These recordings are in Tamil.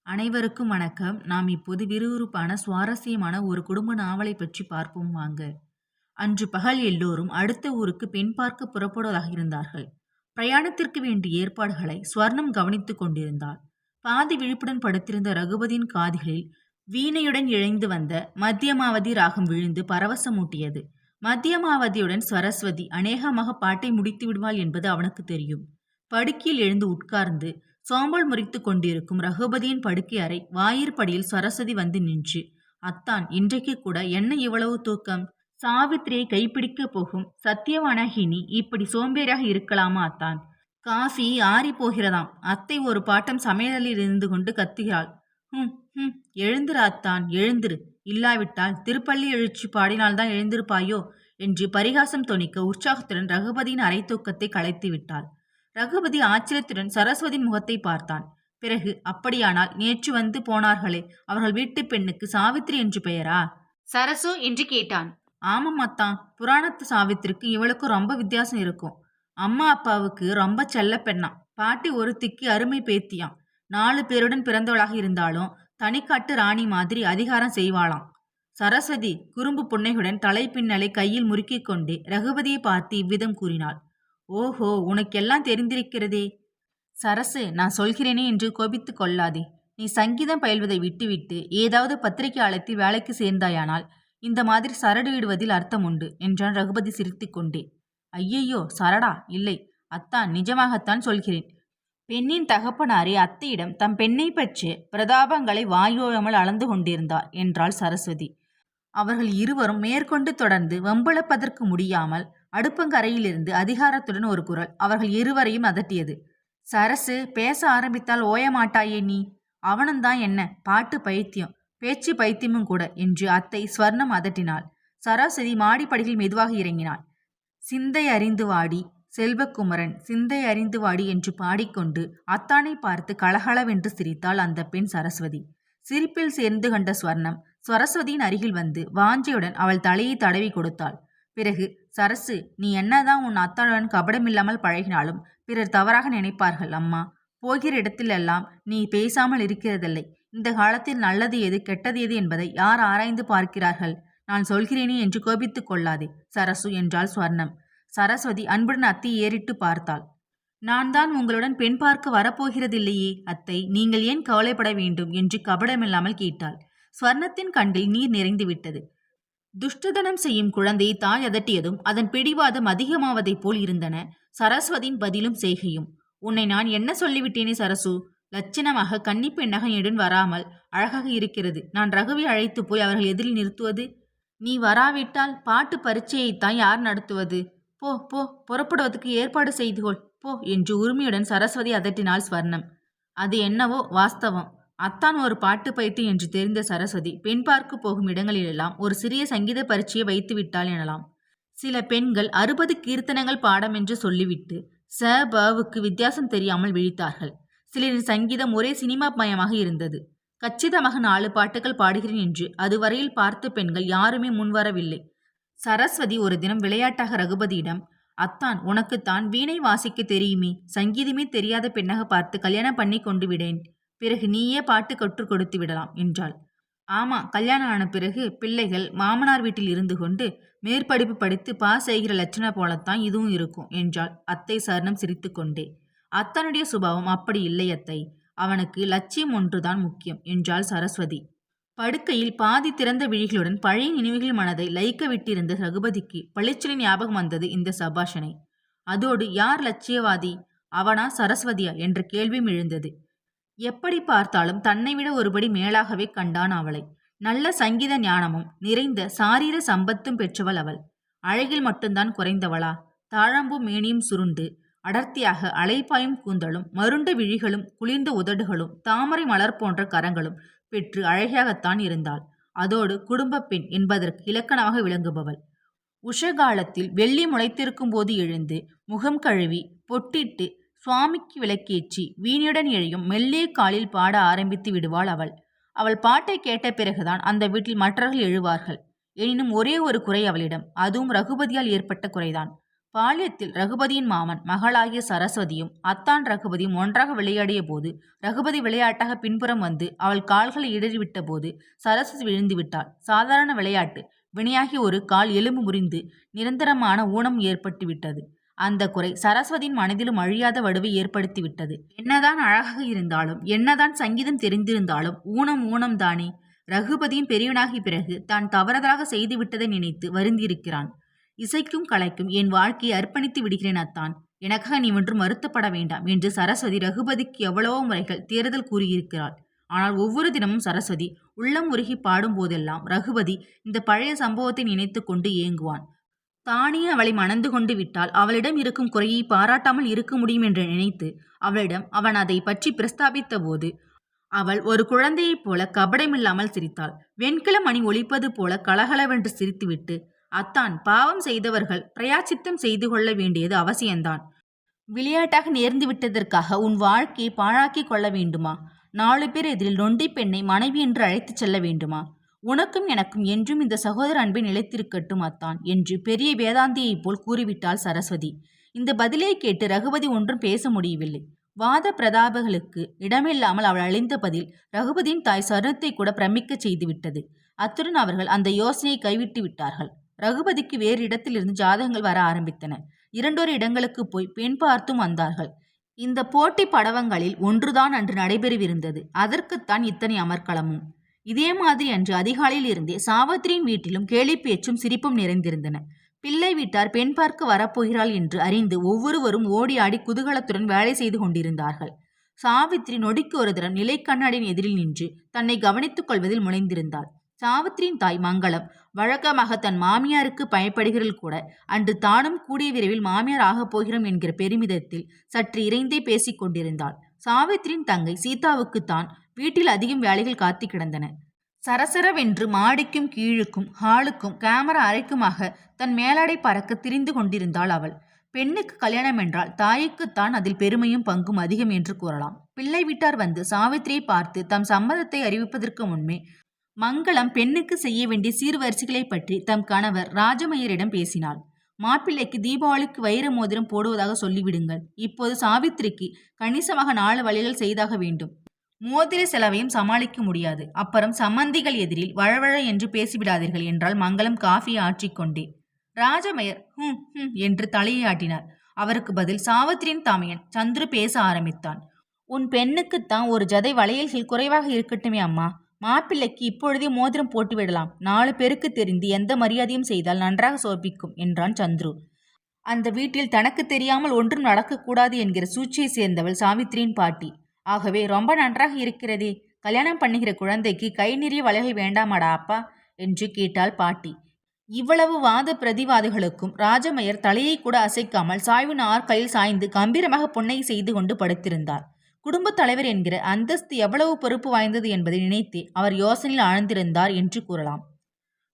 அனைவருக்கும் வணக்கம். நாம் இப்போது விறுவிறுப்பான சுவாரஸ்யமான ஒரு குடும்ப நாவலை பற்றி பார்ப்போம் வாங்க. அன்று பகல் எல்லோரும் அடுத்த ஊருக்கு பெண் பார்க்க புறப்படுவதாக இருந்தார்கள். பிரயாணத்திற்கு வேண்டிய ஏற்பாடுகளை ஸ்வர்ணம் கவனித்துக் கொண்டிருந்தாள். பாதி விழிப்புடன் படுத்திருந்த ரகுபதியின் காதுகளில் வீணையுடன் இழைந்து வந்த மத்தியமாவதி ராகம் விழுந்து பரவசமூட்டியது. மத்தியமாவதியுடன் சரஸ்வதி அநேகமாக பாட்டை முடித்து விடுவாள் என்பது அவனுக்கு தெரியும். படுக்கையில் எழுந்து உட்கார்ந்து சோம்பல் முறித்துக் கொண்டிருக்கும் ரகுபதியின் படுக்கை அறை வாயிற்படியில் சரஸ்வதி வந்து நின்று, அத்தான், இன்றைக்கு கூட என்ன இவ்வளவு தூக்கம்? சாவித்திரியை கைப்பிடிக்கப் போகும் சத்தியவானாகினி இப்படி சோம்பேறியாக இருக்கலாமா அத்தான்? காஃபி ஆறி போகிறதாம். அத்தை ஒரு பாட்டம் சமையலில் இருந்து கொண்டு கத்துகிறாள். ஹம் ஹம் எழுந்திரு அத்தான், எழுந்திரு. இல்லாவிட்டால் திருப்பள்ளி எழுச்சி பாடினால்தான் எழுந்திருப்பாயோ என்று பரிகாசம் தொனிக்க உற்சாகத்துடன் ரகுபதியின் அரை தூக்கத்தை கலைத்து விட்டாள். ரகுபதி ஆச்சரியத்துடன் சரஸ்வதியின் முகத்தை பார்த்தான். பிறகு, அப்படியானால் நேற்று வந்து போனார்களே, அவர்கள் வீட்டு பெண்ணுக்கு சாவித்திரி என்று பெயரா? சரசு என்று கேட்டான். ஆமாம் அத்தான், புராணத்து சாவித்திரிக்கு இவளுக்கு ரொம்ப வித்தியாசம் இருக்கும். அம்மா அப்பாவுக்கு ரொம்ப செல்ல பெண்ணாம். பாட்டி ஒருத்திக்கு அருமை பேத்தியாம். 4 பேருடன் பிறந்தவளாக இருந்தாலும் தனிக்காட்டு ராணி மாதிரி அதிகாரம் செய்வாளாம். சரஸ்வதி குறும்பு புன்னையுடன் தலை பின்னலை கையில் முறுக்கிக் கொண்டே ரகுபதியை பார்த்து இவ்விதம் கூறினாள். ஓஹோ, உனக்கெல்லாம் தெரிந்திருக்கிறதே. சரசு, நான் சொல்கிறேனே என்று கோபித்து கொள்ளாதே. நீ சங்கீதம் பயில்வதை விட்டுவிட்டு ஏதாவது பத்திரிகையாளத்தில் வேலைக்கு சேர்ந்தாயானால் இந்த மாதிரி சரடு விடுவதில் அர்த்தம் உண்டு என்றான் ரகுபதி சிரித்து கொண்டே. ஐயையோ, சரடா இல்லை அத்தான், நிஜமாகத்தான் சொல்கிறேன். பெண்ணின் தகப்பனாரே அத்தையிடம் தம் பெண்ணை பற்றி பிரதாபங்களை வாயோயாமல் அளந்து கொண்டிருந்தார் என்றாள் சரஸ்வதி. அவர்கள் இருவரும் மேற்கொண்டு தொடர்ந்து வம்பிழப்பதற்கு முடியாமல் அடுப்பங்கரையிலிருந்து அதிகாரத்துடன் ஒரு குரல் அவர்கள் இருவரையும் அதட்டியது. சரசு, பேச ஆரம்பித்தால் ஓயமாட்டாயே நீ. அவனும்தான் என்ன பாட்டு பைத்தியம், பேச்சு பைத்தியமும் கூட என்று அத்தை ஸ்வர்ணம் அதட்டினாள். சரஸ்வதி மாடிப்படியில் மெதுவாக இறங்கினாள். சிந்தை அறிந்து வாடி செல்வக்குமரன், சிந்தை அறிந்து வாடி என்று பாடிக்கொண்டு அத்தானை பார்த்து கலகலவென்று சிரித்தாள் அந்த பெண் சரஸ்வதி. சிரிப்பில் சேர்ந்து கண்ட ஸ்வர்ணம் சரஸ்வதியின் அருகில் வந்து வாஞ்சையுடன் அவள் தலையை தடவி கொடுத்தாள். பிறகு, சரசு, நீ என்னதான் உன் அத்தானுடன் கபடமில்லாமல் பழகினாலும் பிறர் தவறாக நினைப்பார்கள் அம்மா. போகிற இடத்திலெல்லாம் நீ பேசாமல் இருக்கிறதில்லை. இந்த காலத்தில் நல்லது எது கெட்டது எது என்பதை யார் ஆராய்ந்து பார்க்கிறார்கள்? நான் சொல்கிறேனே என்று கோபித்துக் கொள்ளாதே சரசு என்றாள் ஸ்வர்ணம். சரஸ்வதி அன்புடன் அத்தை ஏறிட்டு பார்த்தாள். நான் தான் உங்களுடன் பெண் பார்க்க வரப்போகிறதில்லையே அத்தை, நீங்கள் ஏன் கவலைப்பட வேண்டும் என்று கபடமில்லாமல் கேட்டாள். ஸ்வர்ணத்தின் கண்ணில் நீர் நிறைந்து விட்டது. துஷ்டதனம் செய்யும் குழந்தையை தாய் அதட்டியதும் அதன் பிடிவாதம் அதிகமாவதைப் போல் இருந்தன சரஸ்வதியின் பதிலும் செய்கையும். உன்னை நான் என்ன சொல்லிவிட்டேனே சரசு? லட்சணமாக கன்னிப்பெண்ணாக என்னுடன் வராமல் அழகாக இருக்கிறது. நான் ரகுவை அழைத்து போய் அவர்கள் எதிரில் நிறுத்துவது? நீ வராவிட்டால் பாட்டு பரீட்சையைத்தான் யார் நடத்துவது? போ போ, புறப்படுவதற்கு ஏற்பாடு செய்து கொள் போ என்று உரிமையுடன் சரஸ்வதி அதட்டினாள் ஸ்வர்ணம். அது என்னவோ வாஸ்தவம். அத்தான் ஒரு பாட்டு பைத்தியம் என்று தெரிந்த சரஸ்வதி பெண் பார்க்க போகும் இடங்களிலெல்லாம் ஒரு சிறிய சங்கீத பரீட்சையை வைத்து விட்டாள் எனலாம். சில பெண்கள் 60 கீர்த்தனங்கள் பாடம் என்று சொல்லிவிட்டு பவுக்கு வித்தியாசம் தெரியாமல் விழித்தார்கள். சிலரின் சங்கீதம் ஒரே சினிமா மயமாக இருந்தது. கச்சிதமாக 4 பாட்டுகள் பாடுகிறேன் என்று அதுவரையில் பார்த்த பெண்கள் யாருமே முன்வரவில்லை. சரஸ்வதி ஒரு தினம் விளையாட்டாக ரகுபதியிடம், அத்தான், உனக்குத்தான் வீணை வாசிக்க தெரியுமே, சங்கீதமே தெரியாத பெண்ணாக பார்த்து கல்யாணம் பண்ணி கொண்டு விடேன். பிறகு நீயே பாட்டு கற்றுக் கொடுத்து விடலாம் என்றாள். ஆமா, கல்யாணம் ஆன பிறகு பிள்ளைகள் மாமனார் வீட்டில் இருந்து கொண்டு மேற்படிப்பு படித்து பாஸ் செய்கிற லட்சணம் போலத்தான் இதுவும் இருக்கும் என்றாள் அத்தை சர்ணம் சிரித்து கொண்டே. அத்தனுடைய சுபாவம் அப்படி இல்லை அத்தை, அவனுக்கு லட்சியம் ஒன்றுதான் முக்கியம் என்றாள் சரஸ்வதி. படுக்கையில் பாதி திறந்த விழிகளுடன் பழைய நினைவுகள் மனதை லயிக்க விட்டிருந்த ரகுபதிக்கு பளிச்சொலி ஞாபகம் வந்தது இந்த சபாஷனை. அதோடு யார் லட்சியவாதி, அவனா சரஸ்வதியா என்ற கேள்வியும் எழுந்தது. எப்படி பார்த்தாலும் தன்னை விட ஒருபடி மேலாகவே கண்டான் அவளை. நல்ல சங்கீத ஞானமும் நிறைந்த சாரீர சம்பத்தும் பெற்றவள் அவள். அழகில் மட்டும்தான் குறைந்தவளா? தாழம்பூ மேனியும் சுருண்டு அடர்த்தியாக அலைப்பாயும் கூந்தலும் மருண்ட விழிகளும் குளிர்ந்த உதடுகளும் தாமரை மலர் போன்ற கரங்களும் பெற்று அழகியாகத்தான் இருந்தாள். அதோடு குடும்ப பெண் என்பதற்கு இலக்கணமாக விளங்குபவள். உஷகாலத்தில் வெள்ளி முளைத்திருக்கும் போது எழுந்து முகம் கழுவி பொட்டிட்டு சுவாமிக்கு விளக்கேற்றி வீணையுடன் எழுயும் மெல்லிய காலில் பாட ஆரம்பித்து விடுவாள் அவள். அவள் பாட்டை கேட்ட பிறகுதான் அந்த வீட்டில் மற்றவர்கள் எழுவார்கள். எனினும் ஒரே ஒரு குறை அவளிடம், அதுவும் ரகுபதியால் ஏற்பட்ட குறைதான். பால்யத்தில் ரகுபதியின் மாமன் மகளாகிய சரஸ்வதியும் அத்தான் ரகுபதியும் ஒன்றாக விளையாடிய போது ரகுபதி விளையாட்டாக பின்புறம் வந்து அவள் கால்களை இடறிவிட்ட போது சரஸ்வதி விழுந்து விட்டாள். சாதாரண விளையாட்டு வினையாகி ஒரு கால் எலும்பு முறிந்து நிரந்தரமான ஊனம் ஏற்பட்டு விட்டது. அந்த குறை சரஸ்வதியின் மனதிலும் அழியாத வடுவை ஏற்படுத்திவிட்டது. என்னதான் அழகாக இருந்தாலும் என்னதான் சங்கீதம் தெரிந்திருந்தாலும் ஊனம் ஊனம்தானே. ரகுபதியும் பெரியவனாகிய பிறகு தான் தவறுதலாக செய்துவிட்டதை நினைத்து வருந்தியிருக்கிறான். இசைக்கும் கலைக்கும் என் வாழ்க்கையை அர்ப்பணித்து விடுகிறேன் அத்தான். எனக்காக நீ ஒன்றும் வருத்தப்பட வேண்டாம் என்று சரஸ்வதி ரகுபதிக்கு எவ்வளவோ முறைகள் தேர்தல் கூறியிருக்கிறாள். ஆனால் ஒவ்வொரு தினமும் சரஸ்வதி உள்ளம் உருகி பாடும் போதெல்லாம் ரகுபதி இந்த பழைய சம்பவத்தை நினைத்து கொண்டு ஏங்குவான். தானே அவளை மணந்து கொண்டு விட்டால் அவளிடம் இருக்கும் குறையை பாராட்டாமல் இருக்க முடியும் என்று நினைத்து அவளிடம் அவன் அதை பற்றி பிரஸ்தாபித்த போது அவள் ஒரு குழந்தையைப் போல கபடமில்லாமல் சிரித்தாள். வெண்கல மணி ஒலிப்பது போல கலகலவென்று சிரித்துவிட்டு, அத்தான், பாவம் செய்தவர்கள் பிரயாச்சித்தம் செய்து கொள்ள வேண்டியது அவசியம்தான். விளையாட்டாக நேர்ந்து விட்டதற்காக உன் வாழ்க்கையை பாழாக்கி கொள்ள வேண்டுமா? 4 பேர் எதிரில் நொண்டி பெண்ணை மனைவி என்று அழைத்துச் செல்ல வேண்டுமா? உனக்கும் எனக்கும் என்றும் இந்த சகோதர அன்பை நிலைத்திருக்கட்டும் அத்தான் என்று பெரிய வேதாந்தியைப் போல் கூறிவிட்டாள் சரஸ்வதி. இந்த பதிலை கேட்டு ரகுபதி ஒன்றும் பேச முடியவில்லை. வாத பிரதாபங்களுக்கு இடமில்லாமல் அவள் அழிந்த பதில் ரகுபதியின் தாய் சருணத்தை கூட பிரமிக்கச் செய்துவிட்டது. அத்துடன் அவர்கள் அந்த யோசனையை கைவிட்டு விட்டார்கள். ரகுபதிக்கு வேறு இடத்திலிருந்து ஜாதகங்கள் வர ஆரம்பித்தன. 2 இடங்களுக்கு போய் பெண் பார்த்தும் வந்தார்கள். இந்த போட்டி படவங்களில் ஒன்றுதான் அன்று நடைபெறவிருந்தது. அதற்குத்தான் இத்தனை அமர்க்களமும். இதே மாதிரி அன்று அதிகாலையில் இருந்தே சாவித்திரியின் வீட்டிலும் கேலி பேச்சும் சிரிப்பும் நிறைந்திருந்தன. பிள்ளை வீட்டார் பெண் பார்க்க வரப்போகிறாள் என்று அறிந்து ஒவ்வொருவரும் ஓடி ஆடி குதூகலத்துடன் வேலை செய்து கொண்டிருந்தார்கள். சாவித்திரி நொடிக்கு ஒரு தரம் நிலை கண்ணாடியின் எதிரில் நின்று தன்னை கவனித்துக் கொள்வதில் முனைந்திருந்தாள். சாவித்திரியின் தாய் மங்களம் வழக்கமாக தன் மாமியாருக்கு பயப்படுகிறல் கூட அன்று தானும் கூடிய விரைவில் மாமியார் ஆகப் போகிறோம் என்கிற பெருமிதத்தில் சற்று இறைந்தே பேசிக் கொண்டிருந்தாள். சாவித்திரியின் தங்கை சீதாவுக்குத்தான் வீட்டில் அதிகம் வேலைகள் காத்து கிடந்தன. சரசரவென்று மாடிக்கும் கீழுக்கும் ஹாலுக்கும் கேமரா அறைக்குமாக தன் மேலாடை பறக்க திரிந்து கொண்டிருந்தாள் அவள். பெண்ணுக்கு கல்யாணம் என்றால் தாய்க்குத்தான் அதில் பெருமையும் பங்கும் அதிகம் என்று கூறலாம். பிள்ளை வீட்டார் வந்து சாவித்திரியை பார்த்து தம் சம்மதத்தை அறிவிப்பதற்கு முன்பே மங்களம் பெண்ணுக்கு செய்ய வேண்டிய சீர்வரிசைகளை பற்றி தம் கணவர் ராஜமையரிடம் பேசினாள். மாப்பிள்ளைக்கு தீபாவளிக்கு வைர மோதிரம் போடுவதாக சொல்லிவிடுங்கள். இப்போது சாவித்திரிக்கு கணிசமாக 4 வழிகள் செய்தாக வேண்டும். மோதிர செலவையும் சமாளிக்க முடியாது. அப்புறம் சம்மந்திகள் எதிரில் வழவழ என்று பேசிவிடாதீர்கள் என்றால் மங்களம் காஃபியை ஆற்றிக்கொண்டே. ராஜமையர் என்று தலையை ஆட்டினார். அவருக்கு பதில் சாவித்திரியின் தமையன் சந்துரு பேச ஆரம்பித்தான். உன் பெண்ணுக்குத்தான் ஒரு ஜதை வளையல்கள் குறைவாக இருக்கட்டுமே அம்மா. மாப்பிள்ளைக்கு இப்பொழுதே மோதிரம் போட்டு விடலாம். 4 பேருக்கு தெரிந்து எந்த மரியாதையும் செய்தால் நன்றாக சோபிக்கும் என்றான் சந்துரு. அந்த வீட்டில் தனக்கு தெரியாமல் ஒன்றும் நடக்கக்கூடாது என்கிற சூழ்ச்சியை சேர்ந்தவள் சாவித்திரியின் பாட்டி. ஆகவே ரொம்ப நன்றாக இருக்கிறதே. கல்யாணம் பண்ணுகிற குழந்தைக்கு கை நிறைய வளையல் வேண்டாமாடா அப்பா என்று கேட்டாள் பாட்டி. இவ்வளவு வாத பிரதிவாதிகளுக்கும் ராஜமையர் தலையை கூட அசைக்காமல் சாய்வு நாற்காலில் சாய்ந்து கம்பீரமாக புன்னகை செய்து கொண்டு படுத்திருந்தார். குடும்பத் தலைவர் என்கிற அந்தஸ்து எவ்வளவு பொறுப்பு வாய்ந்தது என்பதை நினைத்து அவர் யோசனையில் ஆழ்ந்திருந்தார் என்று கூறலாம்.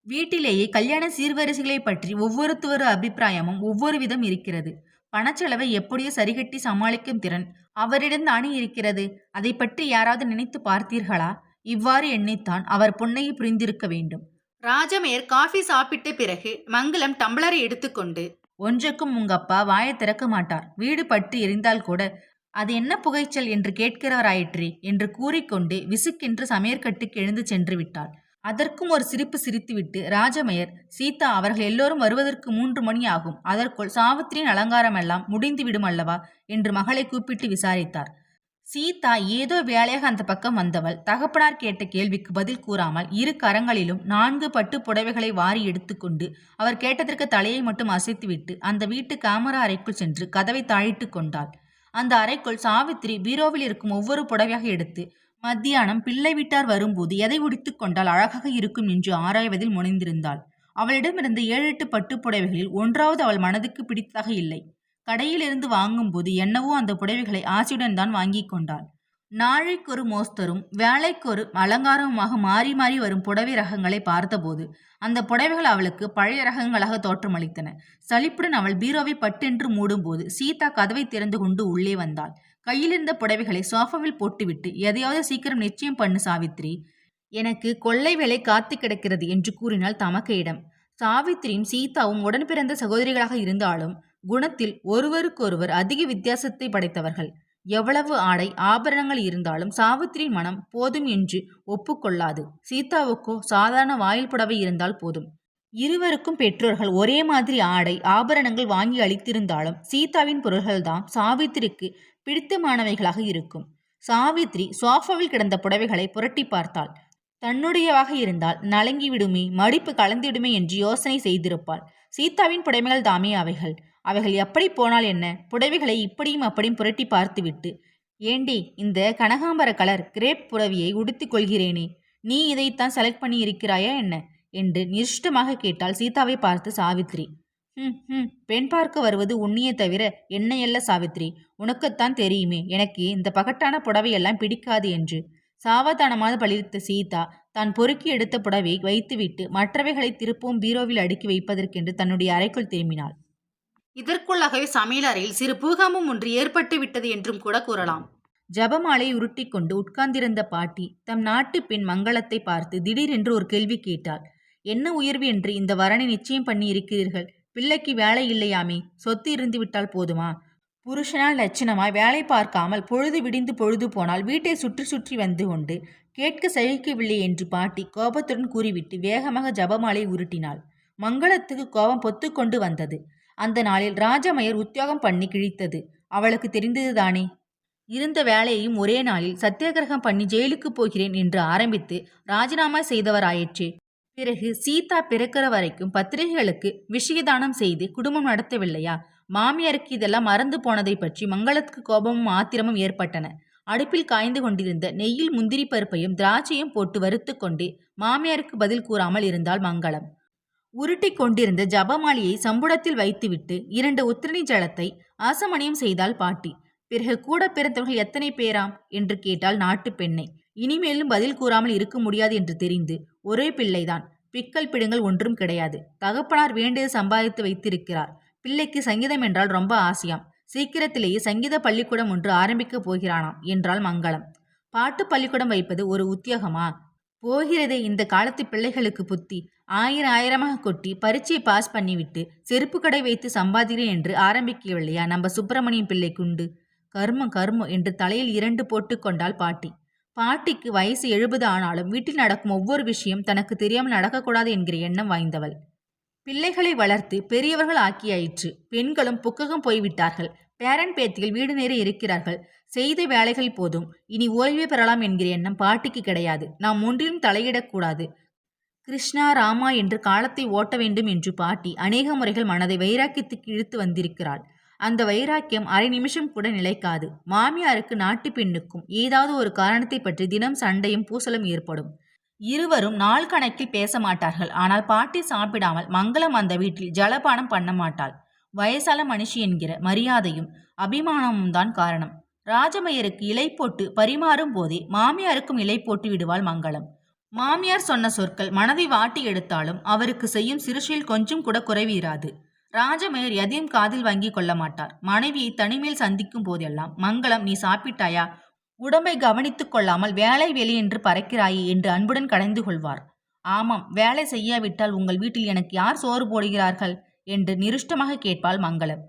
வீட்டிலேயே கல்யாண சீர்வரிசைகளை பற்றி ஒவ்வொருத்தொரு அபிப்பிராயமும் ஒவ்வொரு விதம் இருக்கிறது. பணச்செலவை எப்படியோ சரிகட்டி சமாளிக்கும் திறன் அவரிடம் தானே இருக்கிறது. அதை பற்றி யாராவது நினைத்து பார்த்தீர்களா? இவ்வாறு எண்ணித்தான் அவர் புன்னகை புரிந்திருக்க வேண்டும். ராஜமையர் காஃபி சாப்பிட்ட பிறகு மங்களம் டம்ளரை எடுத்துக்கொண்டு, ஒன்றுக்கும் உங்கப்பா வாயை திறக்க மாட்டார். வீடு பற்றி எரிந்தால் கூட அது என்ன புகைச்சல் என்று கேட்கிறவராயிற்றே என்று கூறிக்கொண்டு விசுக்கென்று சமையற்கட்டுக்கு எழுந்து சென்று விட்டாள். அதற்கும் ஒரு சிரிப்பு சிரித்துவிட்டு ராஜமையர், சீதா, அவர்கள் எல்லோரும் வருவதற்கு 3 மணி ஆகும். அதற்குள் சாவித்திரியின் அலங்காரமெல்லாம் முடிந்துவிடும் அல்லவா என்று மகளை கூப்பிட்டு விசாரித்தார். சீதா ஏதோ வேலையாக அந்த பக்கம் வந்தவள் தகப்பனார் கேட்ட கேள்விக்கு பதில் கூறாமல் 2 கரங்களிலும் 4 பட்டு புடவைகளை வாரி எடுத்துக்கொண்டு அவர் கேட்டதற்கு தலையை மட்டும் அசைத்துவிட்டு அந்த வீட்டு காமரா அறைக்குள் சென்று கதவை தாழிட்டு கொண்டாள். அந்த அறைக்குள் சாவித்திரி பீரோவில் இருக்கும் ஒவ்வொரு புடவையாக எடுத்து மத்தியானம் பிள்ளை வீட்டார் வரும்போது எதை உடித்து கொண்டால் அழகாக இருக்கும் என்று ஆராய்வதில் முனைந்திருந்தாள். அவளிடமிருந்து 7-8 பட்டு புடவைகளில் ஒன்றாவது அவள் மனதுக்கு பிடித்ததாக இல்லை. கடையிலிருந்து வாங்கும்போது என்னவோ அந்த புடவைகளை ஆசையுடன் தான் வாங்கி கொண்டாள். நாளைக்கொரு மோஸ்தரும் வேலைக்கொரு அலங்காரமுமாக மாறி மாறி வரும் புடவை ரகங்களை பார்த்தபோது அந்த புடவைகள் அவளுக்கு பழைய ரகங்களாக தோற்றமளித்தன. சலிப்புடன் அவள் பீரோவை பட்டென்று மூடும்போது சீதா கதவை திறந்து கொண்டு உள்ளே வந்தாள். கையிலிருந்த புடவைகளை சோஃபாவில் போட்டுவிட்டு, எதையாவது சீக்கிரம் நிச்சயம் பண்ணு சாவித்திரி, எனக்கு கொள்ளை வேலை காத்து கிடக்கிறது என்று கூறினாள் தமக்கையிடம். சாவித்திரியும் சீதாவும் உடன் பிறந்த சகோதரிகளாக இருந்தாலும் குணத்தில் ஒருவருக்கொருவர் அதிக வித்தியாசத்தை படைத்தவர்கள். எவ்வளவு ஆடை ஆபரணங்கள் இருந்தாலும் சாவித்திரியின் மனம் போதும் என்று ஒப்புக்கொள்ளாது. சீதாவுக்கோ சாதாரண வாயில் புடவை இருந்தால் போதும். இருவருக்கும் பெற்றோர்கள் ஒரே மாதிரி ஆடை ஆபரணங்கள் வாங்கி அளித்திருந்தாலும் சீதாவின் பொருள்கள்தான் சாவித்திரிக்கு பிடித்தமானவைகளாக இருக்கும். சாவித்ரி சோஃபாவில் கிடந்த புடவைகளை புரட்டி பார்த்தாள். தன்னுடையவாக இருந்தால் நலங்கிவிடுமே, மடிப்பு கலந்திடுமே என்று யோசனை செய்திருப்பாள். சீதாவின் புடவைகள் தாமே அவைகள். அவைகள் எப்படி போனால் என்ன? புடவைகளை இப்படியும் அப்படியும் புரட்டி பார்த்துவிட்டு, ஏண்டி, இந்த கனகாம்பர கலர் கிரேப் புடவையை உடுத்திக் கொள்கிறேனே, நீ இதைத்தான் செலக்ட் பண்ணி இருக்கிறாயா என்ன என்று நிருஷ்டமாக கேட்டாள் சீதாவை பார்த்து சாவித்ரி. பெண் பார்க்க வருவது உன்னையே தவிர என்னையல்ல சாவித்ரி, உனக்குத்தான் தெரியுமே எனக்கு இந்த பகட்டான புடவையெல்லாம் பிடிக்காது என்று. சாவதானமாக பழித்த சீதா தான் பொறுக்கி எடுத்த புடவையை வைத்துவிட்டு மற்றவைகளை திருப்பவும் பீரோவில் அடுக்கி வைப்பதற்கென்று தன்னுடைய அறைக்குள் திரும்பினாள். இதற்குள்ளாகவே சமையலறையில் சிறு பூகம்பம் ஒன்று ஏற்பட்டு விட்டது என்றும் கூட கூறலாம். ஜபமாலை உருட்டி கொண்டு உட்கார்ந்திருந்த பாட்டி தம் நாட்டு பெண் மங்களத்தை பார்த்து திடீரென்று ஒரு கேள்வி கேட்டாள். என்ன உயர்வு என்று இந்த வரனை நிச்சயம் பண்ணி இருக்கிறீர்கள்? பிள்ளைக்கு வேலை இல்லையாமே, சொத்து இருந்து விட்டால் போதுமா? புருஷனால் லட்சணமாய் வேலை பார்க்காமல் பொழுது விடிந்து பொழுது போனால் வீட்டை சுற்றி சுற்றி வந்து கொண்டு கேட்க சகிக்கவில்லை என்று பாட்டி கோபத்துடன் கூறிவிட்டு வேகமாக ஜபமாலை உருட்டினாள். மங்களத்துக்கு கோபம் பொத்து கொண்டு வந்தது. அந்த நாளில் ராஜமயர் உத்தியோகம் பண்ணி கிழித்தது அவளுக்கு தெரிந்ததுதானே. இருந்த வேலையையும் ஒரே நாளில் சத்தியாகிரகம் பண்ணி ஜெயிலுக்கு போகிறேன் என்று ஆரம்பித்து ராஜினாமா செய்தவராயிற்றே. பிறகு சீதா பிறக்கிற வரைக்கும் பத்திரிகைகளுக்கு விஷயதானம் செய்து குடும்பம் நடத்தவில்லையா? மாமியாருக்கு இதெல்லாம் மறந்து போனதை பற்றி மங்களத்துக்கு கோபமும் ஆத்திரமும் ஏற்பட்டன. அடுப்பில் காய்ந்து கொண்டிருந்த நெய்யில் முந்திரி பருப்பையும் திராட்சையும் போட்டு வறுத்து கொண்டே மாமியாருக்கு பதில் கூறாமல் இருந்தாள் மங்களம். உருட்டி கொண்டிருந்த ஜபமாலியை சம்புடத்தில் வைத்துவிட்டு 2 உத்திரணி ஜலத்தை ஆசமணியம் செய்தாள் பாட்டி. பிறகு கூட பிறந்தவர்கள் எத்தனை பேராம் என்று கேட்டாள் நாட்டு பெண்ணை. இனிமேலும் பதில் கூறாமல் இருக்க முடியாது என்று தெரிந்து, ஒரே பிள்ளைதான், பிக்கல் பிடுங்கள் ஒன்றும் கிடையாது, தகப்பனார் வேண்டியது சம்பாதித்து வைத்திருக்கிறார், பிள்ளைக்கு சங்கீதம் என்றால் ரொம்ப ஆசையாம், சீக்கிரத்திலேயே சங்கீத பள்ளிக்கூடம் ஒன்று ஆரம்பிக்கப் போகிறானாம் என்றாள் மங்களம். பாட்டு பள்ளிக்கூடம் வைப்பது ஒரு உத்தியோகமா? போகிறதே இந்த காலத்து பிள்ளைகளுக்கு புத்தி. ஆயிரமாக கொட்டி பரீட்சையை பாஸ் பண்ணிவிட்டு செருப்பு கடை வைத்து சம்பாதிக்கிறேன் என்று ஆரம்பிக்கவில்லையா நம்ம சுப்பிரமணியம் பிள்ளை குண்டு? கர்மம் கர்மம் என்று தலையில் 2 போட்டு கொண்டாள் பாட்டி. பாட்டிக்கு வயசு 70 ஆனாலும் வீட்டில் நடக்கும் ஒவ்வொரு விஷயம் தனக்கு தெரியாமல் நடக்கக்கூடாது என்கிற எண்ணம் வாய்ந்தவள். பிள்ளைகளை வளர்த்து பெரியவர்கள் ஆக்கியாயிற்று. பெண்களும் புக்ககம் போய்விட்டார்கள். பேரன் பேத்திகள் வீடு நேர இருக்கிறார்கள். செய்த வேலைகள் போதும், இனி ஓய்வே பெறலாம் என்கிற எண்ணம் பாட்டிக்கு கிடையாது. நாம் ஒன்றிலும் தலையிடக்கூடாது. கிருஷ்ணா ராமா என்று காலத்தை ஓட்ட வேண்டும் என்று பாட்டி அநேக முறைகள் மனதை வைராக்கியத்துக்கு இழுத்து வந்திருக்கிறாள். அந்த வைராக்கியம் அரை நிமிஷம் கூட நிலைக்காது. மாமியாருக்கு நாட்டு பெண்ணுக்கும் ஏதாவது ஒரு காரணத்தை பற்றி தினம் சண்டையும் பூசலும் ஏற்படும். இருவரும் நாள் கணக்கில் பேச மாட்டார்கள். ஆனால் பாட்டி சாப்பிடாமல் மங்களம் அந்த வீட்டில் ஜலபானம் பண்ண மாட்டாள். வயசால மனுஷி என்கிற மரியாதையும் அபிமானமும் தான் காரணம். ராஜமையருக்கு இலை போட்டு பரிமாறும் போதே மாமியாருக்கும் இலை போட்டு விடுவாள் மங்களம். மாமியார் சொன்ன சொற்கள் மனதை வாட்டி எடுத்தாலும் அவருக்கு செய்யும் சிறுஷில் கொஞ்சம் கூட குறைவீராது. ராஜமையர் எதையும் காதில் வாங்கி கொள்ள மாட்டார். மனைவியை தனிமேல் சந்திக்கும் போதெல்லாம் மங்களம், நீ சாப்பிட்டாயா, உடம்பை கவனித்துக் கொள்ளாமல் வேலை வேலை என்று பறக்கிறாயே என்று அன்புடன் கடைந்து கொள்வார். ஆமாம், வேலை செய்யாவிட்டால் உங்கள் வீட்டில் எனக்கு யார் சோறு போடுகிறார்கள் என்று நிருஷ்டமாக கேட்பாள் மங்களம்.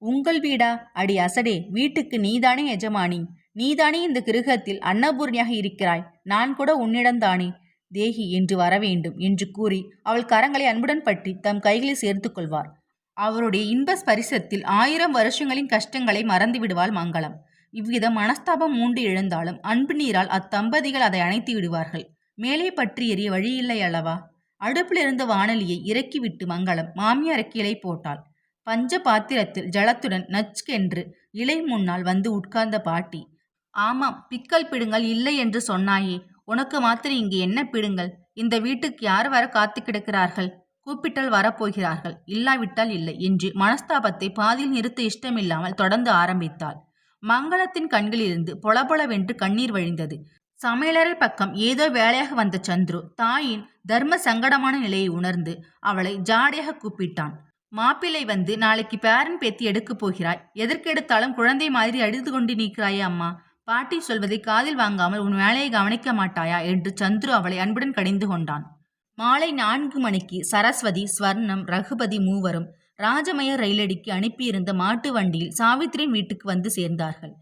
உங்கள் வீடா? அடி அசடே, வீட்டுக்கு நீதானே எஜமானி, நீதானே இந்த கிருகத்தில் அன்னபூர்ணியாக இருக்கிறாய், நான் கூட உன்னிடம்தானே தேகி என்று வரவேண்டும் என்று கூறி அவள் கரங்களை அன்புடன் பற்றி தம் கைகளில் சேர்த்து கொள்வார். அவருடைய இன்ப ஸ்பரிசத்தில் 1000 வருஷங்களின் கஷ்டங்களை மறந்து விடுவாள் மங்களம். இவ்விதம் மனஸ்தாபம் மூண்டு எழுந்தாலும் அன்பு நீரால் அத்தம்பதிகள் அதை அணைத்து விடுவார்கள். மேலே பற்றி எறிய வழியில்லை அல்லவா? அடுப்பிலிருந்த வானலியை இறக்கிவிட்டு மங்களம் மாமியாருக்கு இலை போட்டாள். பஞ்ச பாத்திரத்தில் ஜலத்துடன் நச்சுக்கென்று இலை முன்னால் வந்து உட்கார்ந்த பாட்டி, ஆமாம், பிக்கல் பிடுங்கள் இல்லை என்று சொன்னாயே, உனக்கு மாத்திரம் இங்கு என்ன பிடுங்கள்? இந்த வீட்டுக்கு யார் வர காத்து கிடக்கிறார்கள்? கூப்பிட்டால் வரப்போகிறார்கள், இல்லாவிட்டால் இல்லை என்று மனஸ்தாபத்தை பாதியில் நிறுத்த இஷ்டமில்லாமல் தொடர்ந்து ஆரம்பித்தாள். மங்களத்தின் கண்களிலிருந்து பொலபொலவென்று கண்ணீர் வழிந்தது. சமையலறை பக்கம் ஏதோ வேலையாக வந்த சந்துரு தாயின் தர்ம சங்கடமான நிலையை உணர்ந்து அவளை ஜாடையாக கூப்பிட்டான். மாப்பிள்ளை வந்து, நாளைக்கு பேரன் பேத்தி எடுக்கப் போகிறாய், எதற்கெடுத்தாலும் குழந்தை மாதிரி அடித்து கொண்டு நிற்கிறாயே அம்மா, பாட்டி சொல்வதை காதில் வாங்காமல் உன் வேலையை கவனிக்க மாட்டாயா என்று சந்துரு அவளை அன்புடன் கடிந்து கொண்டான். மாலை 4 மணிக்கு சரஸ்வதி, ஸ்வர்ணம், ரகுபதி மூவரும் ராஜமயர் ரயிலடிக்கு அனுப்பியிருந்த மாட்டு வண்டியில் சாவித்திரியின் வீட்டுக்கு வந்து சேர்ந்தார்கள்.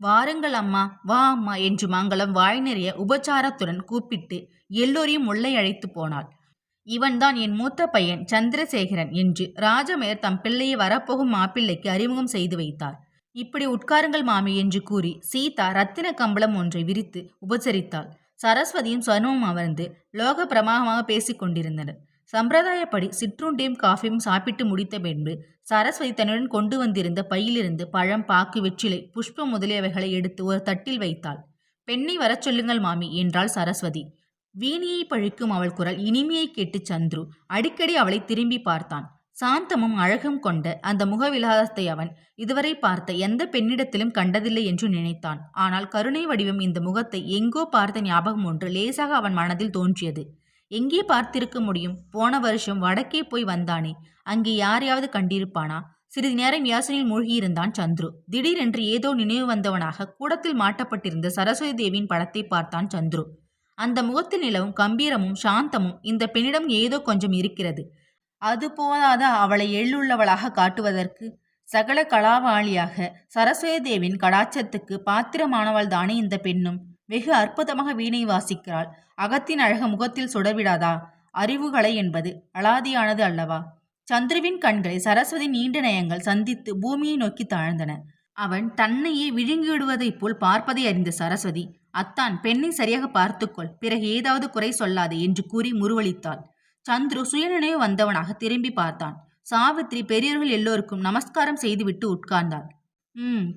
வாருங்கள் அம்மா, வா அம்மா என்று மங்களம் வாய் நிறைய உபச்சாரத்துடன் கூப்பிட்டு எல்லோரையும் உள்ளே அழைத்து போனாள். இவன்தான் என் மூத்த பையன் சந்திரசேகரன் என்று ராஜமயர் தம் பிள்ளையை வரப்போகும் மாப்பிள்ளைக்கு அறிமுகம் செய்து வைத்தார். இப்படி உட்காருங்கள் மாமி என்று கூறி சீதா ரத்தின கம்பளம் ஒன்றை விரித்து உபசரித்தாள். சரஸ்வதியும் ஸ்வர்ணமும் அமர்ந்து லோக பிரமாகமாக பேசிக் கொண்டிருந்தனர். சம்பிரதாயப்படி சிற்றுண்டியும் காஃபியும் சாப்பிட்டு முடித்த பின்பு சரஸ்வதி தன்னுடன் கொண்டு வந்திருந்த பையிலிருந்து பழம், பாக்கு, வெற்றிலை, புஷ்பம் முதலியவைகளை எடுத்து ஒரு தட்டில் வைத்தாள். பெண்ணை வரச் சொல்லுங்கள் மாமி என்றாள் சரஸ்வதி. வீணியை பழிக்கும் அவள் குரல் இனிமையை கேட்டு சந்துரு அடிக்கடி அவளை திரும்பி பார்த்தான். சாந்தமும் அழகும் கொண்ட அந்த முகவிலாசத்தை அவன் இதுவரை பார்த்த எந்த பெண்ணிடத்திலும் கண்டதில்லை என்று நினைத்தான். ஆனால் கருணை வடிவம் இந்த முகத்தை எங்கோ பார்த்த ஞாபகம் ஒன்று லேசாக அவன் மனதில் தோன்றியது. எங்கே பார்த்திருக்க முடியும்? போன வருஷம் வடக்கே போய் வந்தானே, அங்கே யாரையாவது கண்டிருப்பானா? சிறிது நேரம் யோசனையில் மூழ்கியிருந்தான் சந்துரு. திடீரென்று ஏதோ நினைவு வந்தவனாக கூடத்தில் மாட்டப்பட்டிருந்த சரஸ்வதி தேவியின் படத்தை பார்த்தான் சந்துரு. அந்த முகத்தில் நிலவும் கம்பீரமும் சாந்தமும் இந்த பெண்ணிடம் ஏதோ கொஞ்சம் இருக்கிறது. அது போதாத அவளை எள்ளுள்ளவளாக காட்டுவதற்கு சகல கலாவாளியாக சரஸ்வதி தேவியின் கடாட்சத்துக்கு பாத்திரமானவள் தானே இந்த பெண்ணும். வெகு அற்புதமாக வீணை வாசிக்கிறாள். அகத்தின் அழக முகத்தில் சுடர்விடாதா? அறிவுகளை என்பது அலாதியானது அல்லவா? சந்துருவின் கண்களை சரஸ்வதி நீண்ட நயங்கள் சந்தித்து பூமியை நோக்கி தாழ்ந்தன. அவன் தன்னையே விழுங்கிவிடுவதைப் போல் பார்ப்பதை அறிந்த சரஸ்வதி, அத்தான் பெண்ணை சரியாக பார்த்துக்கொள், பிறகு ஏதாவது குறை சொல்லாதே என்று கூறி முறுவலித்தாள். சந்துரு சுயநினைவு வந்தவனாக திரும்பி பார்த்தான். சாவித்திரி பெரியவர்கள் எல்லோருக்கும் நமஸ்காரம் செய்துவிட்டு உட்கார்ந்தாள்.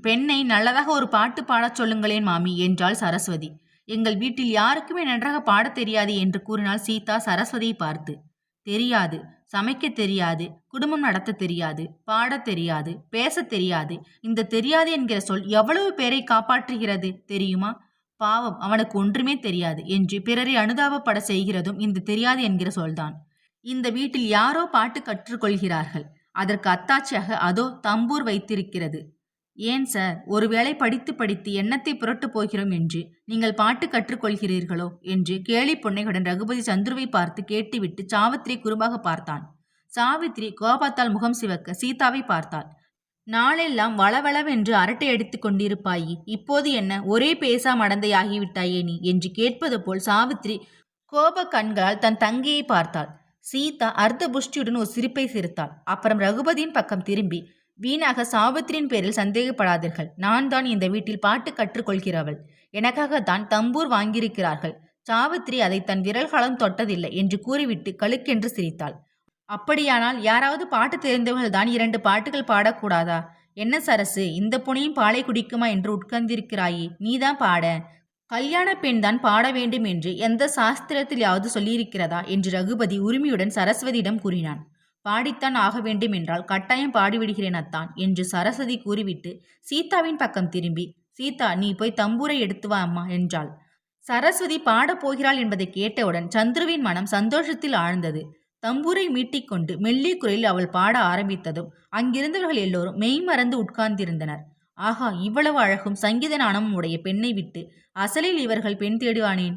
பெண்ணை நல்லதாக ஒரு பாட்டு பாடச் சொல்லுங்களேன் மாமி என்றாள் சரஸ்வதி. எங்கள் வீட்டில் யாருக்குமே நன்றாக பாடத் தெரியாது என்று கூறினாள் சீதா சரஸ்வதியை பார்த்து. தெரியாது, சமைக்க தெரியாது, குடும்பம் நடத்த தெரியாது, பாடத் தெரியாது, பேசத் தெரியாது. இந்த தெரியாது என்கிற சொல் எவ்வளவு பேரை காப்பாற்றுகிறது தெரியுமா? பாவம், அவனுக்கு ஒன்றுமே தெரியாது என்று பிறரை அனுதாபப்பட செய்கிறதும் இந்த தெரியாது என்கிற சொல்தான். இந்த வீட்டில் யாரோ பாட்டு கற்றுக்கொள்கிறார்கள். அதற்கு அத்தாட்சியாக அதோ தம்பூர் வைத்திருக்கிறது. ஏன் சார், ஒருவேளை படித்து படித்து எண்ணத்தை புரட்டு போகிறோம் என்று நீங்கள் பாட்டு கற்றுக்கொள்கிறீர்களோ என்று கேலி பொன்னைகளுடன் ரகுபதி சந்துருவை பார்த்து கேட்டுவிட்டு சாவித்திரி குறும்பாக பார்த்தான். சாவித்திரி கோபத்தால் முகம் சிவக்க சீதாவை பார்த்தாள். நாளெல்லாம் வளவளவென்று அரட்டை அடித்து கொண்டிருப்பாயி, இப்போது என்ன ஒரே பேசா மடந்தையாகிவிட்டாயே நீ என்று கேட்பது போல் சாவித்திரி கோப கண்களால் தன் தங்கையை பார்த்தாள். சீதா அர்த்த புஷ்டியுடன் ஒரு சிரிப்பை சிரித்தாள். அப்புறம் ரகுபதியின் பக்கம் திரும்பி, வீணாக சாவித்திரியின் பேரில் சந்தேகப்படாதீர்கள். நான் தான் இந்த வீட்டில் பாட்டு கற்றுக்கொள்கிறவள். எனக்காகத்தான் தம்பூர் வாங்கியிருக்கிறார்கள். சாவித்திரி அதை தன் விரல்களும் தொட்டதில்லை என்று கூறிவிட்டு கழுக்கென்று சிரித்தாள். அப்படியானால் யாராவது பாட்டு தெரிந்தவர்கள் தான் 2 பாட்டுகள் பாடக்கூடாதா? என்ன சரசு, இந்த புனையும் பாலை குடிக்குமா என்று உட்கார்ந்திருக்கிறாயே, நீதான் பாட. கல்யாண பெண் தான் பாட வேண்டும் என்று எந்த சாஸ்திரத்திலாவது சொல்லியிருக்கிறதா என்று ரகுபதி உரிமையுடன் சரஸ்வதியிடம் கூறினான். பாடித்தான் ஆக வேண்டும் என்றால் கட்டாயம் பாடிவிடுகிறேன் அத்தான் என்று சரஸ்வதி கூறிவிட்டு சீதாவின் பக்கம் திரும்பி, சீதா, நீ போய் தம்பூரை எடுத்து வா அம்மா என்றாள். சரஸ்வதி பாடப் போகிறாள் என்பதை கேட்டவுடன் சந்துருவின் மனம் சந்தோஷத்தில் ஆழ்ந்தது. தம்பூரை மீட்டிக்கொண்டு மெல்லிய குரலில் அவள் பாட ஆரம்பித்ததும் அங்கிருந்தவர்கள் எல்லோரும் மெய்மறந்து உட்கார்ந்திருந்தனர். ஆகா, இவ்வளவு அழகும் சங்கீத நாணமும் உடைய பெண்ணை விட்டு அசலில் இவர்கள் பெண் தேடுவானேன்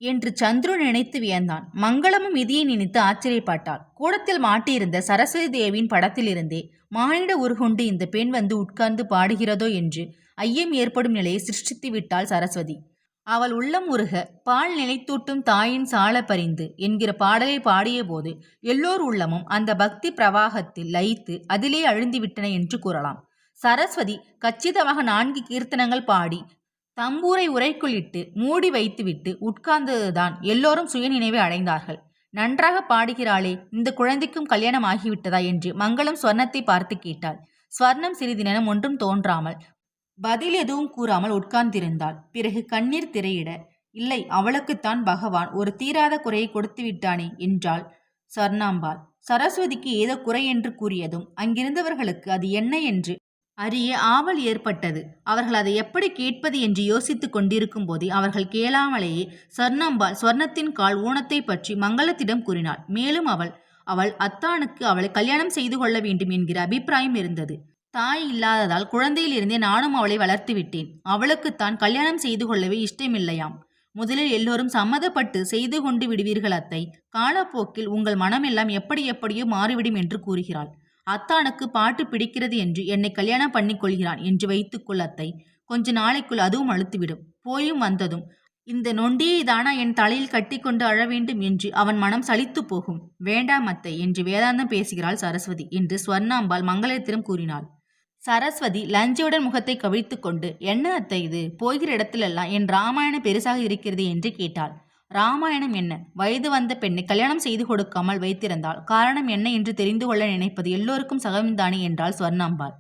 என்று சந்துரு நினைத்து வியந்தான். மங்களமும் விதியை நினைத்து ஆச்சரியப்பட்டாள். கூடத்தில் மாட்டியிருந்த சரஸ்வதி தேவியின் படத்திலிருந்தே மானிட உருகொண்டு இந்த பெண் வந்து உட்கார்ந்து பாடுகிறதோ என்று ஐயம் ஏற்படும் நிலையை சிருஷ்டித்து விட்டாள் சரஸ்வதி. அவள் உள்ளம் உருக பால் நிலைத்தூட்டும் தாயின் சால பறிந்து என்கிற பாடலை பாடிய போது எல்லோர் உள்ளமும் அந்த பக்தி பிரவாகத்தில் லயித்து அதிலே அழுந்திவிட்டன என்று கூறலாம். சரஸ்வதி கச்சிதமாக 4 கீர்த்தனங்கள் பாடி தம்பூரை உரைக்குள்ளிட்டு மூடி வைத்துவிட்டு உட்கார்ந்ததுதான் எல்லோரும் சுயநினைவை அடைந்தார்கள். நன்றாக பாடுகிறாளே, இந்த குழந்தைக்கும் கல்யாணம் ஆகிவிட்டதா என்று மங்களம் ஸ்வர்ணத்தை பார்த்து கேட்டாள். ஸ்வர்ணம் சிறிது நேரம் ஒன்றும் தோன்றாமல் பதில் எதுவும் கூறாமல் உட்கார்ந்திருந்தாள். பிறகு கண்ணீர் திரையிட, இல்லை, அவளுக்குத்தான் பகவான் ஒரு தீராத குறையை கொடுத்து விட்டானே என்றாள் ஸ்வர்ணாம்பாள். சரஸ்வதிக்கு ஏதோ குறை என்று கூறியதும் அங்கிருந்தவர்களுக்கு அது என்ன என்று அறிய ஆவல் ஏற்பட்டது. அவர்கள் அதை எப்படி கேட்பது என்று யோசித்துக் கொண்டிருக்கும் போதே அவர்கள் கேளாமலேயே ஸ்வர்ணாம்பாள் ஸ்வர்ணத்தின் கால் ஊனத்தை பற்றி மங்களத்திடம் கூறினாள். மேலும் அவள் அத்தானுக்கு அவளை கல்யாணம் செய்து கொள்ள வேண்டும் என்கிற அபிப்பிராயம் இருந்தது. தாய் இல்லாததால் குழந்தையிலிருந்தே நானும் அவளை வளர்த்து விட்டேன். அவளுக்குத்தான் கல்யாணம் செய்து கொள்ளவே இஷ்டமில்லையாம். முதலில் எல்லோரும் சம்மதப்பட்டு செய்து கொண்டு விடுவீர்கள் அத்தை. காலப்போக்கில் உங்கள் மனமெல்லாம் எப்படி எப்படியோ மாறிவிடும் என்று கூறுகிறாள். அத்தானுக்கு பாட்டு பிடிக்கிறது என்று என்னை கல்யாணம் பண்ணி கொள்கிறான் என்று வைத்துக்கொள் அத்தை. கொஞ்ச நாளைக்குள் அதுவும் அழுத்துவிடும். போயும் வந்ததும் இந்த நொண்டியை தானா என் தலையில் கட்டி கொண்டு அழ வேண்டும் என்று அவன் மனம் சலித்து போகும். வேண்டாம் அத்தை என்று வேதாந்தம் பேசுகிறாள் சரஸ்வதி என்று ஸ்வர்ணாம்பாள் மங்களத்திடம் கூறினாள். சரஸ்வதி லஞ்சையுடன் முகத்தை கவிழ்த்து கொண்டு, என்ன அத்தை இது, போகிற இடத்திலெல்லாம் என் ராமாயணம் பெருசாக இருக்கிறது என்று கேட்டாள். ராமாயணம் என்ன? வயது வந்த பெண்ணை கல்யாணம் செய்து கொடுக்காமல் வைத்திருந்தால் காரணம் என்ன என்று தெரிந்து கொள்ள நினைப்பது எல்லோருக்கும் சகம்தானே என்றாள் ஸ்வர்ணாம்பாள்.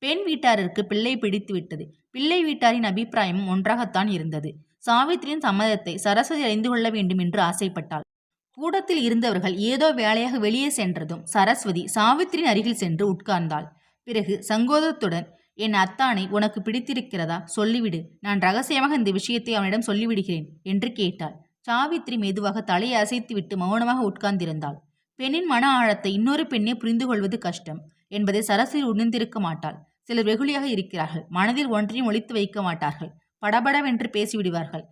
பெண் வீட்டாருக்கு பிள்ளை பிடித்து விட்டது. பிள்ளை வீட்டாரின் அபிப்பிராயமும் ஒன்றாகத்தான் இருந்தது. சாவித்திரியின் சம்மதத்தை சரஸ்வதி அறிந்து கொள்ள வேண்டும் என்று ஆசைப்பட்டாள். கூடத்தில் இருந்தவர்கள் ஏதோ வேலையாக வெளியே சென்றதும் சரஸ்வதி சாவித்திரியின் அருகில் சென்று உட்கார்ந்தாள். பிறகு சங்கோதத்துடன், என் அத்தானை உனக்கு பிடித்திருக்கிறதா? சொல்லிவிடு. நான் ரகசியமாக இந்த விஷயத்தை அவனிடம் சொல்லிவிடுகிறேன் என்று கேட்டாள். சாவித்திரி மெதுவாக தலையை அசைத்துவிட்டு மௌனமாக உட்கார்ந்திருந்தாள். பெண்ணின் மன ஆழத்தை இன்னொரு பெண்ணை புரிந்து கொள்வது கஷ்டம் என்பதை சரஸ்வதி உணர்ந்திருக்க மாட்டாள். சிலர் வெகுளியாக இருக்கிறார்கள். மனதில் ஒன்றையும் ஒளித்து வைக்க மாட்டார்கள். படபடவென்று பேசிவிடுவார்கள்.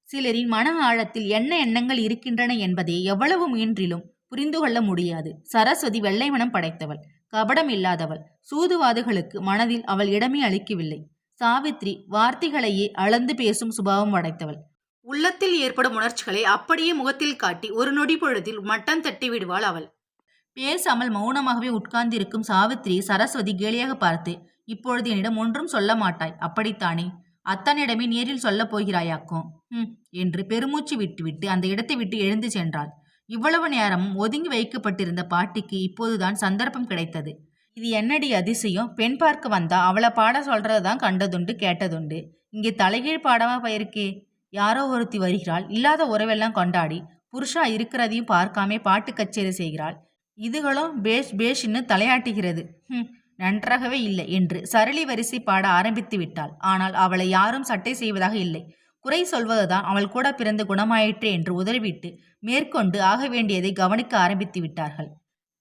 சிலரின் மன ஆழத்தில் என்ன எண்ணங்கள் இருக்கின்றன என்பதை எவ்வளவு முயன்றிலும் புரிந்து கொள்ள முடியாது. சரஸ்வதி வெள்ளை மனம் படைத்தவள், கபடம் இல்லாதவள். சூதுவாதுகளுக்கு மனதில் அவள் இடமே அளிக்கவில்லை. சாவித்ரி வார்த்தைகளையே அளந்து பேசும் சுபாவம் படைத்தவள். உள்ளத்தில் ஏற்படும் உணர்ச்சிகளை அப்படியே முகத்தில் காட்டி ஒரு நொடி பொழுதில் மட்டம் தட்டி விடுவாள் அவள். பேசாமல் மௌனமாகவே உட்கார்ந்திருக்கும் சாவித்ரி சரஸ்வதி கேலியாக பார்த்து, இப்பொழுது என்னிடம் ஒன்றும் சொல்ல மாட்டாய், அப்படித்தானே? அத்தனிடமே நேரில் சொல்லப் போகிறாயாக்கும் என்று பெருமூச்சு விட்டுவிட்டு அந்த இடத்தை விட்டு எழுந்து சென்றாள். இவ்வளவு நேரமும் ஒதுங்கி வைக்கப்பட்டிருந்த பாட்டிக்கு இப்போதுதான் சந்தர்ப்பம் கிடைத்தது. இது என்னடி அதிசயம்? பெண் பார்க்க வந்தா அவளை பாட சொல்றதுதான் கண்டதுண்டு கேட்டதுண்டு. இங்கே தலைகீழ் பாடமா போயிருக்கே. யாரோ ஒருத்தி வருகிறாள், இல்லாத உறவெல்லாம் கொண்டாடி புருஷா இருக்கிறதையும் பார்க்காமே பாட்டு கச்சேரி செய்கிறாள். இதுகளும் பேஷ் பேஷ்ன்னு தலையாட்டுகிறது. நன்றாகவே இல்லை என்று சரளி வரிசை பாட ஆரம்பித்து விட்டாள். ஆனால் அவளை யாரும் சட்டை செய்வதாக இல்லை. குறை சொல்வதுதான் அவள் கூட பிறந்த குணமாயிற்றே என்று உதறிவிட்டு மேற்கொண்டு ஆக வேண்டியதை கவனிக்க ஆரம்பித்து விட்டார்கள்.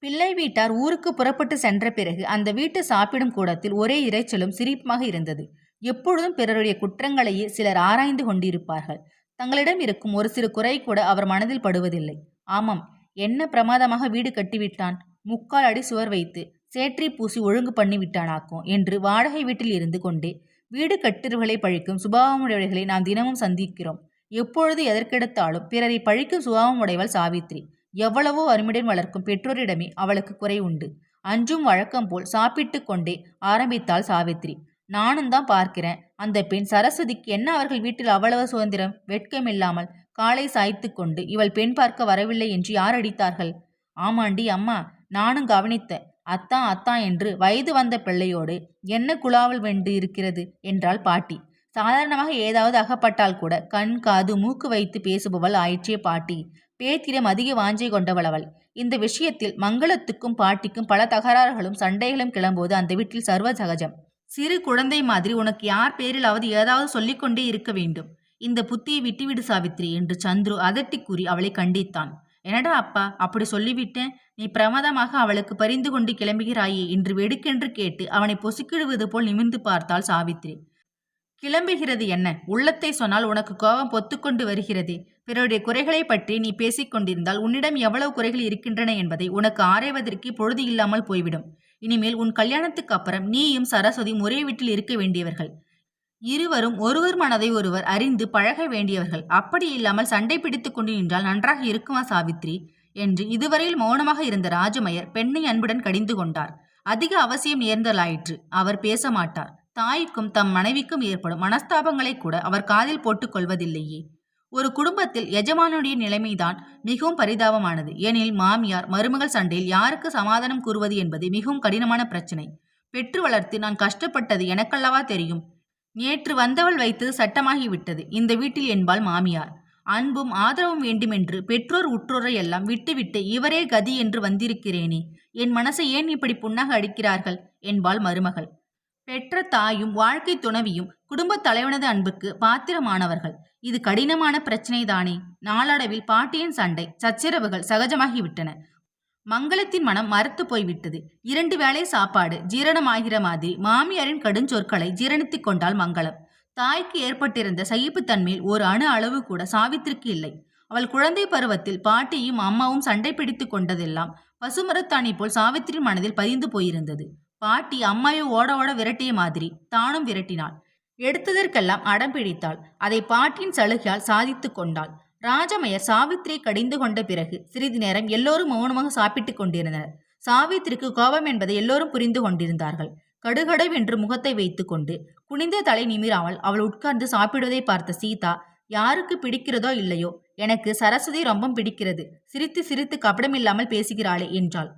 பிள்ளை வீட்டார் ஊருக்கு புறப்பட்டு சென்ற பிறகு அந்த வீட்டு சாப்பிடும் கூடத்தில் ஒரே இரைச்சலும் சிரிப்புமாக இருந்தது. எப்பொழுதும் பிறருடைய குற்றங்களையே சிலர் ஆராய்ந்து கொண்டிருப்பார்கள். தங்களிடம் இருக்கும் ஒரு சிறு குறை கூட அவர் மனதில் படுவதில்லை. ஆமாம், என்ன பிரமாதமாக வீடு கட்டிவிட்டான், 3/4 அடி சுவர் வைத்து சேற்றி பூசி ஒழுங்கு பண்ணிவிட்டானாக்கும் என்று வாடகை வீட்டில் இருந்து கொண்டே வீடு கட்டுறவுகளை பழிக்கும் சுபாவமுடையவர்களை நாம் தினமும் சந்திக்கிறோம். எப்பொழுது எதற்கெடுத்தாலும் பிறரை பழிக்கும் சுபாவம் உடையவள் சாவித்ரி. எவ்வளவோ வறுமையுடன் வளர்க்கும் பெற்றோரிடமே அவளுக்கு குறை உண்டு. அன்றும் வழக்கம் போல் சாப்பிட்டு கொண்டே ஆரம்பித்தாள் சாவித்ரி. நானும் தான் பார்க்கிறேன், அந்த பெண் சரஸ்வதிக்கு என்ன அவர்கள் வீட்டில் அவ்வளவு சுதந்திரம்? வெட்கமில்லாமல் காலை சாய்த்து கொண்டு இவள் பெண் பார்க்க வரவில்லை என்று யார் அடித்தார்கள்? ஆமாண்டி அம்மா, நானும் கவனித்தேன். அத்தான் அத்தான் என்று வயது வந்த பிள்ளையோடு என்ன குழாவல் வெண்டு இருக்கிறது என்றாள் பாட்டி. சாதாரணமாக ஏதாவது அகப்பட்டால் கூட கண் காது மூக்கு வைத்து பேசுபவள் ஆயிற்றே பாட்டி. பேத்திடம் அதிக வாஞ்சை கொண்டவள் அவள். இந்த விஷயத்தில் மங்களத்துக்கும் பாட்டிக்கும் பல தகராறுகளும் சண்டைகளும் கிளம்போது அந்த வீட்டில் சர்வ சகஜம். சிறு குழந்தை மாதிரி உனக்கு யார் பேரிலாவது ஏதாவது சொல்லிக்கொண்டே இருக்க வேண்டும். இந்த புத்தியை விட்டுவிடு சாவித்ரி என்று சந்துரு அதட்டி கூறி அவளை கண்டித்தான். என்னடா அப்பா, அப்படி சொல்லிவிட்டேன், நீ பிரமாதமாக அவளுக்கு பரிந்து கொண்டு கிளம்புகிறாயே என்று வெடுக்கென்று கேட்டு அவனை பொசுக்கிடுவது போல் நிமிர்ந்து பார்த்தாள் சாவித்ரி. கிளம்புகிறது என்ன? உள்ளத்தை சொன்னால் உனக்கு கோபம் பொத்துக்கொண்டு வருகிறதே. பிறருடைய குறைகளை பற்றி நீ பேசிக்கொண்டிருந்தால் உன்னிடம் எவ்வளவு குறைகள் இருக்கின்றன என்பதை உனக்கு ஆராய்வதற்கு பொழுது இல்லாமல் போய்விடும். இனிமேல் உன் கல்யாணத்துக்கு அப்புறம் நீயும் சரஸ்வதி ஒரே வீட்டில் இருக்க வேண்டியவர்கள். இருவரும் ஒருவர் மனதை ஒருவர் அறிந்து பழக வேண்டியவர்கள். அப்படி இல்லாமல் சண்டை பிடித்து கொண்டு நின்றால் நன்றாக இருக்குமா சாவித்ரி என்று இதுவரையில் மௌனமாக இருந்த ராஜமயர் பெண்ணை அன்புடன் கடிந்து கொண்டார். அதிக அவசியம் நேர்ந்தலாயிற்று. அவர் பேச மாட்டார். தாய்க்கும் தம் மனைவிக்கும் ஏற்படும் மனஸ்தாபங்களை கூட அவர் காதில் போட்டுக் கொள்வதில்லையே. ஒரு குடும்பத்தில் எஜமானுடைய நிலைமைதான் மிகவும் பரிதாபமானது. ஏனெனில் மாமியார் மருமகள் சண்டையில் யாருக்கு சமாதானம் கூறுவது என்பது மிகவும் கடினமான பிரச்சனை. பெற்று வளர்த்து நான் கஷ்டப்பட்டது எனக்கல்லவா தெரியும். நேற்று வந்தவள் வைத்தது சட்டமாகிவிட்டது. இந்த வீட்டில் என்பாள் மாமியார். அன்பும் ஆதரவும் வேண்டுமென்று பெற்றோர் உற்றோரை எல்லாம் விட்டுவிட்டு இவரே கதி என்று வந்திருக்கிறேனே, என் மனசை ஏன் இப்படி புண்ணாக அடிக்கிறார்கள் என்பாள் மருமகள். பெற்ற தாயும் வாழ்க்கை துணவியும் குடும்பத் தலைவனது அன்புக்கு பாத்திரமானவர்கள். இது கடினமான பிரச்சனை தானே. நாளடைவில் பாட்டியின் சண்டை சச்சரவுகள் சகஜமாகிவிட்டன. மங்களத்தின் மனம் மறுத்து போய்விட்டது. 2 வேளை சாப்பாடு ஜீரணமாகிற மாதிரி மாமியாரின் கடுஞ்சொற்களை ஜீரணித்துக் கொண்டாள் மங்களம். தாய்க்கு ஏற்பட்டிருந்த சகிப்புத்தன்மையில் ஒரு அணு அளவு கூட சாவித்திரிக்கு இல்லை. அவள் குழந்தை பருவத்தில் பாட்டியும் அம்மாவும் சண்டை பிடித்து கொண்டதெல்லாம் பசுமரத்தாணி போல் சாவித்திரி மனதில் பதிந்து போயிருந்தது. பாட்டி அம்மாவை ஓட ஓட விரட்டிய மாதிரி தானும் விரட்டினாள். எடுத்ததற்கெல்லாம் அடம் பிடித்தாள். அதை பாட்டியின் சலுகையால் சாதித்து கொண்டாள். ராஜமையர் சாவித்திரியை கடிந்து கொண்ட பிறகு சிறிது நேரம் எல்லோரும் மௌனமாக சாப்பிட்டுக் கொண்டிருந்தனர். சாவித்திரிக்கு கோபம் என்பதை எல்லோரும் புரிந்து கொண்டிருந்தார்கள். கடுகடவென்று முகத்தை வைத்துக் கொண்டு குனிந்த தலை நிமிராமல் அவள் உட்கார்ந்து சாப்பிடுவதை பார்த்த சீதா, யாருக்கு பிடிக்கிறதோ இல்லையோ, எனக்கு சரஸ்வதி ரொம்ப பிடிக்கிறது, சிரித்து சிரித்து கபடமில்லாமல் பேசுகிறாளே என்றாள்.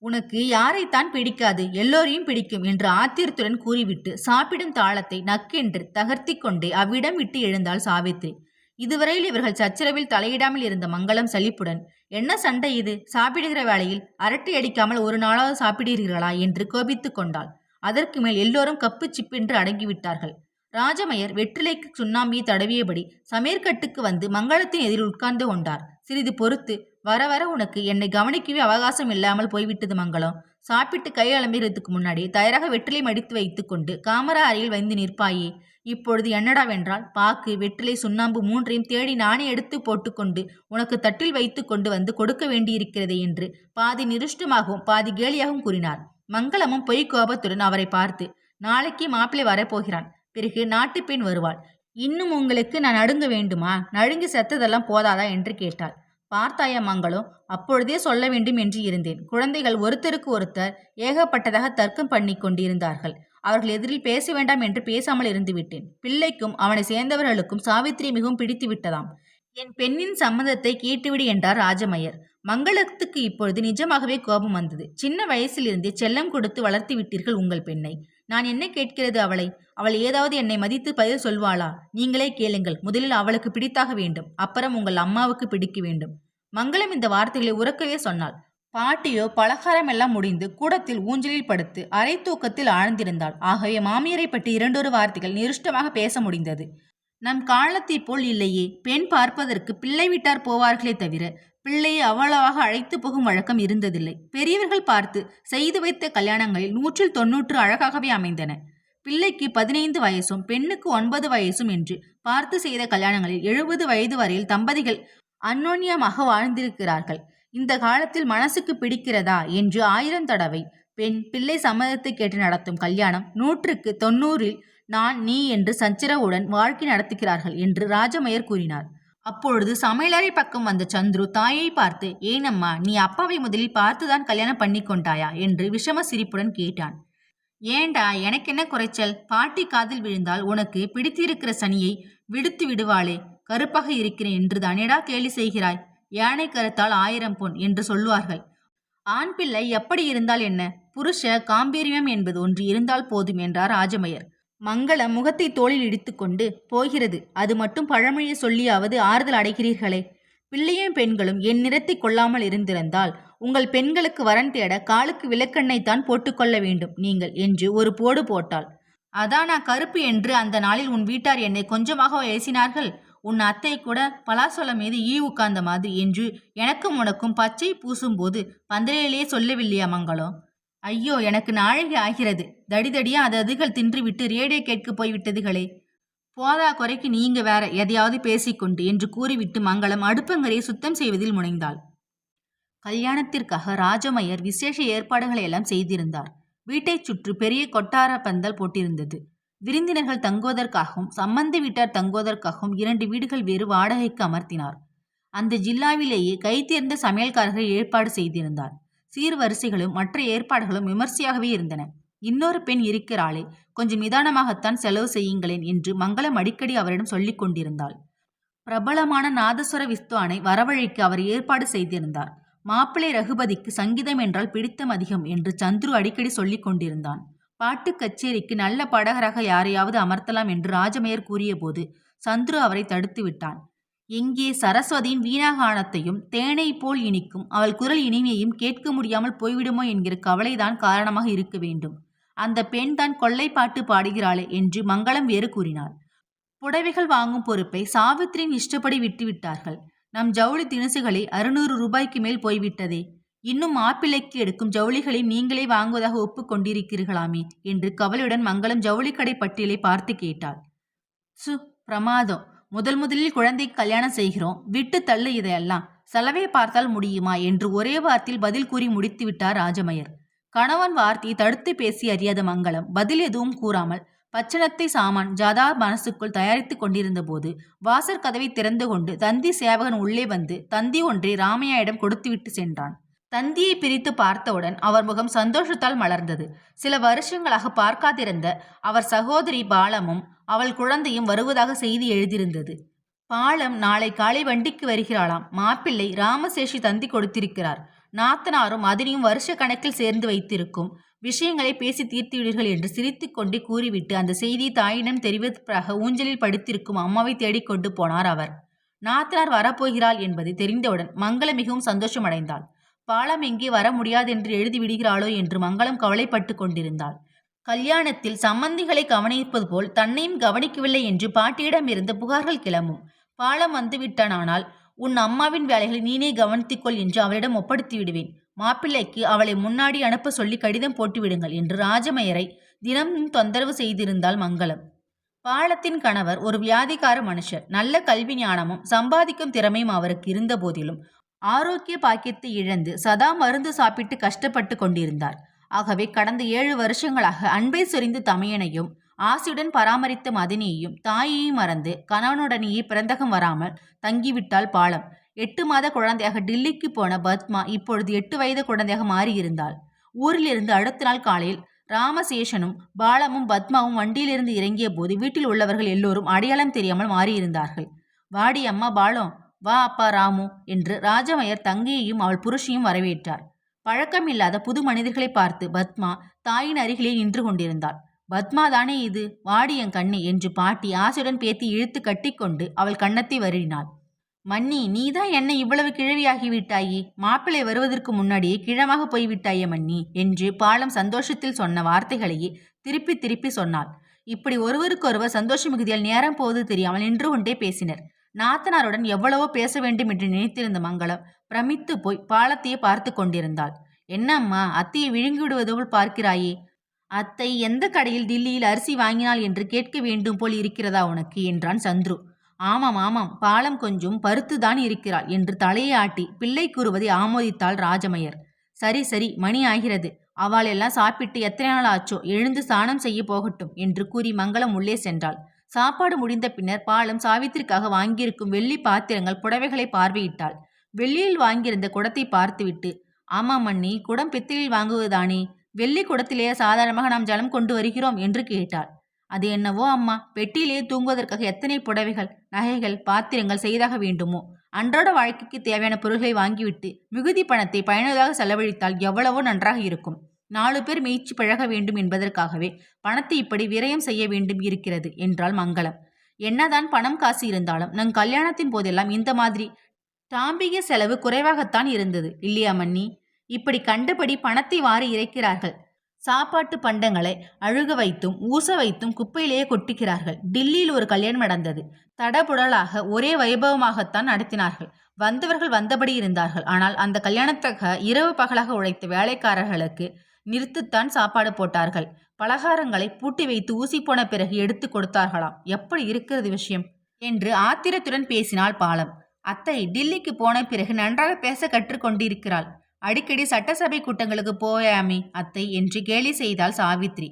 உனக்கு யாரைத்தான் பிடிக்காது, எல்லோரையும் பிடிக்கும் என்று ஆத்திரத்துடன் கூறிவிட்டு சாப்பிடும் தாளத்தை நக்கென்று தகர்த்தி கொண்டே அவ்விடம் விட்டு எழுந்தாள் சாவித்திரி. இதுவரையில் இவர்கள் சச்சரவில் தலையிடாமல் இருந்த மங்களம் சலிப்புடன், என்ன சண்டை இது, சாப்பிடுகிற வேளையில் அரட்டை அடிக்காமல் ஒரு நாளாவது சாப்பிடுகிறீர்களா என்று கோபித்து கொண்டாள். அதற்கு மேல் எல்லோரும் கப்பு சிப்பென்று அடங்கிவிட்டார்கள். ராஜமையர் வெற்றிலைக்கு சுண்ணாம்பியை தடவியபடி சமையற்கட்டுக்கு வந்து மங்களத்தின் எதிரில் உட்கார்ந்து கொண்டார். சிறிது பொறுத்து, வர வர உனக்கு என்னை கவனிக்கவே அவகாசம் இல்லாமல் போய்விட்டது மங்களம். சாப்பிட்டு கை அலம்புறதுக்கு முன்னாடி தயாராக வெற்றிலை மடித்து வைத்து கொண்டு காமரா அறையில் வந்து நிற்பாயே, இப்பொழுது என்னடாவென்றால் பாக்கு வெற்றிலை சுண்ணாம்பு மூன்றையும் தேடி நானே எடுத்து போட்டுக்கொண்டு உனக்கு தட்டில் வைத்து கொண்டு வந்து கொடுக்க வேண்டியிருக்கிறதே என்று பாதி நிருஷ்டமாகவும் பாதி கேலியாகவும் கூறினார். மங்களமும் பொய் கோபத்துடன் அவரை பார்த்து, நாளைக்கு மாப்பிள்ளை வரப்போகிறான், பிறகு நாட்டு பெண் வருவாள், இன்னும் உங்களுக்கு நான் நடுங்க வேண்டுமா, நடுங்கி செத்ததெல்லாம் போதாதா என்று கேட்டாள். பார்த்தாயா மங்களம், அப்பொழுதே சொல்ல வேண்டும் என்று இருந்தேன். குழந்தைகள் ஒருத்தருக்கு ஒருத்தர் ஏகப்பட்டதாக தர்க்கம் பண்ணி கொண்டிருந்தார்கள். அவர்கள் எதிரில் பேச வேண்டாம் என்று பேசாமல் இருந்து விட்டேன். பிள்ளைக்கும் அவனை சேர்ந்தவர்களுக்கும் சாவித்திரி மிகவும் பிடித்து விட்டதாம். என் பெண்ணின் சம்மதத்தை கேட்டுவிடு என்றார் ராஜமையர். மங்களத்துக்கு இப்பொழுது நிஜமாகவே கோபம் வந்தது. சின்ன வயசிலிருந்தே செல்லம் கொடுத்து வளர்த்து விட்டீர்கள் உங்கள் பெண்ணை. நான் என்ன கேட்கிறது அவளை? அவள் ஏதாவது என்னை மதித்து பதில் சொல்வாளா? நீங்களே கேளுங்கள். முதலில் அவளுக்கு பிடித்தாக வேண்டும், அப்புறம் உங்கள் அம்மாவுக்கு பிடிக்க வேண்டும். மங்களம் இந்த வார்த்தைகளை உறக்கவே சொன்னாள். பாட்டியோ பலகாரம் எல்லாம் முடிந்து கூடத்தில் ஊஞ்சலில் படுத்து அரை தூக்கத்தில் ஆழ்ந்திருந்தாள். ஆகவே மாமியரை பற்றி இரண்டொரு வார்த்தைகள் நிருஷ்டமாக பேச முடிந்தது. நம் காலத்தை போல் இல்லையே, பெண் பார்ப்பதற்கு பிள்ளை வீட்டார் போவார்களே தவிர பிள்ளையை அவ்வளவாக அழைத்து போகும் வழக்கம் இருந்ததில்லை. பெரியவர்கள் பார்த்து செய்து வைத்த கல்யாணங்களில் 100 அழகாகவே அமைந்தன. பிள்ளைக்கு 15 வயசும் பெண்ணுக்கு 9 வயசும் என்று பார்த்து செய்த கல்யாணங்களில் 70 வயது வரையில் தம்பதிகள் அந்யோன்யமாக வாழ்ந்திருக்கிறார்கள். இந்த காலத்தில் மனசுக்கு பிடிக்கிறதா என்று 1000 தடவை பெண் பிள்ளை சம்மதத்தை கேட்டு நடத்தும் கல்யாணம் 100க்கு 90 நான் நீ என்று சச்சரவுடன் வாழ்க்கை நடத்துகிறார்கள் என்று ராஜமையர் கூறினார். அப்பொழுது சமையலறை பக்கம் வந்த சந்துரு தாயை பார்த்து, ஏனம்மா, நீ அப்பாவை முதலில் பார்த்துதான் கல்யாணம் பண்ணி கொண்டாயா என்று விஷம சிரிப்புடன் கேட்டான். ஏண்டா, எனக்கு என்ன குறைச்சல்? பாட்டி காதில் விழுந்தால் உனக்கு பிடித்திருக்கிற சனியை விடுத்து விடுவாளே, கருப்பாக இருக்கிறேன் என்று தானேடா கேலி செய்கிறாய்? யானை கருத்தால் 1000 பொன் என்று சொல்லுவார்கள். ஆண் பிள்ளை எப்படி இருந்தால் என்ன, புருஷ காம்பீரியம் என்பது ஒன்று இருந்தால் போதும் என்றார் ராஜமையர். மங்களம் முகத்தை தோளில் இடித்து கொண்டு, போகிறது, அது மட்டும் பழமொழியை சொல்லியாவது ஆறுதல் அடைகிறீர்களே. பிள்ளையும் பெண்களும் என் நிறத்தை கொள்ளாமல் இருந்திருந்தால் உங்கள் பெண்களுக்கு வரன் தேட காலுக்கு விளக்கெண்ணைத்தான் போட்டுக்கொள்ள வேண்டும் நீங்கள் என்று ஒரு போடு போட்டாள். அதான் நான் கருப்பு என்று அந்த நாளில் உன் வீட்டார் என்னை கொஞ்சமாக ஏசினார்கள். உன் அத்தை கூட பலாசொல மீது ஈ உட்கார்ந்த மாதிரி என்று எனக்கும் உனக்கும் பச்சை பூசும்போது பந்தலிலே சொல்லவில்லையா மங்களம்? ஐயோ, எனக்கு நாழிகை ஆகிறது. தடிதடியா அதுகள் தின்றுவிட்டு ரேடியோ கேட்க போய்விட்டதுகளே. போதா குறைக்கு நீங்க வேற எதையாவது பேசிக்கொண்டு என்று கூறிவிட்டு மங்களம் அடுப்பங்கரையை சுத்தம் செய்வதில் முனைந்தாள். கல்யாணத்திற்காக ராஜமையர் விசேஷ ஏற்பாடுகளை எல்லாம் செய்திருந்தார். வீட்டை சுற்றி பெரிய கொட்டார பந்தல் போட்டிருந்தது. விருந்தினர்கள் தங்குவதற்காகவும் சம்பந்தி வீட்டார் தங்குவதற்காகவும் 2 வீடுகள் வேறு வாடகைக்கு அமர்த்தினார். அந்த ஜில்லாவிலேயே கைதேர்ந்த சமையல்காரர்கள் ஏற்பாடு செய்திருந்தார். சீர்வரிசைகளும் மற்ற ஏற்பாடுகளும் விமர்சையாகவே இருந்தன. இன்னொரு பெண் இருக்கிறாளே, கொஞ்சம் நிதானமாகத்தான் செலவு செய்யுங்களேன் என்று மங்களம் அடிக்கடி அவரிடம் சொல்லிக் கொண்டிருந்தாள். பிரபலமான நாதஸ்வர வித்வானை வரவழைக்க அவர் ஏற்பாடு செய்திருந்தார். மாப்பிள்ளை ரகுபதிக்கு சங்கீதம் என்றால் பிடித்தம் அதிகம் என்று சந்துரு அடிக்கடி சொல்லிக் கொண்டிருந்தான். பாட்டு கச்சேரிக்கு நல்ல பாடகராக யாரையாவது அமர்த்தலாம் என்று ராஜமையர் கூறிய போது சந்துரு அவரை தடுத்து விட்டான். எங்கே சரஸ்வதியின் வீணாகானத்தையும் தேனை போல் இனிக்கும் அவள் குரல் இனிமையையும் கேட்க முடியாமல் போய்விடுமோ என்கிற கவலைதான் காரணமாக இருக்க வேண்டும். அந்த பெண் தான் கொள்ளை பாட்டு பாடுகிறாளே என்று மங்களம் வேறு கூறினார். புடவைகள் வாங்கும் பொறுப்பை சாவித்திரியின் இஷ்டப்படி விட்டுவிட்டார்கள். நம் ஜவுளி திணுசுகளை 600 ரூபாய்க்கு மேல் போய்விட்டதே. இன்னும் மாப்பிள்ளைக்கு எடுக்கும் ஜவுளிகளை நீங்களே வாங்குவதாக ஒப்புக்கொண்டிருக்கிறீர்களாமே என்று கவலையுடன் மங்களம் ஜவுளிக்கடை பட்டியலை பார்த்து கேட்டாள். சு பிரமாதம். முதலில் குழந்தைக்கு கல்யாணம் செய்கிறோம், விட்டு தள்ளு இதையெல்லாம். செலவை பார்த்தால் முடியுமா என்று ஒரே வார்த்தையில் பதில் கூறி முடித்து விட்டார் ராஜமயர். கணவன் வார்த்தையை தடுத்து பேசி அறியாத மங்களம் பதில் எதுவும் கூறாமல் பச்சனத்தை சாமான் ஜாதா மனசுக்குள் தயாரித்துக் கொண்டிருந்த போது வாசற் கதவை திறந்து கொண்டு தந்தி சேவகன் உள்ளே வந்து தந்தி ஒன்றை ராமையாயிடம் கொடுத்துவிட்டு சென்றான். தந்தியை பிரித்து பார்த்தவுடன் அவர் முகம் சந்தோஷத்தால் மலர்ந்தது. சில வருஷங்களாக பார்க்காதிருந்த அவர் சகோதரி பாலமும் அவள் குழந்தையும் வருவதாக செய்தி எழுதியிருந்தது. பாலம் நாளை காலை வண்டிக்கு வருகிறாளாம். மாப்பிள்ளை ராமசேஷி தந்தி கொடுத்திருக்கிறார். நாத்தனாரும் மதினியும் வருஷ கணக்கில் சேர்ந்து வைத்திருக்கும் விஷயங்களை பேசி தீர்த்துவிடுங்கள் என்று சிரித்து கொண்டே கூறிவிட்டு அந்த செய்தியை தாயிடம் தெரிவிப்பதாக ஊஞ்சலில் படுத்திருக்கும் அம்மாவை தேடிக்கொண்டு போனார் அவர். நாத்தனார் வரப்போகிறாள் என்பதை தெரிந்தவுடன் மங்களம் மிகவும் சந்தோஷமடைந்தாள். பாலம் எங்கே வர முடியாதென்று எழுதி விடுகிறாளோ என்று மங்களம் கவலைப்பட்டு கொண்டிருந்தாள். கல்யாணத்தில் சம்பந்திகளை கவனிப்பது போல் தன்னையும் கவனிக்கவில்லை என்று பாட்டியிடமிருந்து புகார்கள் கிளம்பும். பாலம் வந்துவிட்டானால் உன் அம்மாவின் வேலைகளை நீனே கவனித்துக்கொள் என்று அவளிடம் ஒப்படைத்து விடுவேன். மாப்பிள்ளைக்கு அவளை முன்னாடி அனுப்ப சொல்லி கடிதம் போட்டு விடுங்கள் என்று ராஜமயரை தினமும் தொந்தரவு செய்திருந்தாள் மங்களம். பாலத்தின் கணவர் ஒரு வியாதிக்கார மனுஷர். நல்ல கல்வி ஞானமும் சம்பாதிக்கும் திறமையும் அவருக்கு இருந்த போதிலும் ஆரோக்கிய பாக்கியத்தை இழந்து சதா மருந்து சாப்பிட்டு கஷ்டப்பட்டு கொண்டிருந்தார். ஆகவே கடந்த 7 வருஷங்களாக அன்பை சொரிந்து தமையனையும் ஆசையுடன் பராமரித்த மதினியையும் தாயையும் மறந்து கணவனுடனேயே பிறந்தகம் வராமல் தங்கிவிட்டாள் பாலம். 8 மாத குழந்தையாக டில்லிக்கு போன பத்மா இப்பொழுது 8 வயது குழந்தையாக மாறியிருந்தாள். ஊரிலிருந்து அடுத்த நாள் காலையில் ராமசேஷனும் பாலமும் பத்மாவும் வண்டியிலிருந்து இறங்கிய போது வீட்டில் உள்ளவர்கள் எல்லோரும் அடையாளம் தெரியாமல் மாறியிருந்தார்கள். வாடி அம்மா பாலம், வா அப்பா ராமு என்று ராஜமயர் தங்கையையும் அவள் புருஷையும் வரவேற்றார். பழக்கமில்லாத புது மனிதர்களை பார்த்து பத்மா தாயின் அருகிலே நின்று கொண்டிருந்தாள். பத்மா தானே இது, வாடி என் கண்ணி என்று பாட்டி ஆசையுடன் பேத்தி இழுத்து கட்டிக்கொண்டு அவள் கன்னத்தை வருடினாள். மன்னி, நீதான் என்னை இவ்வளவு கிழவியாகிவிட்டாயே, மாப்பிள்ளை வருவதற்கு முன்னாடியே கிழமாக போய்விட்டாயே மன்னி என்று பாலம் சந்தோஷத்தில் சொன்ன வார்த்தைகளையே திருப்பி திருப்பி சொன்னாள். இப்படி ஒருவருக்கொருவர் சந்தோஷ மிகுதியால் நேரம் போவது தெரியாமல் நின்று கொண்டே பேசினர். நாத்தனாருடன் எவ்வளவோ பேச வேண்டும் என்று நினைத்திருந்த மங்களம் பிரமித்து போய் பாலத்தையே பார்த்து கொண்டிருந்தாள். என்ன அம்மா, அத்தையை விழுங்கி விடுவது போல் பார்க்கிறாயே? அத்தை எந்த கடையில் டில்லியில் அரிசி வாங்கினாள் என்று கேட்க வேண்டும் போல் இருக்கிறதா உனக்கு என்றான் சந்துரு. ஆமாம் ஆமாம், பாலம் கொஞ்சம் பருத்துதான் இருக்கிறாள் என்று தலையை ஆட்டி பிள்ளை கூறுவதை ஆமோதித்தாள் ராஜமயர். சரி சரி, மணி ஆகிறது, அவள் எல்லாம் சாப்பிட்டு எத்தனை நாள் ஆச்சோ, எழுந்து ஸ்நானம் செய்ய போகட்டும் என்று கூறி மங்களம் உள்ளே சென்றாள். சாப்பாடு முடிந்த பின்னர் பாலம் சாவித்திற்காக வாங்கியிருக்கும் வெள்ளி பாத்திரங்கள் புடவைகளை பார்வையிட்டாள். வெள்ளியில் வாங்கியிருந்த குடத்தை பார்த்துவிட்டு, ஆமாம் மன்னி, குடம் பித்தளையில் வாங்குவதுதானே, வெள்ளி குடத்திலேயே சாதாரணமாக நாம் ஜலம் கொண்டு வருகிறோம் என்று கேட்டாள். அது என்னவோ அம்மா, பெட்டியிலேயே தூங்குவதற்காக எத்தனை புடவைகள், நகைகள், பாத்திரங்கள் செய்தாக வேண்டுமோ? அன்றாட வாழ்க்கைக்கு தேவையான பொருள்களை வாங்கிவிட்டு மிகுதி பணத்தை பயனுள்ளதாக செலவழித்தால் எவ்வளவோ நன்றாக இருக்கும். 4 பேர் மெய்ச்சி பழக வேண்டும் என்பதற்காகவே பணத்தை இப்படி விரயம் செய்ய வேண்டும் இருக்கிறது என்றாள் மங்களம். என்னதான் பணம் காசு இருந்தாலும் நம் கல்யாணத்தின் போதெல்லாம் இந்த மாதிரி தாம்பிக செலவு குறைவாகத்தான் இருந்தது இல்லையா மன்னி? இப்படி கண்டபடி பணத்தை வாரி இறைக்கிறார்கள். சாப்பாட்டு பண்டங்களை அழுக வைத்தும் ஊச வைத்தும் குப்பையிலேயே கொட்டிக்கிறார்கள். டில்லியில் ஒரு கல்யாணம் நடந்தது. தடபுடலாக ஒரே வைபவமாகத்தான் நடத்தினார்கள். வந்தவர்கள் வந்தபடி இருந்தார்கள். ஆனால் அந்த கல்யாணத்துக்காக இரவு பகலாக உழைத்த வேலைக்காரர்களுக்கு நிறுத்துத்தான் சாப்பாடு போட்டார்கள். பலகாரங்களை பூட்டி வைத்து ஊசி போன பிறகு எடுத்து கொடுத்தார்களாம். எப்படி இருக்கிறது விஷயம் என்று ஆத்திரத்துடன் பேசினாள் பாலம். அத்தை டில்லிக்கு போன பிறகு நன்றாக பேச கற்றுக்கொண்டிருக்கிறாள். அடிக்கடி சட்டசபை கூட்டங்களுக்கு போயாமே அத்தை என்று கேலி செய்தாள் சாவித்ரி.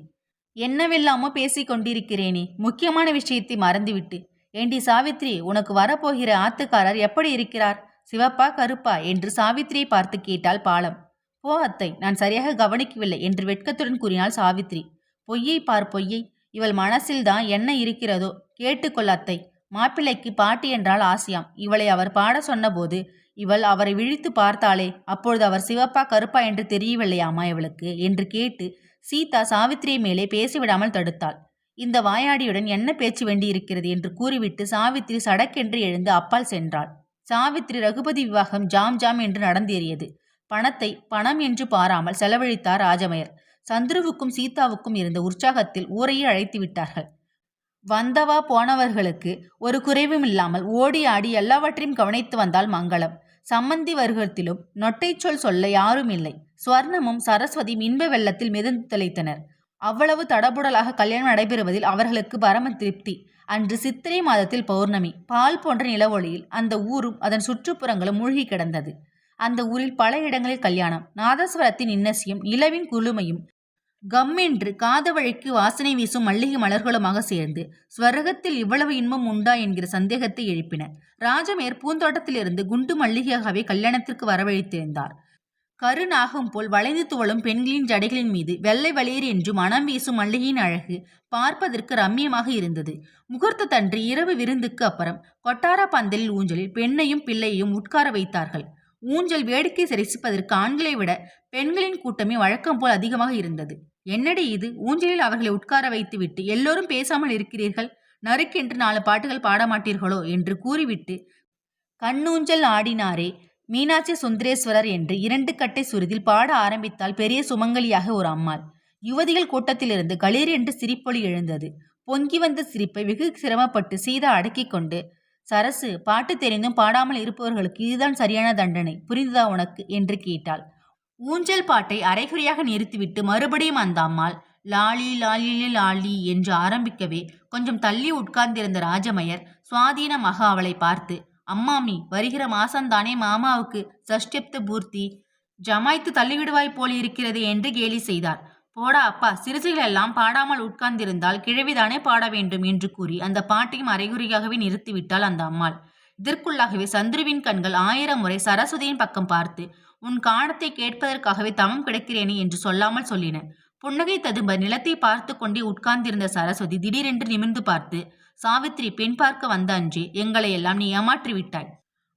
என்னவெல்லாமோ பேசிக் கொண்டிருக்கிறேனே, முக்கியமான விஷயத்தை மறந்துவிட்டு. ஏண்டி சாவித்ரி, உனக்கு வரப்போகிற ஆத்துக்காரர் எப்படி இருக்கிறார்? சிவப்பா கருப்பா என்று சாவித்ரியை பார்த்து கேட்டாள் பாலம். போ அத்தை, நான் சரியாக கவனிக்கவில்லை என்று வெட்கத்துடன் கூறினாள் சாவித்ரி. பொய்யை பார் பொய்யை, இவள் மனசில்தான் என்ன இருக்கிறதோ கேட்டுக்கொள் அத்தை. மாப்பிள்ளைக்கு பாட்டி என்றால் ஆசையாம். இவளை அவர் பாட சொன்னபோது இவள் அவரை விழித்து பார்த்தாளே, அப்பொழுது அவர் சிவப்பா கருப்பா என்று தெரியவில்லையாமா இவளுக்கு என்று கேட்டு சீதா சாவித்திரியை மேலே பேசிவிடாமல் தடுத்தாள். இந்த வாயாடியுடன் என்ன பேச்சு வேண்டி இருக்கிறது என்று கூறிவிட்டு சாவித்திரி சடக்கென்று எழுந்து அப்பால் சென்றாள். சாவித்திரி ரகுபதி விவாகம் ஜாம் ஜாம் என்று நடந்தேறியது. பணத்தை பணம் என்று பாராமல் செலவழித்தார் ராஜமயர். சந்துருவுக்கும் சீதாவுக்கும் இருந்த உற்சாகத்தில் ஊரையே அழைத்து விட்டார்கள். வந்தவா போனவர்களுக்கு ஒரு குறைவும் இல்லாமல் ஓடி ஆடி எல்லாவற்றையும் கவனித்து வந்தால் மங்களம். சம்மந்தி வருகத்திலும் நொட்டை சொல் சொல்ல யாரும் இல்லை. ஸ்வர்ணமும் சரஸ்வதியும் இன்ப வெள்ளத்தில் மிதந்து திளைத்தனர். அவ்வளவு தடபுடலாக கல்யாணம் நடைபெறுவதில் அவர்களுக்கு பரம திருப்தி. அன்று சித்திரை மாதத்தில் பௌர்ணமி. பால் போன்ற நிலவொளியில் அந்த ஊரும் அதன் சுற்றுப்புறங்களும் மூழ்கி கிடந்தது. அந்த ஊரில் பல இடங்களில் கல்யாணம். நாதஸ்வரத்தின் இன்னசியும் நிலவின் குளுமையும் கம்மென்று காதவழிக்கு வாசனை வீசும் மல்லிகை மலர்களுமாக சேர்ந்து ஸ்வர்கத்தில் இவ்வளவு இன்பம் உண்டா என்கிற சந்தேகத்தை எழுப்பின. ராஜமேர் பூந்தோட்டத்திலிருந்து குண்டு மல்லிகையாகவே கல்யாணத்திற்கு வரவழைத்திருந்தார். கருநாகம் போல் வளைந்து துவளும் பெண்களின் ஜடைகளின் மீது வெள்ளை வெளியேறு என்று மனம் வீசும் மல்லிகையின் அழகு பார்ப்பதற்கு ரம்மியமாக இருந்தது. முகூர்த்தத்தன்று இரவு விருந்துக்கு அப்புறம் கொட்டார பந்தலில் ஊஞ்சலில் பெண்ணையும் பிள்ளையையும் உட்கார வைத்தார்கள். ஊஞ்சல் வேடிக்கை ரசிப்பதற்கு ஆண்களை விட பெண்களின் கூட்டமே வழக்கம் போல் அதிகமாக இருந்தது. என்னடி இது, ஊஞ்சலில் அவர்களை உட்கார வைத்துவிட்டு எல்லோரும் பேசாமல் இருக்கிறீர்கள், நறுக்கென்று 4 பாட்டுகள் பாடமாட்டீர்களோ என்று கூறிவிட்டு கண்ணூஞ்சல் ஆடினாரே மீனாட்சி சுந்தரேஸ்வரர் என்று 2 கட்டை சுருதில் பாட ஆரம்பித்தால் பெரிய சுமங்கலியாக ஒரு அம்மாள். யுவதிகள் கூட்டத்திலிருந்து களீர் என்று சிரிப்பொலி எழுந்தது. பொங்கி வந்த சிரிப்பை வெகு சிரமப்பட்டு சீதா அடக்கி கொண்டு, சரசு, பாட்டு தெரிந்தும் பாடாமல் இருப்பவர்களுக்கு இதுதான் சரியான தண்டனை, புரிந்ததா உனக்கு என்று கேட்டாள். ஊஞ்சல் பாட்டை அரைகுறையாக நிறுத்திவிட்டு மறுபடியும் அந்த அம்மாள் லாலி லாலி லாலி என்று ஆரம்பிக்கவே கொஞ்சம் தள்ளி உட்கார்ந்திருந்த ராஜமயர் சுவாதீனமாக அவளை பார்த்து, அம்மாமி, வருகிற மாசம்தானே மாமாவுக்கு சஷ்டப்த பூர்த்தி, ஜமாய்த்து தள்ளிவிடுவாய் போல் இருக்கிறது என்று கேலி செய்தார். போடா அப்பா, சிறுசுகள் எல்லாம் பாடாமல் உட்கார்ந்திருந்தால் கிழவிதானே பாட வேண்டும் என்று கூறி அந்த பாட்டையும் அரைகுறையாகவே நிறுத்திவிட்டாள் அந்த அம்மாள். இதற்குள்ளாகவே சந்துருவின் கண்கள் 1000 முறை சரஸ்வதியின் பக்கம் பார்த்து, உன் காணத்தை கேட்பதற்காகவே தமம் கிடக்கிறேனே என்று சொல்லாமல் சொல்லின. புன்னகை ததும்ப நிலத்தை பார்த்து கொண்டே உட்கார்ந்திருந்த சரஸ்வதி திடீரென்று நிமிர்ந்து பார்த்து, சாவித்திரி, பெண் பார்க்க வந்த அன்றே எங்களை எல்லாம் நீ ஏமாற்றி விட்டாய்.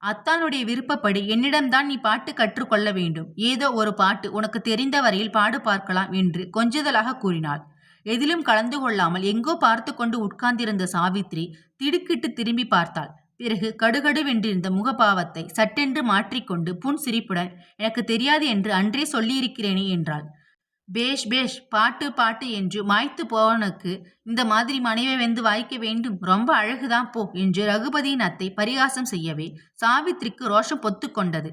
அத்தானுடைய விருப்பப்படி என்னிடம்தான் நீ பாட்டு கற்றுக்கொள்ள வேண்டும். ஏதோ ஒரு பாட்டு உனக்கு தெரிந்த வரையில் பாடு பார்க்கலாம் என்று கொஞ்சதலாக கூறினாள். எதிலும் கலந்து கொள்ளாமல் எங்கோ பார்த்து கொண்டு உட்கார்ந்திருந்த சாவித்திரி திடுக்கிட்டு திரும்பி பார்த்தாள். பிறகு கடுகடுவென்றிருந்த முகபாவத்தை சட்டென்று மாற்றிக்கொண்டு புன் சிரிப்புடன், எனக்கு தெரியாது என்று அன்றே சொல்லியிருக்கிறேனே என்றாள். பேஷ் பேஷ், பாட்டு பாட்டு என்று மாய்த்து போவனுக்கு இந்த மாதிரி மனைவி வெந்து வாய்க்க வேண்டும், ரொம்ப அழகுதான் போ என்று ரகுபதியின் அத்தை பரிகாசம் செய்யவே சாவித்திரிக்கு ரோஷம் பொத்து கொண்டது.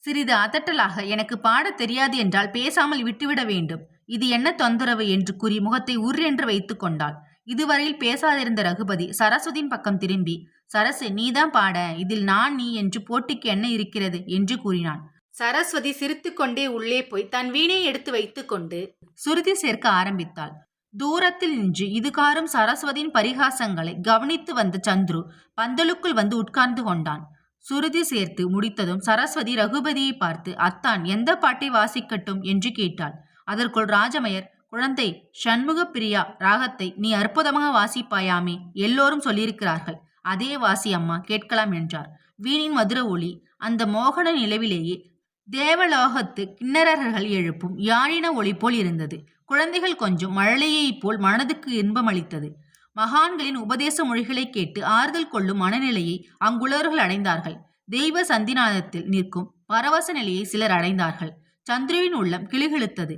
சிறிது அதட்டலாக, எனக்கு பாட தெரியாது என்றால் பேசாமல் விட்டுவிட வேண்டும், இது என்ன தொந்தரவு என்று கூறி முகத்தை உர்ரென்று வைத்து கொண்டாள். இதுவரையில் பேசாதிருந்த ரகுபதி சரஸ்வதியின் பக்கம் திரும்பி, சரசு, நீதான் பாட, இதில் நான் நீ என்று போட்டிக்கு என்ன இருக்கிறது என்று கூறினான். சரஸ்வதி சிரித்துக்கொண்டே உள்ளே போய் தன் வீணை எடுத்து வைத்து கொண்டு சுருதி சேர்க்க ஆரம்பித்தாள். தூரத்தில் நின்று இதுகாரும் சரஸ்வதியின் பரிகாசங்களை கவனித்து வந்த சந்துரு பந்தலுக்குள் வந்து உட்கார்ந்து கொண்டான். சுருதி சேர்த்து முடித்ததும் சரஸ்வதி ரகுபதியை பார்த்து, அத்தான் எந்த பாட்டை வாசிக்கட்டும் என்று கேட்டாள். அதற்குள் ராஜமயர், குழந்தை, சண்முக பிரியா ராகத்தை நீ அற்புதமாக வாசிப்பாயாமே, எல்லோரும் சொல்லியிருக்கிறார்கள், அதே வாசி அம்மா, கேட்கலாம் என்றார். வீணின் மதுர ஒளி அந்த மோகன நிலவிலேயே தேவலோகத்து கிண்ணறர்கள் எழுப்பும் யாழின ஒளி போல் இருந்தது. குழந்தைகள் கொஞ்சம் மழலையைப் போல் மனதுக்கு இன்பமளித்தது. மகான்களின் உபதேச மொழிகளை கேட்டு ஆறுதல் கொள்ளும் மனநிலையை அங்குள்ளவர்கள் அடைந்தார்கள். தெய்வ சந்திநாதத்தில் நிற்கும் பரவச நிலையை சிலர் அடைந்தார்கள். சந்துருவின் உள்ளம் கிளுகிழுத்தது.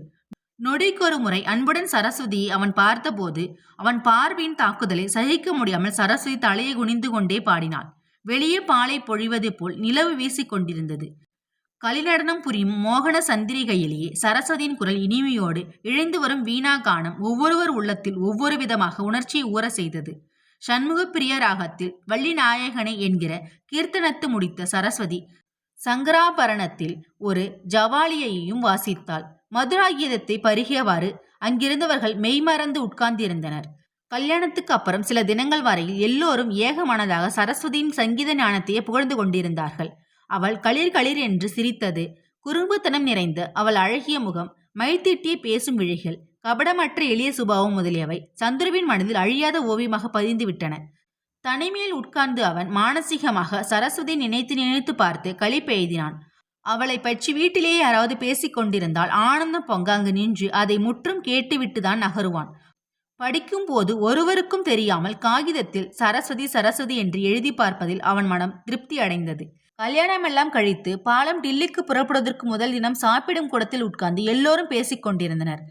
நொடிக்கொரு முறை அன்புடன் சரஸ்வதியை அவன் பார்த்தபோது அவன் பார்வையின் தாக்குதலை சகிக்க முடியாமல் சரஸ்வதி தலையை குனிந்து கொண்டே பாடினாள். வெளியே பாலை பொழிவது போல் நிலவு வீசிக்கொண்டிருந்தது. களிநடனம் புரியும் மோகன சந்திரிகையிலேயே சரஸ்வதியின் குரல் இனிமையோடு இழைந்து வரும் வீணா கானம் ஒவ்வொருவர் உள்ளத்தில் ஒவ்வொரு விதமாக உணர்ச்சியை ஊற செய்தது. சண்முக பிரிய ராகத்தில் வள்ளி நாயகனை என்கிற கீர்த்தனத்து முடித்த சரஸ்வதி சங்கராபரணத்தில் ஒரு ஜவாலியையும் வாசித்தாள். மதுராகீதத்தை பருகியவாறு அங்கிருந்தவர்கள் மெய்மறந்து உட்கார்ந்திருந்தனர். கல்யாணத்துக்கு அப்புறம் சில தினங்கள் வரையில் எல்லோரும் ஏக மனதாக சரஸ்வதியின் சங்கீத ஞானத்தையே புகழ்ந்து கொண்டிருந்தார்கள். அவள் களிர் களிர் என்று சிரித்தது, குறும்புத்தனம் நிறைந்த அவள் அழகிய முகம், மைத்திட்டிய பேசும் விழிகள், கபடமற்ற எளிய சுபாவம் முதலியவை சந்துருவின் மனதில் அழியாத ஓவியமாக பதிந்து விட்டன. தனிமையில் உட்கார்ந்து அவன் மானசீகமாக சரஸ்வதி நினைத்து நினைத்து பார்த்து களிப்பெய்தினான். அவளை பற்றி வீட்டிலேயே யாராவது பேசிக் கொண்டிருந்தால் ஆனந்தம் பொங்க அங்கு நின்று அதை முற்றும் கேட்டுவிட்டுதான் நகருவான். படிக்கும் போது ஒருவருக்கும் தெரியாமல் காகிதத்தில் சரஸ்வதி சரஸ்வதி என்று எழுதி பார்ப்பதில் அவன் மனம் திருப்தி அடைந்தது. கல்யாணமெல்லாம் கழித்து பாலம் டில்லிக்கு புறப்படுவதற்கு முதல் தினம் சாப்பிடும் கூடத்தில் உட்கார்ந்து எல்லோரும் பேசிக் கொண்டிருந்தனர்.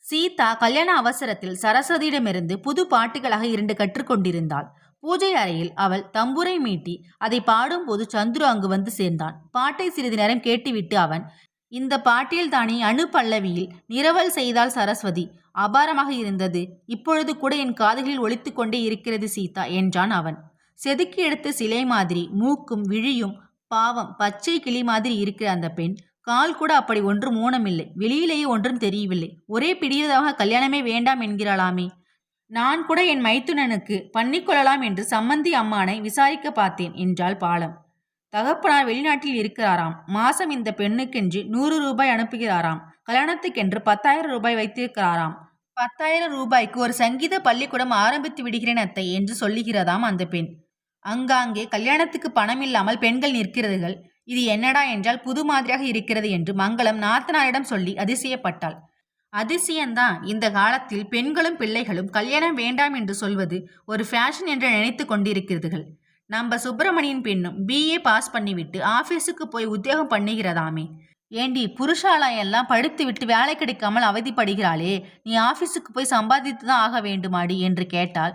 சீதா கல்யாண அவசரத்தில் சரஸ்வதியிடமிருந்து புது பாட்டுகளாக 2 கற்றுக்கொண்டிருந்தாள். பூஜை அறையில் அவள் தம்புரை மீட்டி அதை பாடும்போது சந்துரு அங்கு வந்து சேர்ந்தான். பாட்டை சிறிது நேரம் கேட்டுவிட்டு அவன், இந்த பாட்டில் தானே அணு பல்லவியில் நிரவல் செய்தால் சரஸ்வதி அபாரமாக இருந்தது. இப்பொழுது கூட என் காதுகளில் ஒலித்து கொண்டே இருக்கிறது சீதா என்றான் அவன். செதுக்கி எடுத்த சிலை மாதிரி மூக்கும் விழியும். பாவம், பச்சை கிளி மாதிரி இருக்கிற அந்த பெண். கால் கூட அப்படி ஒன்றும் ஊனமில்லை. வெளியிலேயே ஒன்றும் தெரியவில்லை. ஒரே பிடிவாதமாக கல்யாணமே வேண்டாம் என்கிறாளாமே. நான் கூட என் மைத்துனனுக்கு பண்ணிக்கொள்ளலாம் என்று சம்மந்தி அம்மானை விசாரிக்க பார்த்தேன் என்றாள் பாலம். தகப்பனார் வெளிநாட்டில் இருக்கிறாராம். மாசம் இந்த பெண்ணுக்கென்று 100 ரூபாய் அனுப்புகிறாராம். கல்யாணத்துக்கென்று 10,000 ரூபாய் வைத்திருக்கிறாராம். 10,000 ரூபாய்க்கு ஒரு சங்கீத பள்ளிக்கூடம் ஆரம்பித்து விடுகிறேன் அத்தை என்று சொல்லுகிறதாம் அந்த பெண். அங்காங்கே கல்யாணத்துக்கு பணம் இல்லாமல் பெண்கள் நிற்கிறார்கள். இது என்னடா என்றால் புது மாதிரியாக இருக்கிறது என்று மங்களம் நாத்தனாரிடம் சொல்லி அதிசயப்பட்டாள். அதிசயந்தான், இந்த காலத்தில் பெண்களும் பிள்ளைகளும் கல்யாணம் வேண்டாம் என்று சொல்வது ஒரு ஃபேஷன் என்று நினைத்து கொண்டிருக்கிறீர்கள். நம்ம சுப்பிரமணியன் பெண்ணும் BA பாஸ் பண்ணிவிட்டு ஆஃபீஸுக்கு போய் உத்தியோகம் பண்ணுகிறதாமே. ஏண்டி, புருஷாலா எல்லாம் படித்து விட்டு வேலை கிடைக்காமல் அவதிப்படுகிறாளே, நீ ஆஃபீஸுக்கு போய் சம்பாதித்து தான் ஆக வேண்டுமாடி என்று கேட்டால்,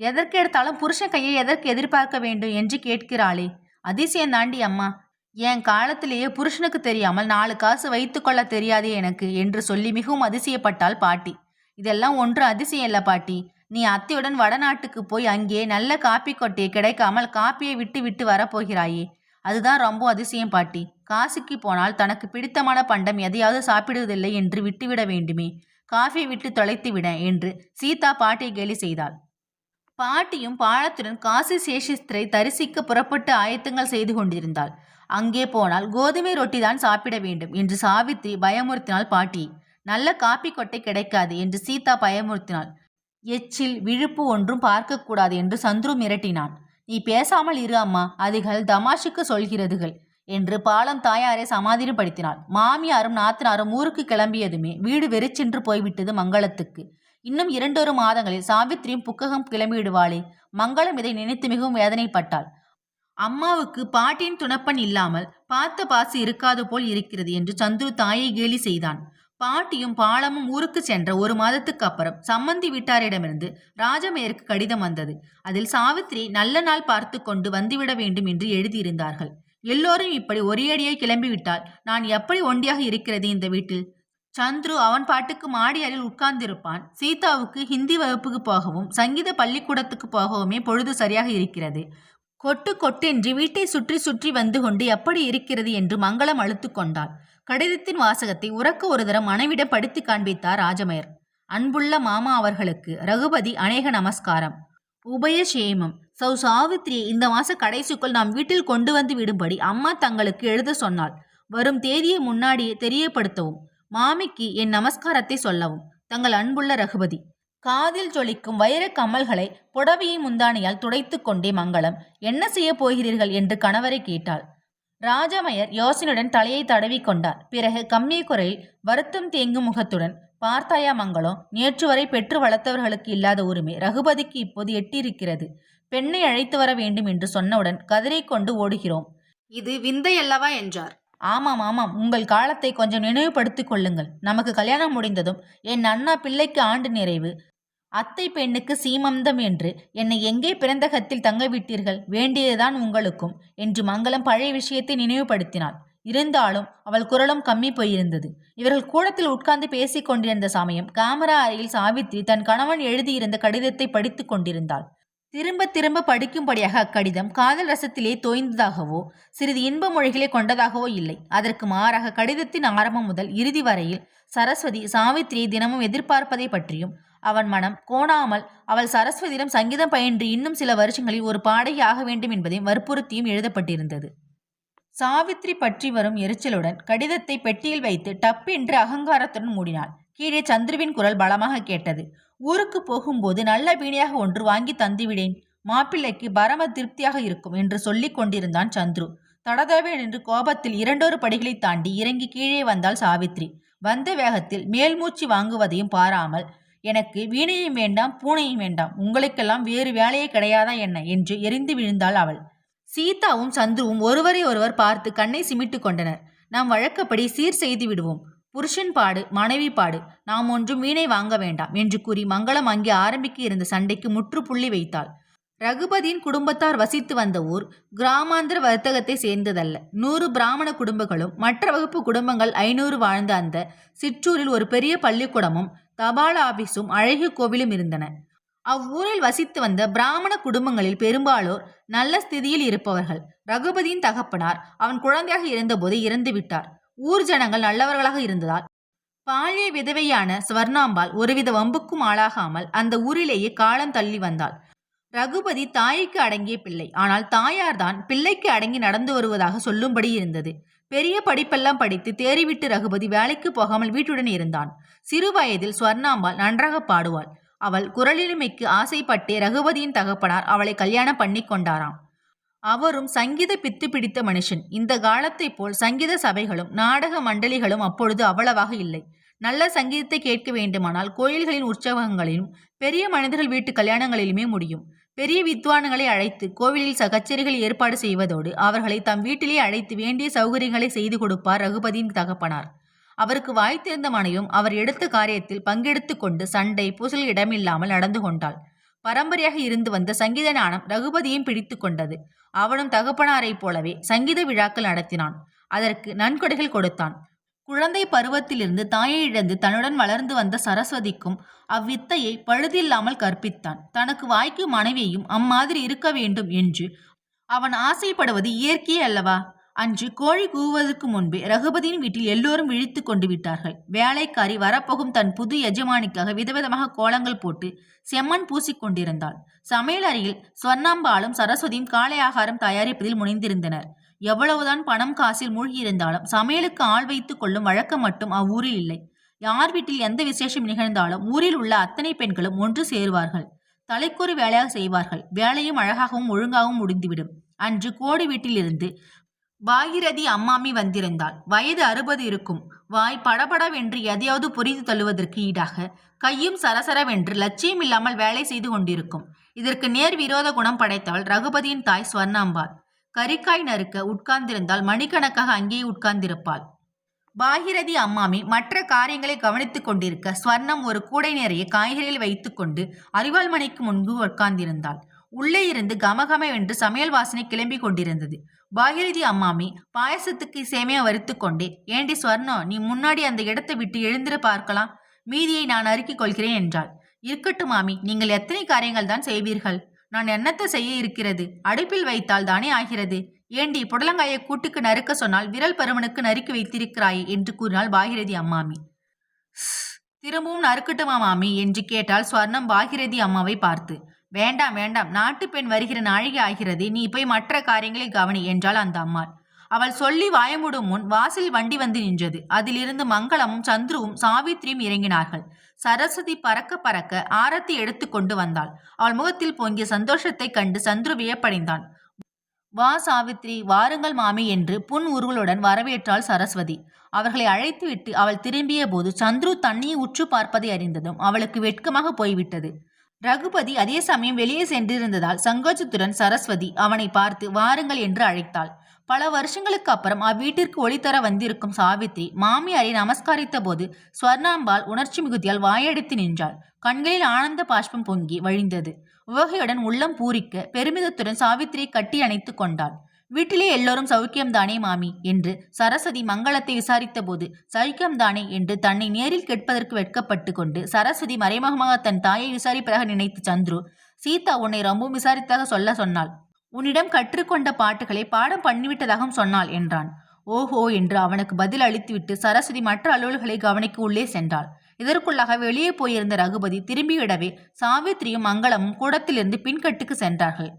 எதற்கெடுத்தாலும் புருஷன் கையை எதற்கு எதிர்பார்க்க வேண்டும் என்று கேட்கிறாளே. அதிசயந்தாண்டி அம்மா. என் காலத்திலேயே புருஷனுக்கு தெரியாமல் 4 காசு வைத்துக்கொள்ள தெரியாதே எனக்கு என்று சொல்லி மிகவும் அதிசயப்பட்டாள் பாட்டி. இதெல்லாம் ஒன்று அதிசயம் இல்லை பாட்டி. நீ அத்தையுடன் வடநாட்டுக்கு போய் அங்கே நல்ல காப்பி கொட்டையை கிடைக்காமல் காப்பியை விட்டு விட்டு வரப்போகிறாயே, அதுதான் ரொம்ப அதிசயம் பாட்டி. காசுக்கு போனால் தனக்கு பிடித்தமான பண்டம் எதையாவது சாப்பிடுவதில்லை என்று விட்டுவிட வேண்டுமே, காஃபியை விட்டு தொலைத்து விட என்று சீதா பாட்டியை கேலி செய்தாள். பாட்டியும் பாலத்துடன் காசி சேஷிஸ்திரை தரிசிக்க புறப்பட்டு ஆயத்தங்கள் செய்து கொண்டிருந்தாள். அங்கே போனால் கோதுமை ரொட்டி தான் சாப்பிட வேண்டும் என்று சாவித்திரி பயமுறுத்தினாள் பாட்டியை. நல்ல காப்பி கொட்டை கிடைக்காது என்று சீதா பயமுறுத்தினாள். எச்சில் விழுப்பு ஒன்றும் பார்க்கக்கூடாது என்று சந்துரு மிரட்டினான். நீ பேசாமல் இரு அம்மா, அதுகள் தமாஷுக்கு சொல்கிறதுகள் என்று பாலம் தாயாரை சமாதானப்படுத்தினாள். மாமியாரும் நாத்தனாரும் ஊருக்கு கிளம்பியதுமே வீடு வெறிச்சென்று போய்விட்டது மங்களத்துக்கு. இன்னும் 2 மாதங்களில் சாவித்திரியும் புக்ககம் கிளம்பிவிடுவாளே. மங்களம் இதை நினைத்து மிகவும் வேதனைப்பட்டாள். அம்மாவுக்கு பாட்டியின் துணப்பன் இல்லாமல் பார்த்த பாசு இருக்காது போல் இருக்கிறது என்று சந்துரு தாயை கேலி செய்தான். பாட்டியும் பாலமும் ஊருக்கு சென்ற 1 மாதத்துக்கு அப்புறம் சம்மந்தி வீட்டாரிடமிருந்து ராஜமேயருக்கு கடிதம் வந்தது. அதில் சாவித்திரி நல்ல நாள் பார்த்து கொண்டு வந்துவிட வேண்டும் என்று எழுதியிருந்தார்கள். எல்லோரும் இப்படி ஒரேடியாய் கிளம்பிவிட்டால் நான் எப்படி ஒண்டியாக இருக்கிறது இந்த வீட்டில்? சந்துரு அவன் பாட்டுக்கு மாடி அறையில் உட்கார்ந்திருப்பான். சீதாவுக்கு ஹிந்தி வகுப்புக்கு போகவும் சங்கீத பள்ளிக்கூடத்துக்கு போகவுமே பொழுது சரியாக இருக்கிறது. கொட்டு கொட்டென்று வீட்டை சுற்றி சுற்றி வந்து கொண்டு எப்படி இருக்கிறது என்று மங்களம் அழுத்து கொண்டாள். கடிதத்தின் வாசகத்தை உறக்க ஒரு தரம் மனைவிடம் படித்து காண்பித்தார் ராஜமயர். அன்புள்ள மாமா அவர்களுக்கு ரகுபதி அநேக நமஸ்காரம். உபயசேமம். சாவித்திரியை இந்த மாச கடைசிக்குள் நாம் வீட்டில் கொண்டு வந்து விடும்படி அம்மா தங்களுக்கு எழுத சொன்னாள். வரும் தேதியை முன்னாடியே தெரியப்படுத்தவும். மாமிக்கு என் நமஸ்காரத்தை சொல்லவும். தங்கள் அன்புள்ள ரகுபதி. காதில் ஜொலிக்கும் வைர கமல்களை புடவையை முந்தானையால் துடைத்து கொண்டே மங்களம், என்ன செய்ய போகிறீர்கள் என்று கணவரை கேட்டாள். ராஜமயர் யோசனையுடன் தலையை தடவி கொண்டார். பிறகு கம்மிய குரலில் வருத்தம் தேங்கும் முகத்துடன், பார்த்தாயா மங்களம், நேற்று வரை பெற்று வளர்த்தவர்களுக்கு இல்லாத உரிமை ரகுபதிக்கு இப்போது எட்டியிருக்கிறது. பெண்ணை அழைத்து வர வேண்டும் என்று சொன்னவுடன் கதறிக்கொண்டு ஓடுகிறோம். இது விந்தை அல்லவா என்றார். ஆமாம் ஆமாம், உங்கள் காலத்தை கொஞ்சம் நினைவுபடுத்திக் கொள்ளுங்கள். நமக்கு கல்யாணம் முடிந்ததும் என் அண்ணா பிள்ளைக்கு ஆண்டு நிறைவு, அத்தை பெண்ணுக்கு சீமந்தம் என்று என்னை எங்கே பிறந்தகத்தில் தங்க விட்டீர்கள், வேண்டியதுதான் உங்களுக்கும் என்று மங்களம் பழைய விஷயத்தை நினைவுபடுத்தினாள். இருந்தாலும் அவள் குரலும் கம்மி போயிருந்தது. இவர்கள் கூடத்தில் உட்கார்ந்து பேசிக் கொண்டிருந்த சமயம் கேமரா அறையில் சாவித்திரி தன் கணவன் எழுதியிருந்த கடிதத்தை படித்து கொண்டிருந்தாள். திரும்ப திரும்ப படிக்கும்படியாக அக்கடிதம் காதல் ரசத்திலே தோய்ந்ததாகவோ சிறிது இன்ப மொழிகளை கொண்டதாகவோ இல்லை. அதற்கு மாறாக கடிதத்தின் ஆரம்பம் முதல் இறுதி வரையில் சரஸ்வதி சாவித்திரியை தினமும் எதிர்பார்ப்பதை பற்றியும், அவன் மனம் கோணாமல் அவள் சரஸ்வதியிடம் சங்கீதம் பயின்று இன்னும் சில வருஷங்களில் ஒரு பாடகி ஆக வேண்டும் என்பதையும் வற்புறுத்தியும் எழுதப்பட்டிருந்தது. சாவித்திரி பற்றி வரும் எரிச்சலுடன் கடிதத்தை பெட்டியில் வைத்து டப் என்று அகங்காரத்துடன் மூடினாள். கீழே சந்துருவின் குரல் பலமாக கேட்டது. ஊருக்கு போகும்போது நல்ல வீணையாக ஒன்று வாங்கி தந்துவிடேன், மாப்பிள்ளைக்கு பரம திருப்தியாக இருக்கும் என்று சொல்லிக் கொண்டிருந்தான் சந்துரு. தடதவே நின்று கோபத்தில் 2 படிகளை தாண்டி இறங்கி கீழே வந்தாள் சாவித்திரி. வந்த வேகத்தில் மேல் மூச்சு வாங்குவதையும் பாராமல், எனக்கு வீணையும் வேண்டாம் பூனையும் வேண்டாம், உங்களுக்கெல்லாம் வேறு வேலையே கிடையாதா என்ன என்று எரிந்து விழுந்தாள் அவள். சீதாவும் சந்துருவும் ஒருவரை ஒருவர் பார்த்து கண்ணை சிமிட்டு கொண்டனர். நாம் வழக்கப்படி சீர் செய்து விடுவோம். புருஷன் பாடு மனைவி பாடு, நாம் ஒன்றும் வீணை வாங்க வேண்டாம் என்று கூறி மங்களம் அங்கே ஆரம்பிக்க இருந்த சண்டைக்கு முற்றுப்புள்ளி வைத்தாள். ரகுபதியின் குடும்பத்தார் வசித்து வந்த ஊர் கிராமாந்திர வர்த்தகத்தை சேர்ந்ததல்ல. 100 பிராமண குடும்பங்களும் மற்ற வகுப்பு குடும்பங்கள் 500 வாழ்ந்த அந்த சிற்றூரில் ஒரு பெரிய பள்ளிக்கூடமும் தபால் ஆபீஸும் அழகிய கோவிலும் இருந்தன. அவ்வூரில் வசித்து வந்த பிராமண குடும்பங்களில் பெரும்பாலோர் நல்ல ஸ்திதியில் இருப்பவர்கள். ரகுபதியின் தகப்பனார் அவன் குழந்தையாக இருந்தபோது இறந்து விட்டார். ஊர் ஜனங்கள் நல்லவர்களாக இருந்ததால் பால்ய விதவையான ஸ்வர்ணாம்பாள் ஒருவித வம்புக்கும் ஆளாகாமல் அந்த ஊரிலேயே காலம் தள்ளி வந்தாள். ரகுபதி தாய்க்கு அடங்கிய பிள்ளை. ஆனால் தாயார்தான் பிள்ளைக்கு அடங்கி நடந்து வருவதாக சொல்லும்படி இருந்தது. பெரிய படிப்பெல்லாம் படித்து தேறிவிட்டு ரகுபதி வேலைக்கு போகாமல் வீட்டுடன் இருந்தான். சிறு வயதில் ஸ்வர்ணாம்பாள் நன்றாக பாடுவாள். அவள் குரலிலுமைக்கு ஆசைப்பட்டே ரகுபதியின் தகப்பனார் அவளை கல்யாணம் பண்ணி கொண்டாராம். அவரும் சங்கீத பித்து பிடித்த மனுஷன். இந்த காலத்தை போல் சங்கீத சபைகளும் நாடக மண்டலிகளும் அப்பொழுது அவ்வளவாக இல்லை. நல்ல சங்கீதத்தை கேட்க வேண்டுமானால் கோயில்களின் உற்சவங்களிலும் பெரிய மனிதர்கள் வீட்டு கல்யாணங்களிலுமே முடியும். பெரிய வித்வான்களை அழைத்து கோவிலில் கச்சேரிகள் ஏற்பாடு செய்வதோடு அவர்களை தம் வீட்டிலே அழைத்து வேண்டிய சௌகரியங்களை செய்து கொடுப்பார் ரகுபதியின் தகப்பனார். அவருக்கு வாய்த்திருந்த மனையும் அவர் எடுத்த காரியத்தில் பங்கெடுத்து கொண்டு சண்டை பூசல் இடமில்லாமல் நடந்து கொண்டாள். பரம்பரையாக இருந்து வந்த சங்கீத ஞானம் ரகுபதியும் பிடித்து கொண்டது. அவனும் தகப்பனாரைப் போலவே சங்கீத விழாக்கள் நடத்தினான். அதற்கு நன்கொடைகள் கொடுத்தான். குழந்தை பருவத்திலிருந்து தாயை இழந்து தன்னுடன் வளர்ந்து வந்த சரஸ்வதிக்கும் அவ்வித்தையை பழுதில்லாமல் கற்பித்தான். தனக்கு வாய்க்கும் மனைவியையும் அம்மாதிரி இருக்க வேண்டும் என்று அவன் ஆசைப்படுவது இயற்கையே அல்லவா? அன்று கோழி கூவுவதற்கு முன்பே ரகுபதியின் வீட்டில் எல்லோரும் விழித்து கொண்டு விட்டார்கள். வேலைக்காரி வரப்போகும் தன் புது எஜமானிக்காக விதவிதமாக கோலங்கள் போட்டு செம்மண் பூசிக்கொண்டிருந்தாள். சமையல் அறையில் ஸ்வர்ணாம்பாளும் சரஸ்வதியும் காலை ஆகாரம் தயாரிப்பதில் முனைந்திருந்தனர். எவ்வளவுதான் பணம் காசில் மூழ்கியிருந்தாலும் சமையலுக்கு ஆள் வைத்து கொள்ளும் வழக்கம் மட்டும் அவ்வூரில் இல்லை. யார் வீட்டில் எந்த விசேஷம் நிகழ்ந்தாலும் ஊரில் உள்ள அத்தனை பெண்களும் ஒன்று சேருவார்கள். தலைக்கொரு வேலையாக செய்வார்கள். வேலையும் அழகாகவும் ஒழுங்காகவும் முடிந்துவிடும். அன்று கோடி வீட்டிலிருந்து பாகிரதி அம்மாமி வந்திருந்தாள். வயது 60 இருக்கும். வாய் படபடவென்று எதையாவது பொறித்து தள்ளுவதற்கு ஈடாக கையும் சரசரவென்று லட்சியம் இல்லாமல் வேலை செய்து கொண்டிருக்கும். இதற்கு நேர் விரோத குணம் படைத்தவள் ரகுபதியின் தாய் ஸ்வர்ணாம்பாள். கறிக்காய் நறுக்க உட்கார்ந்திருந்தால் மணிக்கணக்காக அங்கேயே உட்கார்ந்திருப்பாள். பாகிரதி அம்மாமி மற்ற காரியங்களை கவனித்துக் கொண்டிருக்க ஸ்வர்ணம் ஒரு கூடை நிறைய காய்கறிகள் வைத்துக்கொண்டு அரிவாள் மணிக்கு முன்பு உட்கார்ந்திருந்தாள். உள்ளே இருந்து கமகமென்று சமையல் வாசனை கிளம்பி கொண்டிருந்தது. பாகிரதி அம்மாமி பாயசத்துக்கு சேமையா வறுத்து கொண்டே, ஏண்டி ஸ்வர்ணம், நீ முன்னாடி அந்த இடத்தை விட்டு எழுந்திர பார்க்கலாம், மீதியை நான் அறுக்கிக் கொள்கிறேன் என்றாள். இருக்கட்டும் மாமி, நீங்கள் எத்தனை காரியங்கள் தான் செய்வீர்கள்? நான் என்னத்தை செய்ய இருக்கிறது? அடுப்பில் வைத்தால் தானே ஆகிறது. ஏண்டி புடலங்காயை கூட்டுக்கு நறுக்க சொன்னால் விரல் பருமனுக்கு நறுக்கி வைத்திருக்கிறாயே என்று கூறினாள் பாகிரதி அம்மாமி. திரும்பவும் நறுக்கட்டுமா மாமி என்று கேட்டாள் ஸ்வர்ணம் பாகிரதி அம்மாவை பார்த்து. வேண்டாம் வேண்டாம், நாட்டு பெண் வருகிற நாழிகை ஆகிறது, நீ போய் மற்ற காரியங்களை கவனி என்றாள் அந்த அம்மாள். அவள் சொல்லி வாயமுடும் முன் வாசல் வண்டி வந்து நின்றது. அதிலிருந்து மங்களமும் சந்துருவும் சாவித்திரியும் இறங்கினார்கள். சரஸ்வதி பறக்க பறக்க ஆரத்தி எடுத்து கொண்டு வந்தாள். அவள் முகத்தில் பொங்கிய சந்தோஷத்தை கண்டு சந்துரு வியப்படைந்தான். வா சாவித்ரி, வாருங்கள் மாமி என்று புன் உருளுடன் வரவேற்றாள் சரஸ்வதி. அவர்களை அழைத்துவிட்டு அவள் திரும்பிய போது சந்துரு தண்ணியை உற்று பார்ப்பதை அறிந்ததும் அவளுக்கு வெட்கமாக போய்விட்டது. ரகுபதி அதே சமயம் வெளியே சென்றிருந்ததால் சங்கோச்சத்துடன் சரஸ்வதி அவனை பார்த்து வாருங்கள் என்று அழைத்தாள். பல வருஷங்களுக்கு அப்புறம் அவ்வீட்டிற்கு ஒளித்தர வந்திருக்கும் சாவித்ரி மாமியாரை நமஸ்காரித்த போது ஸ்வர்ணாம்பாள் உணர்ச்சி மிகுதியால் வாயடித்து நின்றாள். கண்களில் ஆனந்த பாஷ்பம் பொங்கி வழிந்தது. உவகையுடன் உள்ளம் பூரிக்க பெருமிதத்துடன் சாவித்திரியை கட்டி அணைத்து கொண்டாள். வீட்டிலே எல்லோரும் சௌக்கியம்தானே மாமி என்று சரஸ்வதி மங்களத்தை விசாரித்த போது சௌக்கியம்தானே என்று தன்னை நேரில் கேட்பதற்கு வெட்கப்பட்டு கொண்டு சரஸ்வதி மறைமுகமாக தன் தாயை விசாரிப்பதாக நினைத்து சந்துரு, சீதா உன்னை ரொம்பவும் விசாரித்தாக சொன்னாள். உன்னிடம் கற்றுக்கொண்ட பாட்டுகளை பாடம் பண்ணிவிட்டதாகவும் சொன்னாள் என்றான். ஓஹோ என்று அவனுக்கு பதில் அளித்துவிட்டு சரஸ்வதி மற்ற அலுவல்களை கவனிக்க உள்ளே சென்றாள். இதற்குள்ளாக வெளியே போயிருந்த ரகுபதி திரும்பிவிடவே சாவித்திரியும் மங்களமும் கூடத்திலிருந்து பின்கட்டுக்கு சென்றார்கள்.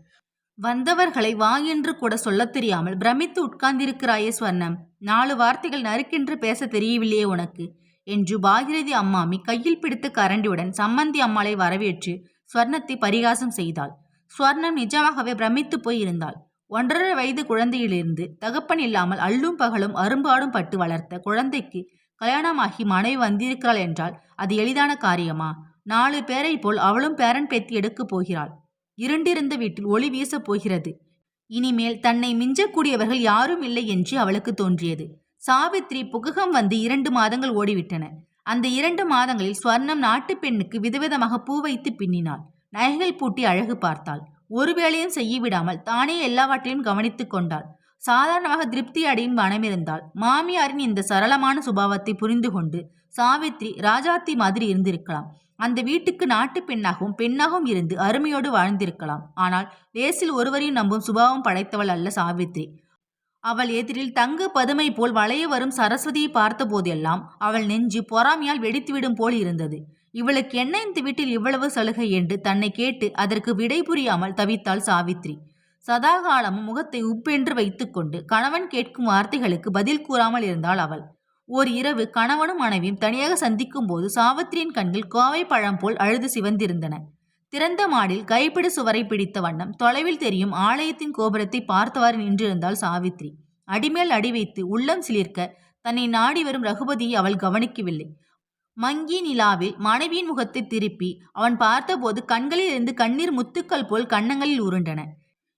வந்தவர்களை வா என்று கூட சொல்லத் தெரியாமல் பிரமித்து உட்கார்ந்திருக்கிறாயே ஸ்வர்ணம், 4 வார்த்தைகள் நறுக்கென்று பேச தெரியவில்லையே உனக்கு என்று பாகிரதி அம்மாமி கையில் பிடித்த கரண்டியுடன் சம்மந்தி அம்மாளை வரவேற்று ஸ்வர்ணத்தை பரிகாசம் செய்தாள். ஸ்வர்ணம் நிஜமாகவே பிரமித்து போய் இருந்தாள். 1.5 வயது குழந்தையிலிருந்து தகப்பன் இல்லாமல் அள்ளும் பகலும் அரும்பாடும் பட்டு வளர்த்த குழந்தைக்கு கல்யாணமாகி மனைவி வந்திருக்கிறாள் என்றால் அது எளிதான காரியமா? 4 பேரை போல் அவளும் பேரன் பேத்தி எடுக்கப் போகிறாள். இருண்டிருந்த வீட்டில் ஒளி வீசப் போகிறது. இனிமேல் தன்னை மிஞ்சக்கூடியவர்கள் யாரும் இல்லை என்று அவளுக்கு தோன்றியது. சாவித்ரி புககம் வந்து 2 மாதங்கள் ஓடிவிட்டன. அந்த 2 மாதங்களில் ஸ்வர்ணம் நாட்டு பெண்ணுக்கு விதவிதமாக பூ வைத்து பின்னினாள். நகைகள் பூட்டி அழகு பார்த்தாள். ஒரு வேளையும் செய்ய விடாமல் தானே எல்லாவற்றையும் கவனித்துக் கொண்டாள். சாதாரணமாக திருப்தி அடையும் மனமிருந்தாள். மாமியாரின் இந்த சரளமான சுபாவத்தை புரிந்து கொண்டு சாவித்ரி ராஜாத்தி மாதிரி இருந்திருக்கலாம். அந்த வீட்டுக்கு நாட்டு பெண்ணாகவும் பெண்ணாகவும் இருந்து அருமையோடு வாழ்ந்திருக்கலாம். ஆனால் லேசில் ஒருவரையும் நம்பும் சுபாவம் படைத்தவள் அல்ல சாவித்ரி. அவள் எதிரில் தங்க பதுமை போல் வளைய வரும் சரஸ்வதியை பார்த்த போதெல்லாம் அவள் நெஞ்சு பொறாமையால் வெடித்துவிடும் போல் இருந்தது. இவளுக்கு என்ன இந்த வீட்டில் இவ்வளவு சலுகை என்று தன்னை கேட்டு அதற்கு விடை புரியாமல் தவித்தாள் சாவித்ரி. சதாகாலமும் முகத்தை உப்பென்று வைத்துக்கொண்டு கணவன் கேட்கும் வார்த்தைகளுக்கு பதில் கூறாமல் இருந்தாள் அவள். ஓர் இரவு கணவனும் மனைவியும் தனியாக சந்திக்கும் போது சாவித்திரியின் கண்கள் கோவை பழம் போல் அழுது சிவந்திருந்தன. திறந்த மாடில் கைப்பிடி சுவரை பிடித்த வண்ணம் தொலைவில் தெரியும் ஆலயத்தின் கோபுரத்தை பார்த்தவாறு நின்றிருந்தாள் சாவித்ரி. அடிமேல் அடி வைத்து உள்ளம் சிலிர்க்க தன்னை நாடி வரும் ரகுபதியை அவள் கவனிக்கவில்லை. மங்கிய நிலாவில் மனைவியின் முகத்தை திருப்பி அவன் பார்த்தபோது கண்களில் இருந்து கண்ணீர் முத்துக்கள் போல் கன்னங்களில் உருண்டன.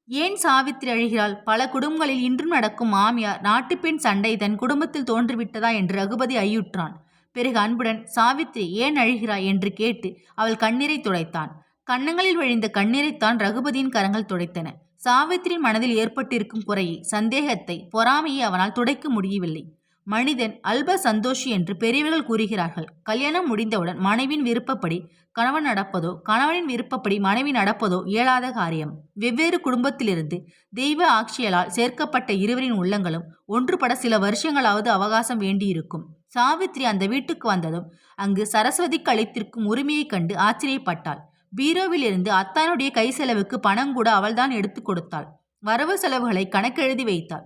ஏன் சாவித்ரி அழுகிறாள்? பல குடும்பங்களில் இன்றும் நடக்கும் மாமியார் நாட்டுப்பெண் சண்டை தன் குடும்பத்தில் தோன்றிவிட்டதா என்று ரகுபதி ஐயுற்றான். பிறகு அன்புடன், சாவித்ரி ஏன் அழுகிறாய் என்று கேட்டு அவள் கண்ணீரை துடைத்தான். கன்னங்களில் வழிந்த கண்ணீரைத்தான் ரகுபதியின் கரங்கள் துடைத்தன. சாவித்திரியின் மனதில் ஏற்பட்டிருக்கும் குறையை, சந்தேகத்தை, பொறாமையை அவனால் துடைக்க முடியவில்லை. மனிதன் அல்ப சந்தோஷி என்று பெரியவர்கள் கூறுகிறார்கள். கல்யாணம் முடிந்தவுடன் மனைவியின் விருப்பப்படி கணவன் நடப்பதோ கணவனின் விருப்பப்படி மனைவி நடப்பதோ இயலாத காரியம். வெவ்வேறு குடும்பத்திலிருந்து தெய்வ ஆட்சியலால் சேர்க்கப்பட்ட இருவரின் உள்ளங்களும் ஒன்றுபட சில வருஷங்களாவது அவகாசம் வேண்டியிருக்கும். சாவித்ரி அந்த வீட்டுக்கு வந்ததும் அங்கு சரஸ்வதிக்கு அளித்திருக்கும் உரிமையை கண்டு ஆச்சரியப்பட்டாள். பீரோவில் இருந்து அத்தானுடைய கை செலவுக்கு பணம் கூட அவள்தான் எடுத்து கொடுத்தாள். வரவு செலவுகளை கணக்கெழுதி வைத்தாள்.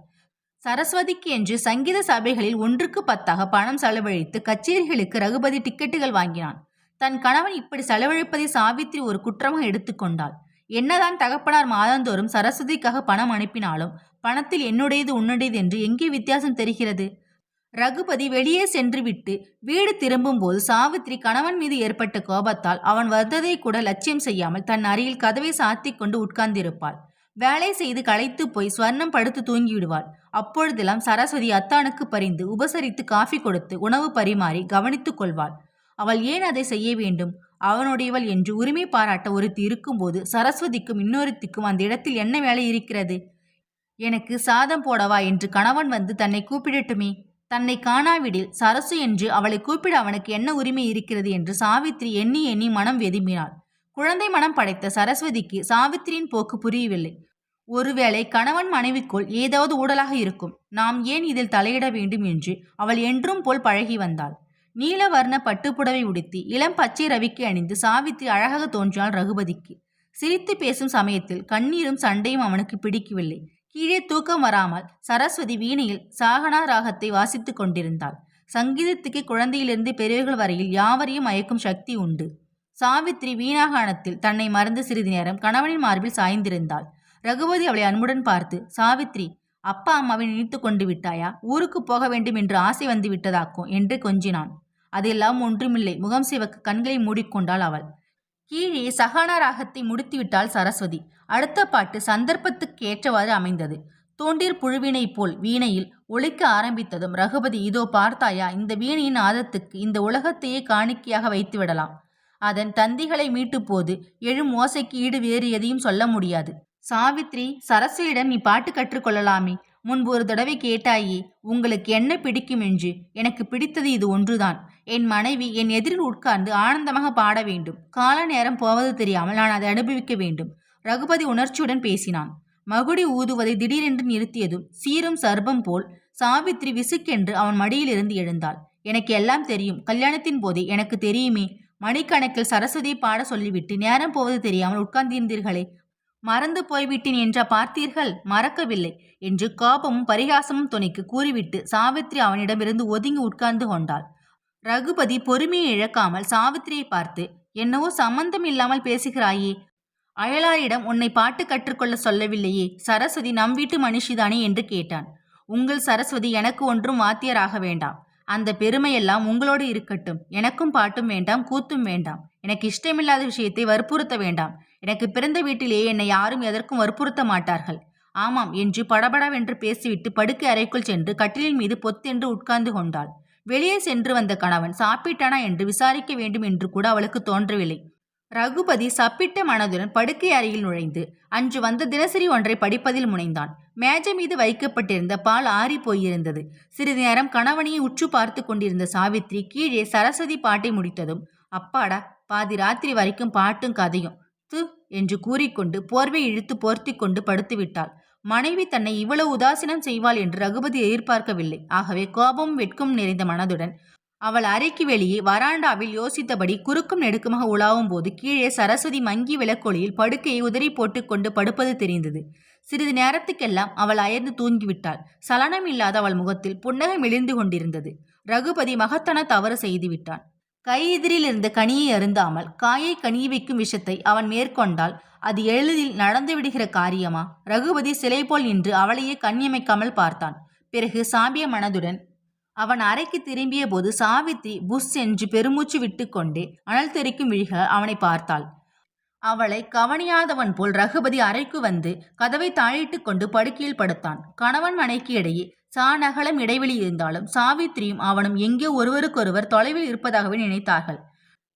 சரஸ்வதிக்கு என்று சங்கீத சபைகளில் 1க்கு 10 பணம் செலவழித்து கச்சேரிகளுக்கு ரகுபதி டிக்கெட்டுகள் வாங்கினான். தன் கணவன் இப்படி செலவழிப்பதை சாவித்ரி ஒரு குற்றமாக எடுத்துக்கொண்டாள். என்னதான் தகப்பனார் மாதந்தோறும் சரஸ்வதிக்காக பணம் அனுப்பினாலும் பணத்தில் என்னுடையது உன்னுடையது என்று எங்கே வித்தியாசம் தெரிகிறது? ரகுபதி வெளியே சென்று விட்டு வீடு திரும்பும் போது சாவித்ரி கணவன் மீது ஏற்பட்ட கோபத்தால் அவன் வந்ததை கூட லட்சியம் செய்யாமல் தன் அறையில் கதவை சாத்தி கொண்டு உட்கார்ந்திருப்பாள். வேலை செய்து களைத்து போய் ஸ்வர்ணம் படுத்து தூங்கிவிடுவாள். அப்பொழுதெல்லாம் சரஸ்வதி அத்தானுக்கு பரிந்து உபசரித்து காஃபி கொடுத்து உணவு பரிமாறி கவனித்துக் கொள்வாள். அவள் ஏன் அதை செய்ய வேண்டும்? அவனுடையவள் என்று உரிமை பாராட்ட ஒருத்தி இருக்கும்போது சரஸ்வதிக்கும் இன்னொருத்திக்கும் அந்த இடத்தில் என்ன வேலை இருக்கிறது? எனக்கு சாதம் போடவா என்று கணவன் வந்து தன்னை கூப்பிடட்டுமே. தன்னை காணாவிடில் சரசு என்று அவளை கூப்பிட அவனுக்கு என்ன உரிமை இருக்கிறது என்று சாவித்ரி எண்ணி எண்ணி மனம் வெதும்பினாள். குழந்தை மனம் படைத்த சரஸ்வதிக்கு சாவித்திரியின் போக்கு புரியவில்லை. ஒருவேளை கணவன் மனைவிக்குள் ஏதாவது ஊடலாக இருக்கும். நாம் ஏன் இதில் தலையிட வேண்டும் என்று அவள் என்றும் போல் பழகி வந்தாள். நீலவர்ண பட்டுப்புடவை உடுத்தி இளம் பச்சை ரவிக்கு அணிந்து சாவித்ரி அழகாக தோன்றினாள் ரகுபதிக்கு. சிரித்து பேசும் சமயத்தில் கண்ணீரும் சண்டையும் அவனுக்கு பிடிக்கவில்லை. கீழே தூக்கம் வராமல் சரஸ்வதி வீணையில் சாகனா ராகத்தை வாசித்துக் கொண்டிருந்தாள். சங்கீதத்துக்கு குழந்தையிலிருந்து பெரியவர்கள் வரையில் யாவரையும் மயக்கும் சக்தி உண்டு. சாவித்ரி வீணாகானத்தில் தன்னை மறந்து சிறிது நேரம் கணவனின் மார்பில் சாய்ந்திருந்தாள். ரகுபதி அவளை அன்புடன் பார்த்து, சாவித்ரி, அப்பா அம்மாவை நினைத்து கொண்டு விட்டாயா? ஊருக்கு போக வேண்டும் என்று ஆசை வந்து விட்டதாக்கும் என்று கொஞ்சினான். அதெல்லாம் ஒன்றுமில்லை. முகம் சிவக்க கண்களை மூடிக்கொண்டாள் அவள். கீழே சகானா ராகத்தை முடித்துவிட்டாள் சரஸ்வதி. அடுத்த பாட்டு சந்தர்ப்பத்துக்கு ஏற்றவாறு அமைந்தது. தோண்டீர் புழுவினை போல் வீணையில் ஒலிக்க ஆரம்பித்ததும் ரகுபதி, இதோ பார்த்தாயா, இந்த வீணையின் ஆதத்துக்கு இந்த உலகத்தையே காணிக்கையாக வைத்து விடலாம். அதன் தந்திகளை மீட்டு போது எழும் ஓசைக்கு ஈடு வேறு எதையும் சொல்ல முடியாது. சாவித்ரி, சரஸ்வதியிடம் நீ பாட்டு கற்றுக்கொள்ளலாமே. முன்பு ஒரு தடவை கேட்டாயே, உங்களுக்கு என்ன பிடிக்கும் என்று. எனக்கு பிடித்தது இது ஒன்றுதான். என் மனைவி என் எதிரில் உட்கார்ந்து ஆனந்தமாக பாட வேண்டும். கால நேரம் போவது தெரியாமல் நான் அதை அனுபவிக்க வேண்டும். ரகுபதி உணர்ச்சியுடன் பேசினான். மகுடி ஊதுவதை திடீரென்று நிறுத்தியதும் சீரும் சர்பம் போல் சாவித்ரி விசுக்கென்று அவன் மடியிலிருந்து எழுந்தாள். எனக்கு எல்லாம் தெரியும். கல்யாணத்தின் போதே எனக்கு தெரியுமே. மணிக்கணக்கில் சரஸ்வதியை பாட சொல்லிவிட்டு நேரம் போவது தெரியாமல் உட்கார்ந்திருந்தீர்களே. மறந்து போய்விட்டேன் என்றா பார்த்தீர்கள்? மறக்கவில்லை என்று கோபமும் பரிகாசமும் துணைக்கு கூறிவிட்டு சாவித்ரி அவனிடமிருந்து ஒதுங்கி உட்கார்ந்து கொண்டாள். ரகுபதி பொறுமையை இழக்காமல் சாவித்திரியை பார்த்து, என்னவோ சம்பந்தம் இல்லாமல் பேசுகிறாயே. அயலாரிடம் உன்னை பாட்டு கற்றுக்கொள்ள சொல்லவில்லையே. சரஸ்வதி நம் வீட்டு மனுஷிதானே என்று கேட்டான். உங்கள் சரஸ்வதி எனக்கு ஒன்றும் வாத்தியராக வேண்டாம். அந்த பெருமையெல்லாம் உங்களோடு இருக்கட்டும். எனக்கும் பாட்டும் வேண்டாம், கூத்தும் வேண்டாம். எனக்கு இஷ்டமில்லாத விஷயத்தை வற்புறுத்த வேண்டாம். எனக்கு பிறந்த வீட்டிலேயே என்னை யாரும் எதற்கும் வற்புறுத்த மாட்டார்கள். ஆமாம் என்று படபடவென்று பேசிவிட்டு படுக்கை அறைக்குள் சென்று கட்டிலின் மீது பொத்தென்று உட்கார்ந்து கொண்டாள். வெளியே சென்று வந்த கணவன் சாப்பிட்டானா என்று விசாரிக்க வேண்டும் என்று கூட அவளுக்கு தோன்றவில்லை. ரகுபதி சப்பிட்ட மனதுடன் படுக்கை அறையில் நுழைந்து அன்று வந்த தினசரி ஒன்றை படிப்பதில் முனைந்தான். மேஜை மீது வைக்கப்பட்டிருந்த பால் ஆறி போயிருந்தது. சிறிது நேரம் கணவனையை உற்று பார்த்து கொண்டிருந்த சாவித்ரி கீழே சரஸ்வதி பாட்டை முடித்ததும், அப்பாடா, பாதி ராத்திரி வரைக்கும் பாட்டும் கதையும் து என்று கூறிக்கொண்டு போர்வை இழுத்து போர்த்தி கொண்டு படுத்துவிட்டாள். மனைவி தன்னை இவ்வளவு உதாசீனம் செய்வாள் என்று ரகுபதி எதிர்பார்க்கவில்லை. ஆகவே கோபமும் வெட்கம் நிறைந்த மனதுடன் அவள் அறைக்கு வெளியே வராண்டாவில் யோசித்தபடி குறுக்கும் நெடுக்குமாக உலாவும் போது கீழே சரஸ்வதி மங்கி விளக்கொளியில் படுக்கையை உதறி போட்டுக்கொண்டு படுப்பது தெரிந்தது. சிறிது நேரத்துக்கெல்லாம் அவள் அயர்ந்து தூங்கிவிட்டாள். சலனம் இல்லாத அவள் முகத்தில் புன்னகை மெலிந்து கொண்டிருந்தது. ரகுபதி மகத்தான தவறு செய்துவிட்டான். கை எதிரில் இருந்த கனியை அருந்தாமல் காயை கனிய வைக்கும் விஷத்தை அவன் மேற்கொண்டால் அது எளிதில் நடந்துவிடுகிற காரியமா? ரகுபதி சிலை போல் நின்று அவளையே கண்ணியமைக்காமல் பார்த்தான். பிறகு சாம்பிய மனதுடன் அவன் அறைக்கு திரும்பிய போது சாவித்ரி புஷ் என்று பெருமூச்சு விட்டு கொண்டே அனல் தெரிக்கும் விழிகளால் அவனை பார்த்தாள். அவளை கவனியாதவன் போல் ரகுபதி அறைக்கு வந்து கதவை தாழிட்டு கொண்டு படுக்கையில் படுத்தான். கணவன் மனைக்கு இடையே சாநகலம் இடைவெளி இருந்தாலும் சாவித்ரியும் அவனும் எங்கே ஒருவருக்கொருவர் தொலைவில் இருப்பதாகவே நினைத்தார்கள்.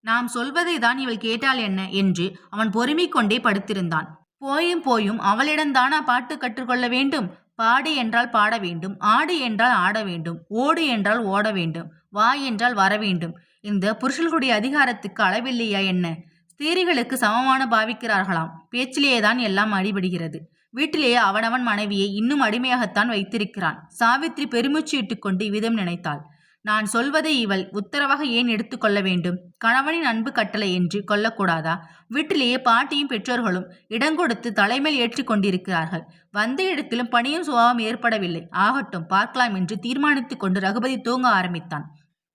நாம் சொல்வதை தான் இவள் கேட்டாள் என்ன என்று அவன் பொறுமை கொண்டே படுத்திருந்தான். போயும் போயும் அவளிடம்தானா பாட்டு கற்றுக்கொள்ள வேண்டும்? பாடு என்றால் பாட வேண்டும், ஆடு என்றால் ஆட வேண்டும், ஓடு என்றால் ஓட வேண்டும், வா என்றால் வர வேண்டும். இந்த புருஷர்களுடைய அதிகாரத்துக்கு அளவில்லையா என்ன? ஸ்திரீகளுக்கு சமமான பாவிக்கிறார்களாம். பேச்சிலேயேதான் எல்லாம் அடிபடுகிறது. வீட்டிலேயே அவனவன் மனைவியை இன்னும் அடிமையாகத்தான் வைத்திருக்கிறான். சாவித்ரி பெருமூச்சு இட்டுக்கொண்டு இவ்விதம் நினைத்தாள். நான் சொல்வதை இவள் உத்தரவாக ஏன் எடுத்துக்கொள்ள வேண்டும்? கணவனின் அன்பு கட்டளை என்று கொள்ளக்கூடாதா? வீட்டிலேயே பாட்டியும் பெற்றோர்களும் இடங்கொடுத்து தலைமையில் ஏற்றிக்கொண்டிருக்கிறார்கள். வந்த இடத்திலும் பணியும் சுபாவம் ஏற்படவில்லை. ஆகட்டும், பார்க்கலாம் என்று தீர்மானித்துக் கொண்டு ரகுபதி தூங்க ஆரம்பித்தான்.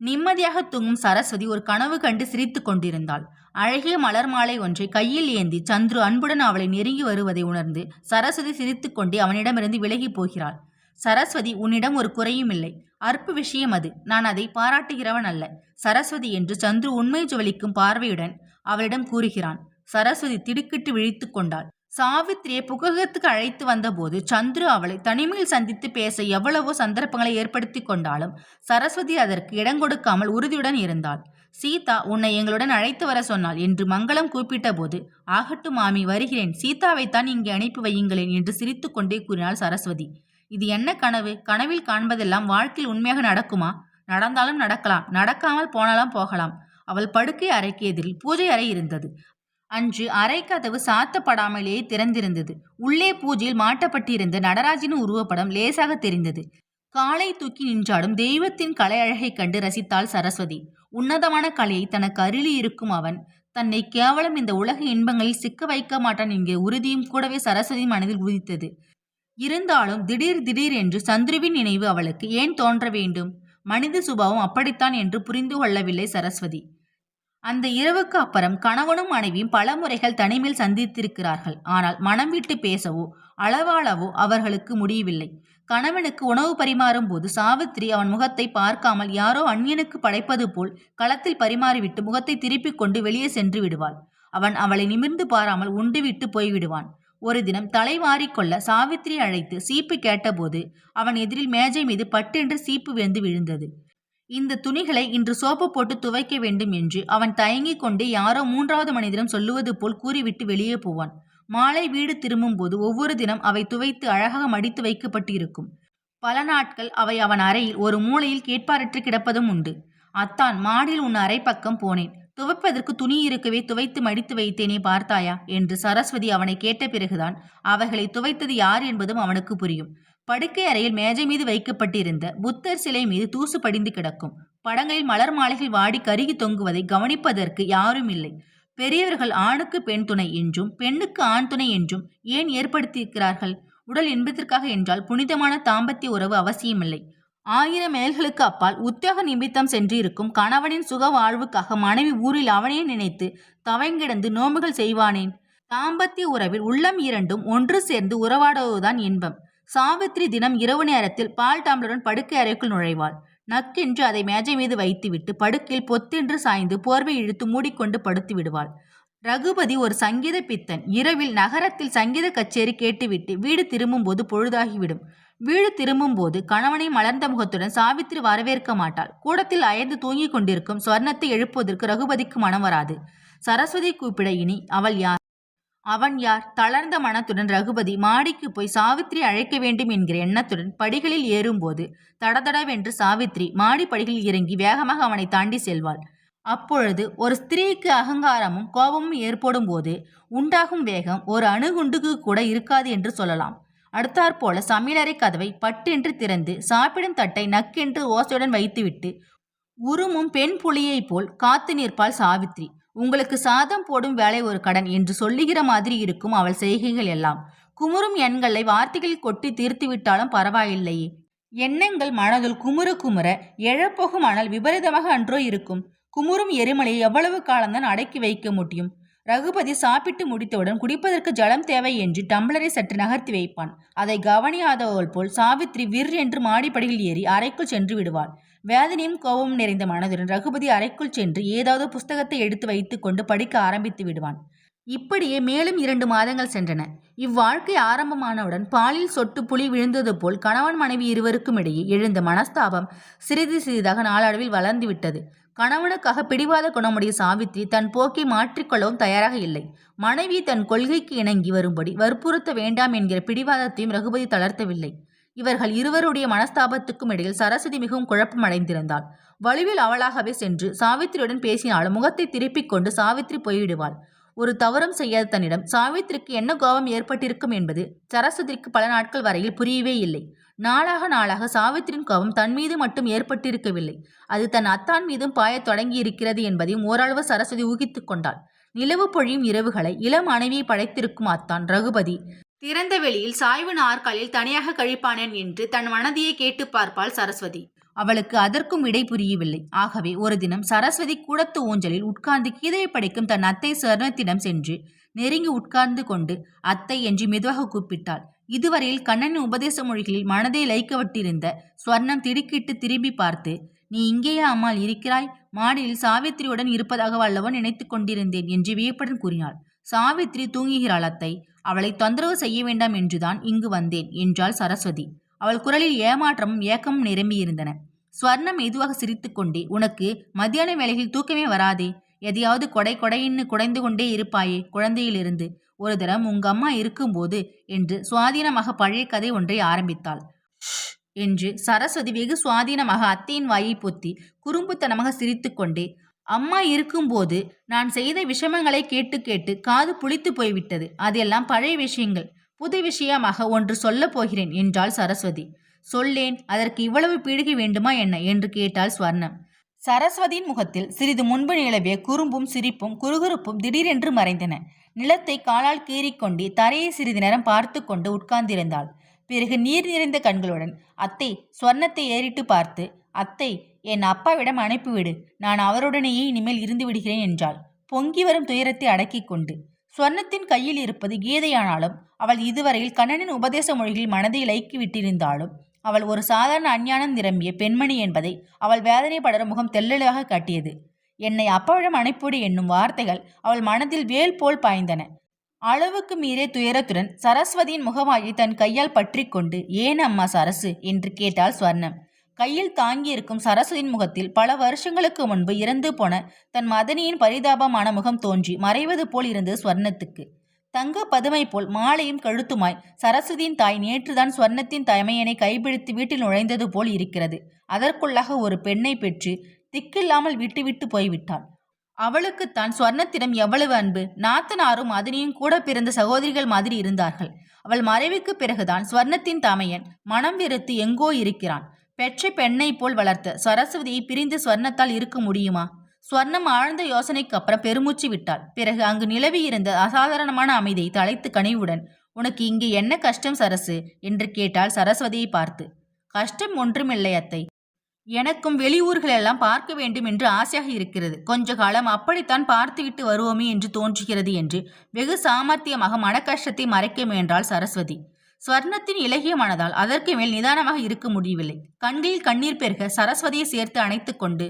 நிம்மதியாக தூங்கும் சரஸ்வதி ஒரு கனவு கண்டு சிரித்து கொண்டிருந்தாள். அழகிய மலர் மாலை ஒன்றை கையில் ஏந்தி சந்துரு அன்புடன் அவளை நெருங்கி வருவதை உணர்ந்து சரஸ்வதி சிரித்து கொண்டே அவனிடமிருந்து விலகி போகிறாள். சரஸ்வதி, உன்னிடம் ஒரு குறையும் இல்லை. அற்ப விஷயம் அது. நான் அதை பாராட்டுகிறவன் அல்ல. சரஸ்வதி என்று சந்துரு உண்மை ஜுவலிக்கும் பார்வையுடன் அவளிடம் கூறுகிறான். சரஸ்வதி திடுக்கிட்டு விழித்து கொண்டாள். சாவித்ரியை புககத்துக்கு அழைத்து வந்தபோது சந்துரு அவளை தனிமையில் சந்தித்து பேச எவ்வளவோ சந்தர்ப்பங்களை ஏற்படுத்தி கொண்டாலும் சரஸ்வதி அதற்கு இடங்கொடுக்காமல் உறுதியுடன் இருந்தாள். சீதா உன்னை எங்களுடன் அழைத்து வர சொன்னாள் என்று மங்களம் கூப்பிட்ட போது, ஆகட்டும் மாமி, வருகிறேன். சீதாவைத்தான் இங்கே அனுப்பி வையுங்களேன் என்று சிரித்து கொண்டே கூறினாள் சரஸ்வதி. இது என்ன கனவு? கனவில் காண்பதெல்லாம் வாழ்க்கையில் உண்மையாக நடக்குமா? நடந்தாலும் நடக்கலாம், நடக்காமல் போனாலும் போகலாம். அவள் படுக்கை அறைக்கு எதிரில் பூஜை அறை இருந்தது. அன்று அறை கதவு சாத்தப்படாமலேயே திறந்திருந்தது. உள்ளே பூஜையில் மாட்டப்பட்டிருந்த நடராஜின் உருவப்படம் லேசாக தெரிந்தது. காலை தூக்கி நின்றாடும் தெய்வத்தின் கலை அழகை கண்டு ரசித்தாள் சரஸ்வதி. உன்னதமான கலையை தனக்கு அருளி இருக்கும் அவன் தன்னை கேவலம் இந்த உலக இன்பங்களில் சிக்க வைக்க மாட்டான் என்கிற உறுதியும் கூடவே சரஸ்வதி மனதில் உதித்தது. இருந்தாலும் திடீர் என்று சந்துருவின் நினைவு அவளுக்கு ஏன் தோன்ற வேண்டும்? மனித சுபாவம் அப்படித்தான் என்று புரிந்து கொள்ளவில்லை சரஸ்வதி. அந்த இரவுக்கு அப்புறம் கணவனும் மனைவியும் பல முறைகள் தனிமையில் சந்தித்திருக்கிறார்கள். ஆனால் மனம் விட்டு பேசவோ அளவாளவோ அவர்களுக்கு முடியவில்லை. கணவனுக்கு உணவு பரிமாறும் போது சாவித்ரி அவன் முகத்தை பார்க்காமல் யாரோ அந்நியனுக்கு படைப்பது போல் களத்தில் பரிமாறிவிட்டு முகத்தை திருப்பிக் கொண்டு வெளியே சென்று விடுவாள். அவன் அவளை நிமிர்ந்து பாராமல் உண்டுவிட்டு போய்விடுவான். ஒரு தினம் தலை வாரிக்கொள்ள சாவித்ரி அழைத்து சீப்பு கேட்டபோது அவன் எதிரில் மேஜை மீது பட்டென்று சீப்பு வெந்து விழுந்தது. இந்த துணிகளை இன்று சோப்பு போட்டு துவைக்க வேண்டும் என்று அவன் தயங்கிக் கொண்டே யாரோ மூன்றாவது மனிதனம் சொல்லுவது போல் கூறிவிட்டு வெளியே போவான். மாலை வீடு திரும்பும் போது ஒவ்வொரு தினம் அவை துவைத்து அழகாக மடித்து வைக்கப்பட்டு இருக்கும். பல நாட்கள் அவை அவன் அறையில் ஒரு மூலையில் கேட்பாரற்று கிடப்பதும் உண்டு. அத்தான், மாடியில் உன் அறை பக்கம் போனேன். துவைப்பதற்கு துணி இருக்கவே துவைத்து மடித்து வைத்தேனே, பார்த்தாயா என்று சரஸ்வதி அவனை கேட்ட பிறகுதான் அவைகளை துவைத்தது யார் என்பதும் அவனுக்கு புரியும். படுக்கை அறையில் மேஜை மீது வைக்கப்பட்டிருந்த புத்தர் சிலை மீது தூசு படிந்து கிடக்கும். படங்களில் மலர் மாலைகள் வாடி கருகி தொங்குவதை கவனிப்பதற்கு யாரும் இல்லை. பெரியவர்கள் ஆணுக்கு பெண் துணை என்றும் பெண்ணுக்கு ஆண் துணை என்றும் ஏன் ஏற்படுத்தியிருக்கிறார்கள்? உடல் இன்பத்திற்காக என்றால் புனிதமான தாம்பத்திய உறவு அவசியமில்லை. 1000 மைல்களுக்கு அப்பால் உத்தியோக நிமித்தம் சென்றிருக்கும் கணவனின் சுக வாழ்வுக்காக மனைவி ஊரில் அவனையே நினைத்து தவங்கிடந்து நோம்புகள் செய்வானேன்? தாம்பத்திய உறவில் உள்ளம் இரண்டும் ஒன்று சேர்ந்து உறவாடுவதுதான் இன்பம். சாவித்ரி தினம் இரவு நேரத்தில் பால் டாம்ளருடன் படுக்கை அறைக்குள் நுழைவாள். நக்கென்று அதை மேஜை மீது வைத்துவிட்டு படுக்கையில் பொத்தென்று சாய்ந்து போர்வை இழுத்து மூடிக்கொண்டு படுத்து விடுவாள். ரகுபதி ஒரு சங்கீத பித்தன். இரவில் நகரத்தில் சங்கீத கச்சேரி கேட்டுவிட்டு வீடு திரும்பும் போது பொழுதாகிவிடும். வீடு திரும்பும் போது கணவனை மலர்ந்த முகத்துடன் சாவித்ரி வரவேற்க மாட்டாள். கூடத்தில் அயர்ந்து தூங்கிக் கொண்டிருக்கும் ஸ்வர்ணத்தை எழுப்புவதற்கு ரகுபதிக்கு மனம் வராது. சரஸ்வதி கூப்பிட இனி அவள் யார், அவன் யார்? தளர்ந்த மனத்துடன் ரகுபதி மாடிக்கு போய் சாவித்திரி அழைக்க வேண்டும் என்கிற எண்ணத்துடன் படிகளில் ஏறும்போது தடதடவென்று சாவித்திரி மாடி படிகளில் இறங்கி வேகமாக அவனை தாண்டி செல்வாள். அப்பொழுது ஒரு ஸ்திரீக்கு அகங்காரமும் கோபமும் ஏற்படும் போது உண்டாகும் வேகம் ஒரு அணுகுண்டுக்கு கூட இருக்காது என்று சொல்லலாம். அடுத்தாற்போல சமையலறை கதவை பட்டென்று திறந்து சாப்பிடும் தட்டை நக்கென்று ஓசையுடன் வைத்துவிட்டு உருமும் பெண் புலியைப் போல் காத்து நிற்பாள் சாவித்ரி. உங்களுக்கு சாதம் போடும் வேலை ஒரு கடன் என்று சொல்லுகிற மாதிரி இருக்கும் அவள் செய்கைகள் எல்லாம். குமுறும் எண்களை வார்த்தைகளில் கொட்டி தீர்த்து விட்டாலும் பரவாயில்லையே. எண்ணங்கள் மனதில் குமுற குமுற எழப்போகும் ஆனால் விபரீதமாக அன்றோ இருக்கும். குமுறும் எரிமலையை எவ்வளவு காலம்தான் அடக்கி வைக்க முடியும்? ரகுபதி சாப்பிட்டு முடித்தவுடன் குடிப்பதற்கு ஜலம் தேவை என்று டம்ளரை சற்று நகர்த்தி வைப்பான். அதை கவனியாதவள் போல் சாவித்ரி விர் என்று மாடிப்படியில் ஏறி அறைக்குள் சென்று விடுவாள். வேதனையும் கோபமும் நிறைந்த மனதுடன் ரகுபதி அறைக்குள் சென்று ஏதாவது புஸ்தகத்தை எடுத்து வைத்துக் கொண்டு படிக்க ஆரம்பித்து விடுவான். இப்படியே மேலும் 2 மாதங்கள் சென்றன. இவ்வாழ்க்கை ஆரம்பமானவுடன் பாலில் சொட்டு புளி விழுந்தது போல் கணவன் மனைவி இருவருக்கும் இடையே எழுந்த மனஸ்தாபம் சிறிது சிறிதாக நாளடைவில் வளர்ந்துவிட்டது. கணவனுக்காக பிடிவாத குணமுடைய சாவித்ரி தன் போக்கை மாற்றிக்கொள்ளவும் தயாராக இல்லை. மனைவி தன் கொள்கைக்கு இணங்கி வரும்படி வற்புறுத்த வேண்டாம் என்கிற பிடிவாதத்தையும் ரகுபதி தளர்த்தவில்லை. இவர்கள் இருவருடைய மனஸ்தாபத்துக்கும் இடையில் சரஸ்வதி மிகவும் குழப்பம் அடைந்திருந்தாள். வலுவில் அவளாகவே சென்று சாவித்திரியுடன் பேசினாலும் முகத்தை திருப்பிக் கொண்டு சாவித்ரி போய்விடுவாள். ஒரு தவறும் செய்யாத தன்னிடம் சாவித்திரிக்கு என்ன கோபம் ஏற்பட்டிருக்கும் என்பது சரஸ்வதிக்கு பல நாட்கள் வரையில் புரியவே இல்லை. நாளாக நாளாக சாவித்திரியின் கோபம் தன் மீது மட்டும் ஏற்பட்டிருக்கவில்லை, அது தன் அத்தான் மீதும் பாயத் தொடங்கியிருக்கிறது என்பதையும் ஓரளவு சரஸ்வதி ஊகித்துக் கொண்டாள். நிலவு பொழியும் இரவுகளை இளம் மனைவியை படைத்திருக்கும் அத்தான் ரகுபதி திறந்த வெளியில் சாய்வு நாற்காலில் தனியாக கழிப்பானேன் என்று தன் மனதியை கேட்டு பார்ப்பாள் சரஸ்வதி. அவளுக்கு அதற்கும் இடை புரியவில்லை. ஆகவே ஒரு தினம் சரஸ்வதி கூடத்து ஊஞ்சலில் உட்கார்ந்து கீதையை படிக்கும் தன் அத்தை சர்ணத்திடம் சென்று நெருங்கி உட்கார்ந்து கொண்டு அத்தை என்று மெதுவாக கூப்பிட்டாள். இதுவரையில் கண்ணனின் உபதேச மொழிகளில் மனதை லைக்கவிட்டிருந்த ஸ்வர்ணம் திடுக்கிட்டு திரும்பி பார்த்து, நீ இங்கேயா அம்மாள் இருக்கிறாய்? மாடியில் சாவித்திரியுடன் இருப்பதாக வல்லவன் நினைத்து கொண்டிருந்தேன் என்று வியப்புடன் கூறினாள். சாவித்ரி தூங்குகிறாள் அத்தை, அவளை தொந்தரவு செய்ய வேண்டாம் என்றுதான் இங்கு வந்தேன் என்றாள் சரஸ்வதி. அவள் குரலில் ஏமாற்றமும் ஏக்கமும் நிரம்பியிருந்தன. ஸ்வர்ணம் மெதுவாக சிரித்துக்கொண்டே, உனக்கு மத்தியான வேளையில் தூக்கமே வராதே, எதையாவது கொடைன்னு குடைந்து கொண்டே இருப்பாயே குழந்தையிலிருந்து. ஒரு தரம் உங்க அம்மா இருக்கும்போது என்று சுவாதீனமாக பழைய கதை ஒன்றை ஆரம்பித்தாள். என்று சரஸ்வதி வெகு சுவாதீனமாக அத்தையின் வாயை பொத்தி குறும்புத்தனமாக சிரித்து கொண்டே, அம்மா இருக்கும்போது நான் செய்த விஷமங்களை கேட்டு கேட்டு காது புளித்து போய்விட்டது. அதெல்லாம் பழைய விஷயங்கள். புது விஷயமாக ஒன்று சொல்லப் போகிறேன் என்றாள் சரஸ்வதி. சொல்லேன், அதற்கு இவ்வளவு பீடிகை வேண்டுமா என்ன என்று கேட்டாள் ஸ்வர்ணம். சரஸ்வதியின் முகத்தில் சிறிது முன்பு நிலவிய குறும்பும் சிரிப்பும் குறுகுறுப்பும் திடீரென்று மறைந்தன. நிலத்தை காலால் கீறிக்கொண்டே தரையை சிறிது நேரம் பார்த்து கொண்டு உட்கார்ந்திருந்தாள். பிறகு நீர் நிறைந்த கண்களுடன் அத்தை ஸ்வர்ணத்தை ஏறிட்டு பார்த்து, அத்தை, என் அப்பாவிடம் அனுப்பிவிடு, நான் அவருடனேயே இனிமேல் இருந்து விடுகிறேன் என்றாள், பொங்கி வரும் துயரத்தை அடக்கிக் கொண்டு. ஸ்வர்ணத்தின் கையில் இருப்பது கீதையானாலும் அவள் இதுவரையில் கண்ணனின் உபதேச மொழிகளில் மனதை இலக்கி விட்டிருந்தாலும் அவள் ஒரு சாதாரண அஞ்ஞானம் நிரம்பிய பெண்மணி என்பதை அவள் வேதனை படரும் முகம் தெள்ளலாக காட்டியது. என்னை அப்பாவிடம் அனுப்பிவிடு என்னும் வார்த்தைகள் அவள் மனதில் வேல் போல் பாய்ந்தன. அளவுக்கு மீறிய துயரத்துடன் சரஸ்வதியின் முகவாயை தன் கையால் பற்றி கொண்டு, ஏன் அம்மா சரசு என்று கேட்டாள் ஸ்வர்ணம். கையில் தாங்கியிருக்கும் சரஸ்வதியின் முகத்தில் பல வருஷங்களுக்கு முன்பு இறந்து போன தன் மதனியின் பரிதாபமான முகம் தோன்றி மறைவது போல் இருந்தது ஸ்வர்ணத்துக்கு. தங்க பதுமை போல் மாலையும் கழுத்துமாய் சரஸ்வதியின் தாய் நேற்றுதான் ஸ்வர்ணத்தின் தமையனை கைப்பிடித்து வீட்டில் நுழைந்தது போல் இருக்கிறது. அதற்குள்ளாக ஒரு பெண்ணை பெற்று திக்கில்லாமல் விட்டுவிட்டு போய்விட்டாள். அவளுக்குத்தான் ஸ்வர்ணத்திடம் எவ்வளவு அன்பு! நாத்தனாரும் மதனியும் கூட பிறந்த சகோதரிகள் மாதிரி இருந்தார்கள். அவள் மறைவுக்கு பிறகுதான் ஸ்வர்ணத்தின் தமையன் மனம் வெறுத்து எங்கோ இருக்கிறான். பெற்ற பெண்ணை போல் வளர்த்த சரஸ்வதியை பிரிந்து ஸ்வர்ணத்தால் இருக்க முடியுமா? ஸ்வர்ணம் ஆழ்ந்த யோசனைக்கு அப்புறம் பெருமூச்சு விட்டாள். பிறகு அங்கு நிலவி இருந்த அசாதாரணமான அமைதியை தலைத்து கனிவுடன், உனக்கு இங்கே என்ன கஷ்டம் சரசு என்று கேட்டாள் சரஸ்வதியை பார்த்து. கஷ்டம் ஒன்றுமில்லை அத்தை, எனக்கும் வெளியூர்களெல்லாம் பார்க்க வேண்டும் என்று ஆசையாக இருக்கிறது. கொஞ்ச காலம் அப்படித்தான் பார்த்துவிட்டு வருவோமே என்று தோன்றுகிறது என்று வெகு சாமர்த்தியமாக மனக்கஷ்டத்தை மறைக்க முயன்றாள் சரஸ்வதி. ஸ்வர்ணத்தின் இலகிய மனதால் அதற்கு மேல் நிதானமாக இருக்க முடியவில்லை. கண்களில் கண்ணீர் பெருக சரஸ்வதியை சேர்த்து அணைத்து கொண்டு,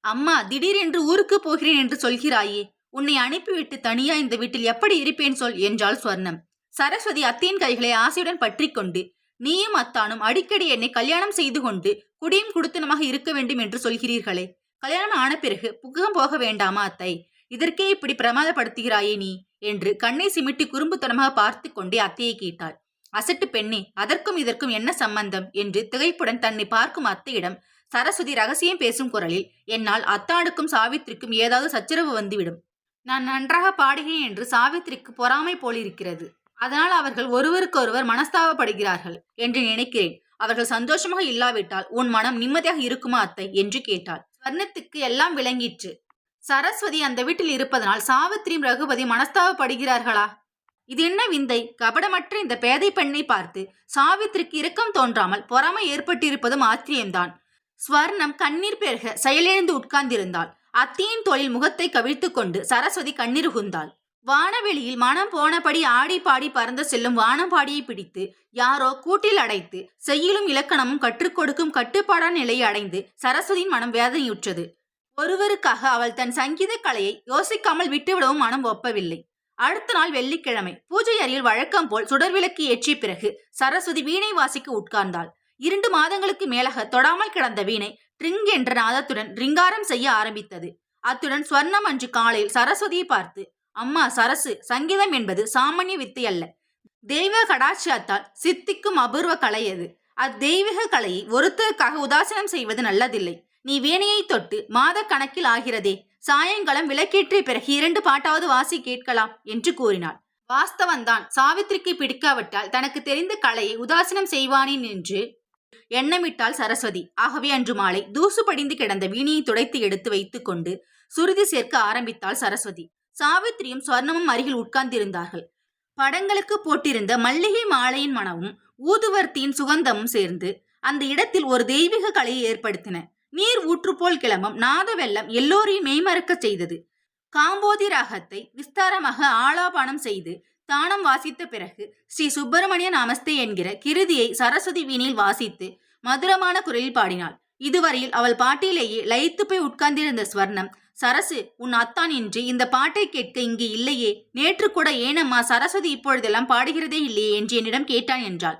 அம்மா, திடீரென்று ஊருக்கு போகிறேன் என்று சொல்கிறாயே, உன்னை அனுப்பிவிட்டு தனியா இந்த வீட்டில் எப்படி இருப்பேன் சொல் என்றாள் ஸ்வர்ணம். சரஸ்வதி அத்தையின் கைகளை ஆசையுடன் பற்றி கொண்டு, நீயும் அத்தானும் அடிக்கடி என்னை கல்யாணம் செய்து கொண்டு குடியும் குடுத்தனமாக இருக்க வேண்டும் என்று சொல்கிறீர்களே, கல்யாணம் ஆன பிறகு புக்கம் போக வேண்டாமா அத்தை? இதற்கே இப்படி பிரமாதப்படுத்துகிறாயே நீ என்று கண்ணை சிமிட்டி குறும்புத்தனமாக பார்த்து கொண்டே அத்தையை கேட்டாள். அசட்டு பெண்ணே, அதற்கும் இதற்கும் என்ன சம்பந்தம் என்று திகைப்புடன் தன்னை பார்க்கும் அத்தையிடம் சரஸ்வதி ரகசியம் பேசும் குரலில், என்னால் அத்தானுக்கும் சாவித்திரிக்கும் ஏதாவது சச்சரவு வந்துவிடும். நான் நன்றாக பாடுகிறேன் என்று சாவித்திரிக்கு பொறாமை போலிருக்கிறது. அதனால் அவர்கள் ஒருவருக்கொருவர் மனஸ்தாபப்படுகிறார்கள் என்று நினைக்கிறேன். அவர்கள் சந்தோஷமாக இல்லாவிட்டால் உன் மனம் நிம்மதியாக இருக்குமா அத்தை என்று கேட்டாள். ஸ்வர்ணத்துக்கு எல்லாம் விளங்கிற்று. சரஸ்வதி அந்த வீட்டில் இருப்பதனால் சாவித்திரியும் ரகுபதி மனஸ்தாபப்படுகிறார்களா? இது என்ன விந்தை! கபடமற்ற இந்த பேதை பெண்ணை பார்த்து சாவித்திரிக்கு இரக்கம் தோன்றாமல் பொறாமை ஏற்பட்டிருப்பதும் ஆச்சரியம்தான். ஸ்வர்ணம் கண்ணீர் பெருக செயலிழந்து உட்கார்ந்திருந்தாள். அத்தியின் தோளில் முகத்தை கவிழ்த்து கொண்டு சரஸ்வதி கண்ணீருகுந்தாள். வானவெளியில் மனம் போனபடி ஆடி பாடி பறந்து செல்லும் வானம்பாடியை பிடித்து யாரோ கூட்டில் அடைத்து செய்யுளும் இலக்கணமும் கற்றுக் கொடுக்கும் கட்டுப்பாடான நிலையை அடைந்து சரஸ்வதியின் மனம் வேதனையுற்றது. ஒருவருக்காக அவள் தன் சங்கீத கலையை யோசிக்காமல் விட்டுவிடவும் மனம் ஒப்பவில்லை. அடுத்த நாள் வெள்ளிக்கிழமை பூஜை அறையில் வழக்கம் போல் சுடர்விளக்கு ஏற்றிய பிறகு சரஸ்வதி வீணை வாசிக்க உட்கார்ந்தாள். 2 மாதங்களுக்கு மேலாக தொடாமல் கிடந்த வீணை ட்ரிங் என்ற நாதத்துடன் ரிங்காரம் செய்ய ஆரம்பித்தது. அத்துடன் ஸ்வர்ணம் அன்று காலையில் சரஸ்வதியை பார்த்து, அம்மா சரசு, சங்கீதம் என்பது சாமானிய வித்தை அல்ல. தெய்வ கடாட்சியத்தால் சித்திக்கும் அபூர்வ கலை அது. அத்தெய்வீக கலையை ஒருத்தருக்காக உதாசீனம் செய்வது நல்லதில்லை. நீ வீணையை தொட்டு மாத கணக்கில் ஆகிறதே. சாயங்காலம் விளக்கேற்றிய பிறகு 2 பாட்டாவது வாசி கேட்கலாம் என்று கூறினாள். வாஸ்தவன்தான். சாவித்திரிக்கு பிடிக்காவிட்டால் தனக்கு தெரிந்த கலையை உதாசீனம் செய்வானேன் என்று எண்ணமிட்டாள் சரஸ்வதி. ஆகவே அன்று மாலை தூசு படிந்து கிடந்த வீணையை துடைத்து எடுத்து வைத்துக் கொண்டு சுருதி சேர்க்க ஆரம்பித்தாள் சரஸ்வதி. சாவித்திரியும் ஸ்வர்ணமும் அருகில் உட்கார்ந்திருந்தார்கள். படங்களுக்கு போட்டிருந்த மல்லிகை மாலையின் மனமும் ஊதுவர்த்தியின் சுகந்தமும் சேர்ந்து அந்த இடத்தில் ஒரு தெய்வீக கலையை ஏற்படுத்தின. நீர் ஊற்று போல் கிளம்பும் நாத வெள்ளம் எல்லோரையும் மெய்மறக்க செய்தது. காம்போதி ராகத்தை விஸ்தாரமாக ஆலாபானம் செய்து தானம் வாசித்த பிறகு ஸ்ரீ சுப்பிரமணிய நமஸ்தே என்கிற கிருதியை சரஸ்வதி வீணையில் வாசித்து மதுரமான குரலில் பாடினாள். இதுவரையில் அவள் பாட்டிலேயே லயித்து போய் உட்கார்ந்திருந்த ஸ்வர்ணம், சரசு, உன் அத்தான் இன்றி இந்த பாட்டை கேட்க இங்கே இல்லையே. நேற்று கூட ஏனம்மா சரஸ்வதி இப்பொழுதெல்லாம் பாடுகிறதே இல்லையே என்று என்னிடம் கேட்டான் என்றாள்.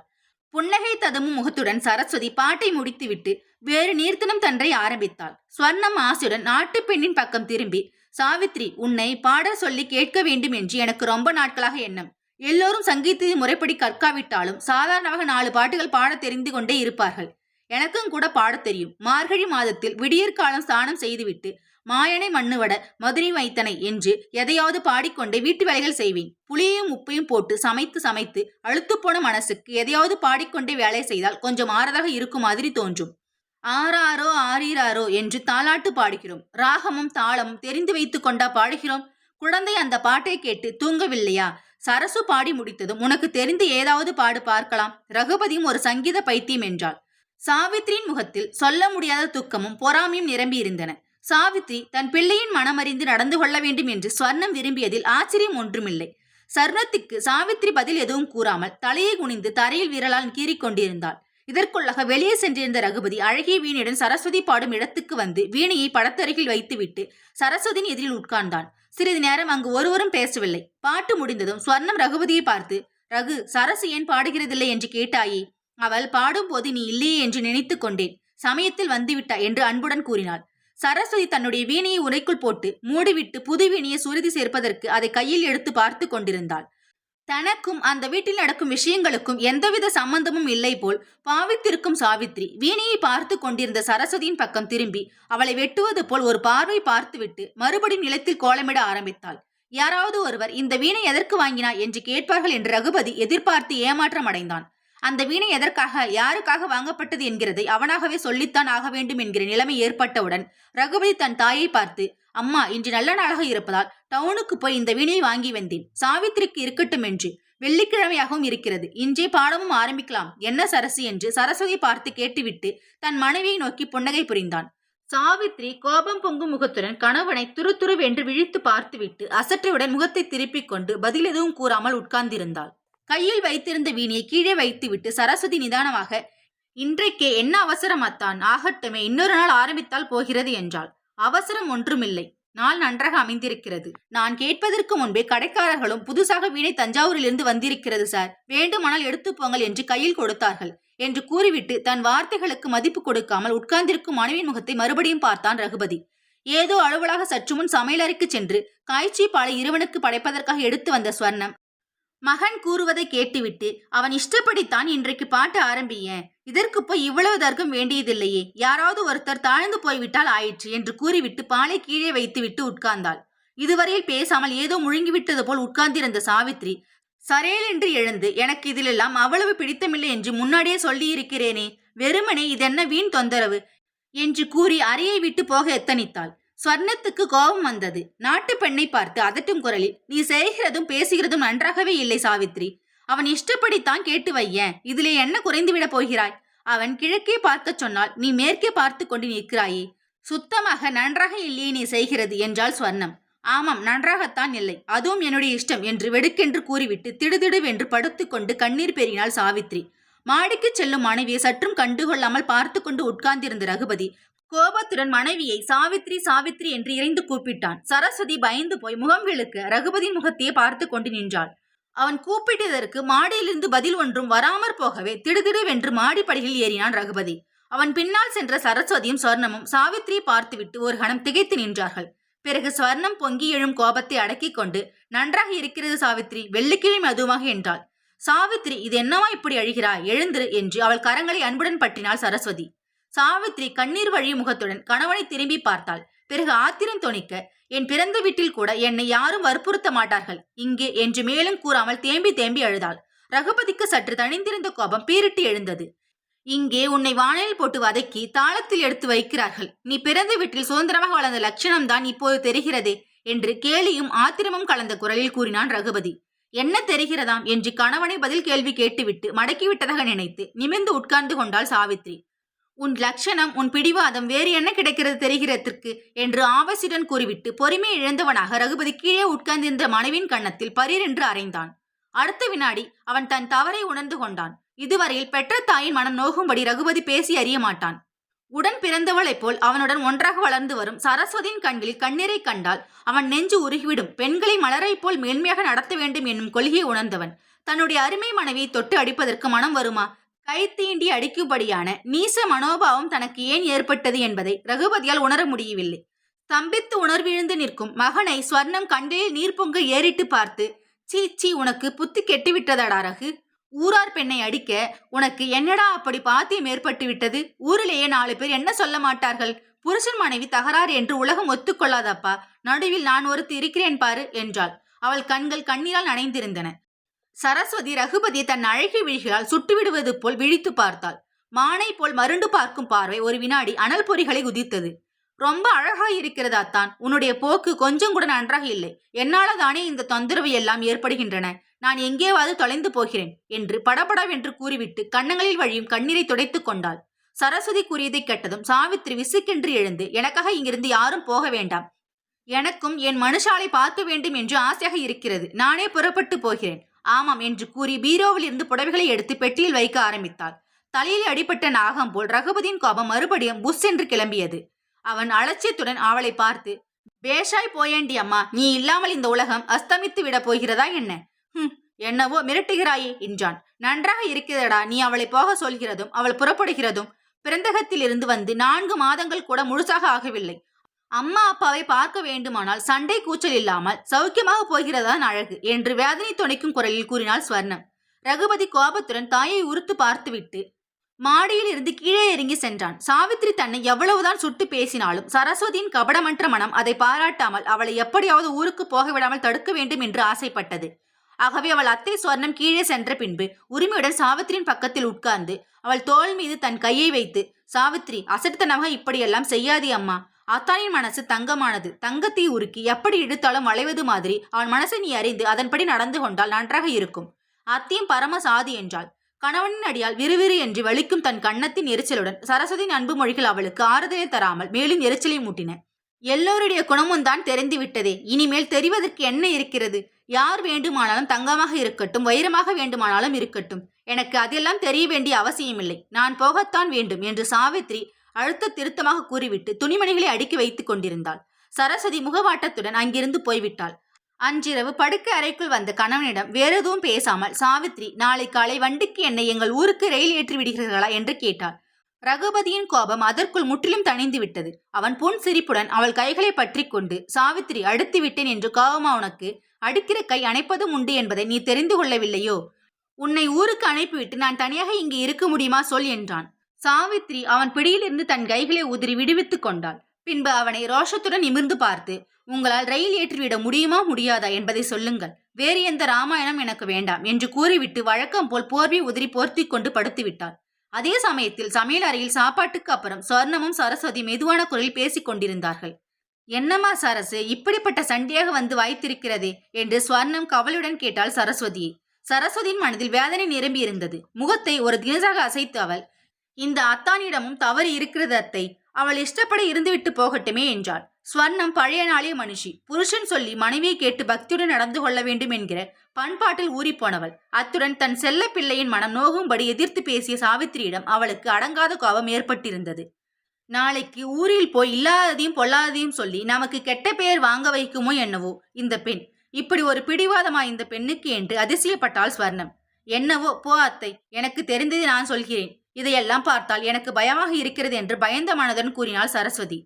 புன்னகை ததுமும் முகத்துடன் சரஸ்வதி பாட்டை முடித்துவிட்டு வேறு நீர்த்தனம் தன்றை ஆரம்பித்தாள். ஸ்வர்ணம் ஆசையுடன் நாட்டு பெண்ணின் பக்கம் திரும்பி, சாவித்ரி, உன்னை பாட சொல்லி கேட்க வேண்டும் என்று எனக்கு ரொம்ப நாட்களாக எண்ணம். எல்லோரும் சங்கீதத்தை முறைப்படி கற்காவிட்டாலும் சாதாரணமாக 4 பாட்டுகள் பாட தெரிந்து கொண்டே இருப்பார்கள். எனக்கும் கூட பாடத் தெரியும். மார்கழி மாதத்தில் விடியற்காலம் ஸ்நானம் செய்துவிட்டு மாயனை மண்ணுவட மதுரை வைத்தனை என்று எதையாவது பாடிக்கொண்டே வீட்டு வேலைகள் செய்வேன். புளியையும் உப்பையும் போட்டு சமைத்து சமைத்து அழுத்துப்போன மனசுக்கு எதையாவது பாடிக்கொண்டே வேலை செய்தால் கொஞ்சம் ஆறதாக இருக்கும் மாதிரி தோன்றும். ஆறாரோ ஆறீராரோ என்று தாலாட்டு பாடுகிறோம். ராகமும் தாளமும் தெரிந்து வைத்து கொண்டா பாடுகிறோம். குழந்தை அந்த பாட்டை கேட்டு தூங்கவில்லையா? சரசு பாடி முடித்ததும் உனக்கு தெரிந்து ஏதாவது பாடு பார்க்கலாம். ரகுபதியும் ஒரு சங்கீத பைத்தியம் என்றாள். சாவித்திரியின் முகத்தில் சொல்ல முடியாத துக்கமும் பொறாமையும் நிரம்பியிருந்தன. சாவித்ரி தன் பிள்ளையின் மனமறிந்து நடந்து கொள்ள வேண்டும் என்று ஸ்வர்ணம் விரும்பியதில் ஆச்சரியம் ஒன்றுமில்லை. சர்ணத்துக்கு சாவித்ரி பதில் எதுவும் கூறாமல் தலையை குனிந்து தரையில் விரலால் கீறிக்கொண்டிருந்தாள். இதற்குள்ளாக வெளியே சென்றிருந்த ரகுபதி அழகிய வீணையுடன் சரஸ்வதி பாடும் இடத்துக்கு வந்து வீணையை படத்தருகில் வைத்துவிட்டு சரஸ்வதியின் எதிரில் உட்கார்ந்தான். சிறிது நேரம் அங்கு ஒருவரும் பேசவில்லை. பாட்டு முடிந்ததும் ஸ்வர்ணம் ரகுபதியை பார்த்து, ரகு, சரசு ஏன் பாடுகிறதில்லை என்று கேட்டாயே? அவள் பாடும்போது நீ இல்லையே என்று நினைத்து கொண்டேன். சமயத்தில் வந்துவிட்டா என்று அன்புடன் கூறினாள். சரஸ்வதி தன்னுடைய வீணையை உரைக்குள் போட்டு மூடிவிட்டு புது வீணையை சுருதி சேர்ப்பதற்கு அதை கையில் எடுத்து பார்த்து கொண்டிருந்தாள். தனக்கும் அந்த வீட்டில் நடக்கும் விஷயங்களுக்கும் எந்தவித சம்பந்தமும் இல்லை போல் பாவித்திருக்கும் சாவித்ரி வீணையை பார்த்து கொண்டிருந்த சரஸ்வதியின் பக்கம் திரும்பி அவளை வெட்டுவது போல் ஒரு பார்வை பார்த்துவிட்டு மறுபடியும் நிலத்தில் கோலமிட ஆரம்பித்தாள். யாராவது ஒருவர் இந்த வீணை எதற்கு வாங்கினா என்று கேட்பார்கள் என்று ரகுபதி எதிர்பார்த்து ஏமாற்றம் அடைந்தான். அந்த வீணை எதற்காக, யாருக்காக வாங்கப்பட்டது என்கிறதை அவனாகவே சொல்லித்தான் ஆக வேண்டும் என்கிற நிலைமை ஏற்பட்டவுடன் ரகுபதி தன் தாயை பார்த்து, அம்மா, இன்று நல்ல நாளாக இருப்பதால் டவுனுக்கு போய் இந்த வீணையை வாங்கி வந்தேன். சாவித்திரிக்கு இருக்கட்டும் என்று. வெள்ளிக்கிழமையாகவும் இருக்கிறது. இன்றே பாடமும் ஆரம்பிக்கலாம். என்ன சரசு என்று சரஸ்வதி பார்த்து கேட்டுவிட்டு தன் மனைவியை நோக்கி புன்னகை புரிந்தான். சாவித்ரி கோபம் பொங்கும் முகத்துடன் கணவனை துருதுருவென்று விழித்து பார்த்துவிட்டு அசற்றையுடன் முகத்தை திருப்பிக் கொண்டு பதில் எதுவும் கூறாமல் உட்கார்ந்திருந்தாள். கையில் வைத்திருந்த வீணையை கீழே வைத்துவிட்டு சரஸ்வதி நிதானமாக, இன்றைக்கே என்ன அவசரமாத்தான், ஆகட்டுமே, இன்னொரு நாள் ஆரம்பித்தால் போகிறது என்றாள். அவசரம் ஒன்றுமில்லை. நாள் நன்றாக அமைந்திருக்கிறது. நான் கேட்பதற்கு முன்பே கடைக்காரர்களும் புதுசாக வீணை தஞ்சாவூரிலிருந்து வந்திருக்கிறது சார், வேண்டுமானால் எடுத்து போங்கள் என்று கையில் கொடுத்தார்கள் என்று கூறிவிட்டு தன் வார்த்தைகளுக்கு மதிப்பு கொடுக்காமல் உட்கார்ந்திருக்கும் மனைவியின் முகத்தை மறுபடியும் பார்த்தான் ரகுபதி. ஏதோ அலுவலாக சற்று முன் சமையலறைக்கு சென்று காய்ச்சி பாலை இருவனுக்கு படைப்பதற்காக எடுத்து வந்த ஸ்வர்ணம் மகன் கூறுவதை கேட்டுவிட்டு, அவன் இஷ்டப்படித்தான் இன்றைக்கு பாட்டு ஆரம்பியேன், இதற்கு போய் இவ்வளவு தர்க்கம் வேண்டியதில்லையே, யாராவது ஒருத்தர் தாழ்ந்து போய்விட்டால் ஆயிற்று என்று கூறிவிட்டு பாலை கீழே வைத்துவிட்டு உட்கார்ந்தாள். இதுவரையில் பேசாமல் ஏதோ முழுங்கிவிட்டது போல் உட்கார்ந்திருந்த சாவித்ரி சரேல் என்று எழுந்து, எனக்கு இதிலெல்லாம் அவ்வளவு பிடித்தமில்லை என்று முன்னாடியே சொல்லியிருக்கிறேனே, வெறுமனே இதென்ன வீண் தொந்தரவு என்று கூறி அறையை விட்டு போக எத்தனித்தாள். ஸ்வர்ணத்துக்கு கோபம் வந்தது. நாட்டு பெண்ணை பார்த்து அதட்டும் குரலில், நீ செய்கிறதும் பேசுகிறதும் நன்றாகவே இல்லை சாவித்ரி. அவன் இஷ்டப்படித்தான் கேட்டு வையேன், இதிலே என்ன குறைந்துவிடப் போகிறாய்? அவன் கிழக்கே பார்க்க சொன்னால் நீ மேற்கே பார்த்து கொண்டு நிற்கிறாயே, சுத்தமாக நன்றாக இல்லையே நீ செய்கிறது என்றாள் ஸ்வர்ணம். ஆமாம், நன்றாகத்தான் இல்லை, அதுவும் என்னுடைய இஷ்டம் என்று வெடுக்கென்று கூறிவிட்டு திடுதிடுவென்று படுத்துக்கொண்டு கண்ணீர் பெறினாள் சாவித்ரி. மாடிக்கு செல்லும் மனைவியை சற்றும் கண்டுகொள்ளாமல் பார்த்து கொண்டு உட்கார்ந்திருந்த ரகுபதி கோபத்துடன் மனைவியை சாவித்ரி சாவித்ரி என்று இறைந்து கூப்பிட்டான். சரஸ்வதி பயந்து போய் முகம் விழுக்க ரகுபதியின் முகத்தையே பார்த்து கொண்டு நின்றாள். அவன் கூப்பிட்டதற்கு மாடியிலிருந்து பதில் ஒன்றும் வராமற் போகவே திடுதிடுவென்று மாடிப்படியில் ஏறினான் ரகுபதி. அவன் பின்னால் சென்ற சரஸ்வதியும் ஸ்வர்ணமும் சாவித்ரியை பார்த்துவிட்டு ஒரு கணம் திகைத்து நின்றார்கள். பிறகு ஸ்வர்ணம் பொங்கி எழும் கோபத்தை அடக்கிக் கொண்டு, நன்றாக இருக்கிறது சாவித்ரி, வெள்ளிக்கிழமை அதுவாக என்றாள். சாவித்ரி, இது என்னவா இப்படி அழுகிறாய், எழுந்திரு என்று அவள் கரங்களை அன்புடன் பற்றினாள் சரஸ்வதி. சாவித்ரி கண்ணீர் வழி முகத்துடன் கணவனை திரும்பி பார்த்தாள். பிறகு ஆத்திரம் தொனிக்க, என் பிறந்த வீட்டில் கூட என்னை யாரும் வற்புறுத்த மாட்டார்கள் இங்கே என்று மேலும் கூறாமல் தேம்பி தேம்பி அழுதாள். ரகுபதிக்கு சற்று தணிந்திருந்த கோபம் பீரிட்டு எழுந்தது. இங்கே உன்னை வானில் போட்டு வதக்கி தாளத்தில் எடுத்து வைக்கிறார்கள், நீ பிறந்த வீட்டில் சுதந்திரமாக வளர்ந்த லட்சணம்தான் இப்போது தெரிகிறதே என்று கேலியும் ஆத்திரமும் கலந்த குரலில் கூறினான் ரகுபதி. என்ன தெரிகிறதாம் என்று கணவனை பதில் கேள்வி கேட்டுவிட்டு மடக்கிவிட்டதாக நினைத்து நிமிர்ந்து உட்கார்ந்து கொண்டாள் சாவித்ரி. உன் லட்சணம், உன் பிடிவாதம், வேறு என்ன கிடைக்கிறது தெரிகிறதற்கு என்று ஆவேசியுடன் கூறிவிட்டு பொறுமை இழந்தவனாக ரகுபதி கீழே உட்கார்ந்திருந்த மனைவின் கன்னத்தில் பரீரென்று அறைந்தான். அடுத்த வினாடி அவன் தன் தவறை உணர்ந்து கொண்டான். இதுவரையில் பெற்ற தாயின் மனம் நோகும்படி ரகுபதி பேசி அறிய மாட்டான். உடன் பிறந்தவளைப் போல் அவனுடன் ஒன்றாக வளர்ந்து வரும் சரஸ்வதியின் கண்களில் கண்ணீரை கண்டால் அவன் நெஞ்சு உருகிவிடும். பெண்களை மலரை போல் மேன்மையாக நடத்த வேண்டும் என்னும் கொள்கையை உணர்ந்தவன் தன்னுடைய அருமை மனைவியை தொட்டு அடிப்பதற்கு மனம் வருமா? கைத்தீண்டி அடிக்கும்படியான நீச மனோபாவம் தனக்கு ஏன் ஏற்பட்டது என்பதை ரகுபதியால் உணர முடியவில்லை. ஸ்தம்பித்து உணர்விழுந்து நிற்கும் மகனை ஸ்வர்ணம் கண்களில் நீர் பொங்க ஏறிட்டு பார்த்து, சீச்சி, உனக்கு புத்தி கெட்டுவிட்டதடா ரகு, ஊரார் பெண்ணை அடிக்க உனக்கு என்னடா அப்படி பாத்தியம் ஏற்பட்டு விட்டது? ஊரிலேயே 4 பேர் என்ன சொல்ல மாட்டார்கள்? புருஷன் மனைவி தகராறு என்று உலகம் ஒத்துக்கொள்ளாதப்பா, நடுவில் நான் ஒருத்தி இருக்கிறேன் பாரு என்றாள். அவள் கண்கள் கண்ணீரால் நனைந்திருந்தன. சரஸ்வதி ரகுபதியை தன் அழகிய விழிகளால் சுட்டுவிடுவது போல் விழித்து பார்த்தாள். மானை போல் மருண்டு பார்க்கும் பார்வை ஒரு வினாடி அனல் பொறிகளை உதித்தது. ரொம்ப அழகாய் இருக்கிறதாத்தான், உன்னுடைய போக்கு கொஞ்சம் கூட நன்றாக இல்லை. என்னால தானே இந்த தொந்தரவு எல்லாம் ஏற்படுகின்றன. நான் எங்கேயாவது தொலைந்து போகிறேன் என்று படபடவென்று கூறிவிட்டு கன்னங்களில் வழியும் கண்ணீரை துடைத்துக் கொண்டாள். சரஸ்வதி கூறியதை கேட்டதும் சாவித்ரி விசுக்கென்று எழுந்து, எனக்காக இங்கிருந்து யாரும் போக வேண்டாம், எனக்கும் என் மனுஷாலை பார்க்க வேண்டும் என்று ஆசையாக இருக்கிறது, நானே புறப்பட்டு போகிறேன். ஆமாம் என்று கூறி பீரோவில் இருந்து புடவைகளை எடுத்து பெட்டியில் வைக்க ஆரம்பித்தாள். தலையில் அடிபட்ட நாகம் போல் ரகுபதியின் கோபம் மறுபடியும் புஷ் என்று கிளம்பியது. அவன் அலட்சியத்துடன் அவளை பார்த்து, பேஷாய் போயேண்டி அம்மா, நீ இல்லாமல் இந்த உலகம் அஸ்தமித்து விட போகிறதா என்ன? என்னவோ மிரட்டுகிறாயே என்றான். நன்றாக இருக்கிறதடா நீ அவளை போக சொல்கிறதும் அவள் புறப்படுகிறதும். பிறந்தகத்தில் இருந்து வந்து 4 மாதங்கள் கூட முழுசாக ஆகவில்லை. அம்மா அப்பாவை பார்க்க வேண்டுமானால் சண்டை கூச்சல் இல்லாமல் சௌக்கியமாக போகிறதான் அழகு என்று வேதனை துணைக்கும் குரலில் கூறினாள் ஸ்வர்ணம். ரகுபதி கோபத்துடன் தாயை உறுத்து பார்த்துவிட்டு மாடியில் இருந்து கீழே இறங்கி சென்றான். சாவித்ரி தன்னை எவ்வளவுதான் சுட்டு பேசினாலும் சரஸ்வதியின் கபடமற்ற மனம் அதை பாராட்டாமல் அவளை எப்படியாவது ஊருக்கு போக விடாமல் தடுக்க வேண்டும் என்று ஆசைப்பட்டது. ஆகவே அவள் அத்தை ஸ்வர்ணம் கீழே சென்ற பின்பு உரிமையுடன் சாவித்திரியின் பக்கத்தில் உட்கார்ந்து அவள் தோள் மீது தன் கையை வைத்து, சாவித்ரி, அசட்டுத்தனமாக இப்படியெல்லாம் செய்யாதே அம்மா. அத்தானின் மனசு தங்கமானது. தங்கத்தை உருக்கி எப்படி இழுத்தாலும் வளைவது மாதிரி அவன் மனசை நீ அறிந்து அதன்படி நடந்து கொண்டால் நன்றாக இருக்கும். அத்தியும் பரம சாதி என்றாள். கணவனின் அடியால் விறுவிறு என்று வலிக்கும் தன் கன்னத்தின் எரிச்சலுடன் சரஸ்வதியின் அன்பு மொழிகள் அவளுக்கு ஆறுதலை தராமல் மேலும் எரிச்சலை மூட்டின. எல்லோருடைய குணமும் தான் தெரிந்து விட்டதே, இனிமேல் தெரிவதற்கு என்ன இருக்கிறது? யார் வேண்டுமானாலும் தங்கமாக இருக்கட்டும், வைரமாக வேண்டுமானாலும் இருக்கட்டும், எனக்கு அதெல்லாம் தெரிய வேண்டிய அவசியமில்லை. நான் போகத்தான் வேண்டும் என்று சாவித்ரி அழுத்த திருத்தமாக கூறிவிட்டு துணிமணிகளை அடுக்கி வைத்துக் கொண்டிருந்தாள். சரஸ்வதி முகவாட்டத்துடன் அங்கிருந்து போய்விட்டாள். அன்றிரவு படுக்கை அறைக்குள் வந்த கணவனிடம் வேறெதுவும் பேசாமல் சாவித்ரி, நாளை காலை வண்டிக்கு என்னை எங்கள் ஊருக்கு ரயில் ஏற்றி விடுகிறீர்களா என்று கேட்டாள். ரகுபதியின் கோபம் அதற்குள் முற்றிலும் தணிந்து விட்டது. அவன் புன் சிரிப்புடன் அவள் கைகளை பற்றி கொண்டு, சாவித்திரி, அடித்து விட்டேன் என்று கோபமா உனக்கு? அடிக்கிற கை அணைப்பதும் உண்டு என்பதை நீ தெரிந்து கொள்ளவில்லையோ? உன்னை ஊருக்கு அனுப்பிவிட்டு நான் தனியாக இங்கே இருக்க முடியுமா சொல் என்றான். சாவித்திரி அவன் பிடியிலிருந்து தன் கைகளை உதிரி விடுவித்துக் கொண்டாள். பின்பு அவனை ரோஷத்துடன் நிமிர்ந்து பார்த்து, உங்களால் ரயில் ஏற்றிவிட முடியுமா முடியாதா என்பதை சொல்லுங்கள். வேறு எந்த ராமாயணம் எனக்கு வேண்டாம் என்று கூறிவிட்டு வழக்கம் போல் போர்வை உதிரி போர்த்தி கொண்டு படுத்து விட்டாள். அதே சமயத்தில் சமையல் அறையில் சாப்பாட்டுக்கு அப்புறம் சொர்ணமும் சரஸ்வதி மெதுவான குரலில் பேசிக் கொண்டிருந்தார்கள். என்னம்மா சரசு, இப்படிப்பட்ட சண்டையாக வந்து வாய்த்திருக்கிறதே என்று ஸ்வர்ணம் கவலையுடன் கேட்டாள் சரஸ்வதியை. சரஸ்வதியின் மனதில் வேதனை நிரம்பி இருந்தது. முகத்தை ஒரு தினசாக அசைத்து அவள், இந்த அத்தானிடமும் தவறு இருக்கிறது அத்தை. அவள் இஷ்டப்பட இருந்துவிட்டு போகட்டுமே என்றாள். ஸ்வர்ணம் பழைய நாளிய மனுஷி. புருஷன் சொல்லி மனைவியை கேட்டு பக்தியுடன் நடந்து கொள்ள வேண்டும் என்கிற பண்பாட்டில் ஊறிப்போனவள். அத்துடன் தன் செல்ல பிள்ளையின் மனம் நோகும்படி எதிர்த்து பேசிய சாவித்திரியிடம் அவளுக்கு அடங்காத கோபம் ஏற்பட்டிருந்தது. நாளைக்கு ஊரில் போய் இல்லாததையும் பொல்லாததையும் சொல்லி நமக்கு கெட்ட பெயர் வாங்க வைக்குமோ என்னவோ இந்த பெண். இப்படி ஒரு பிடிவாதமா இந்த பெண்ணுக்கு என்று அதிசயப்பட்டாள் ஸ்வர்ணம். என்னவோ போ அத்தை, எனக்கு தெரிந்ததை நான் சொல்கிறேன். இதையெல்லாம் பார்த்தால் எனக்கு பயமாக இருக்கிறது என்று பயந்த மனதுடன் கூறினாள் சரஸ்வதி.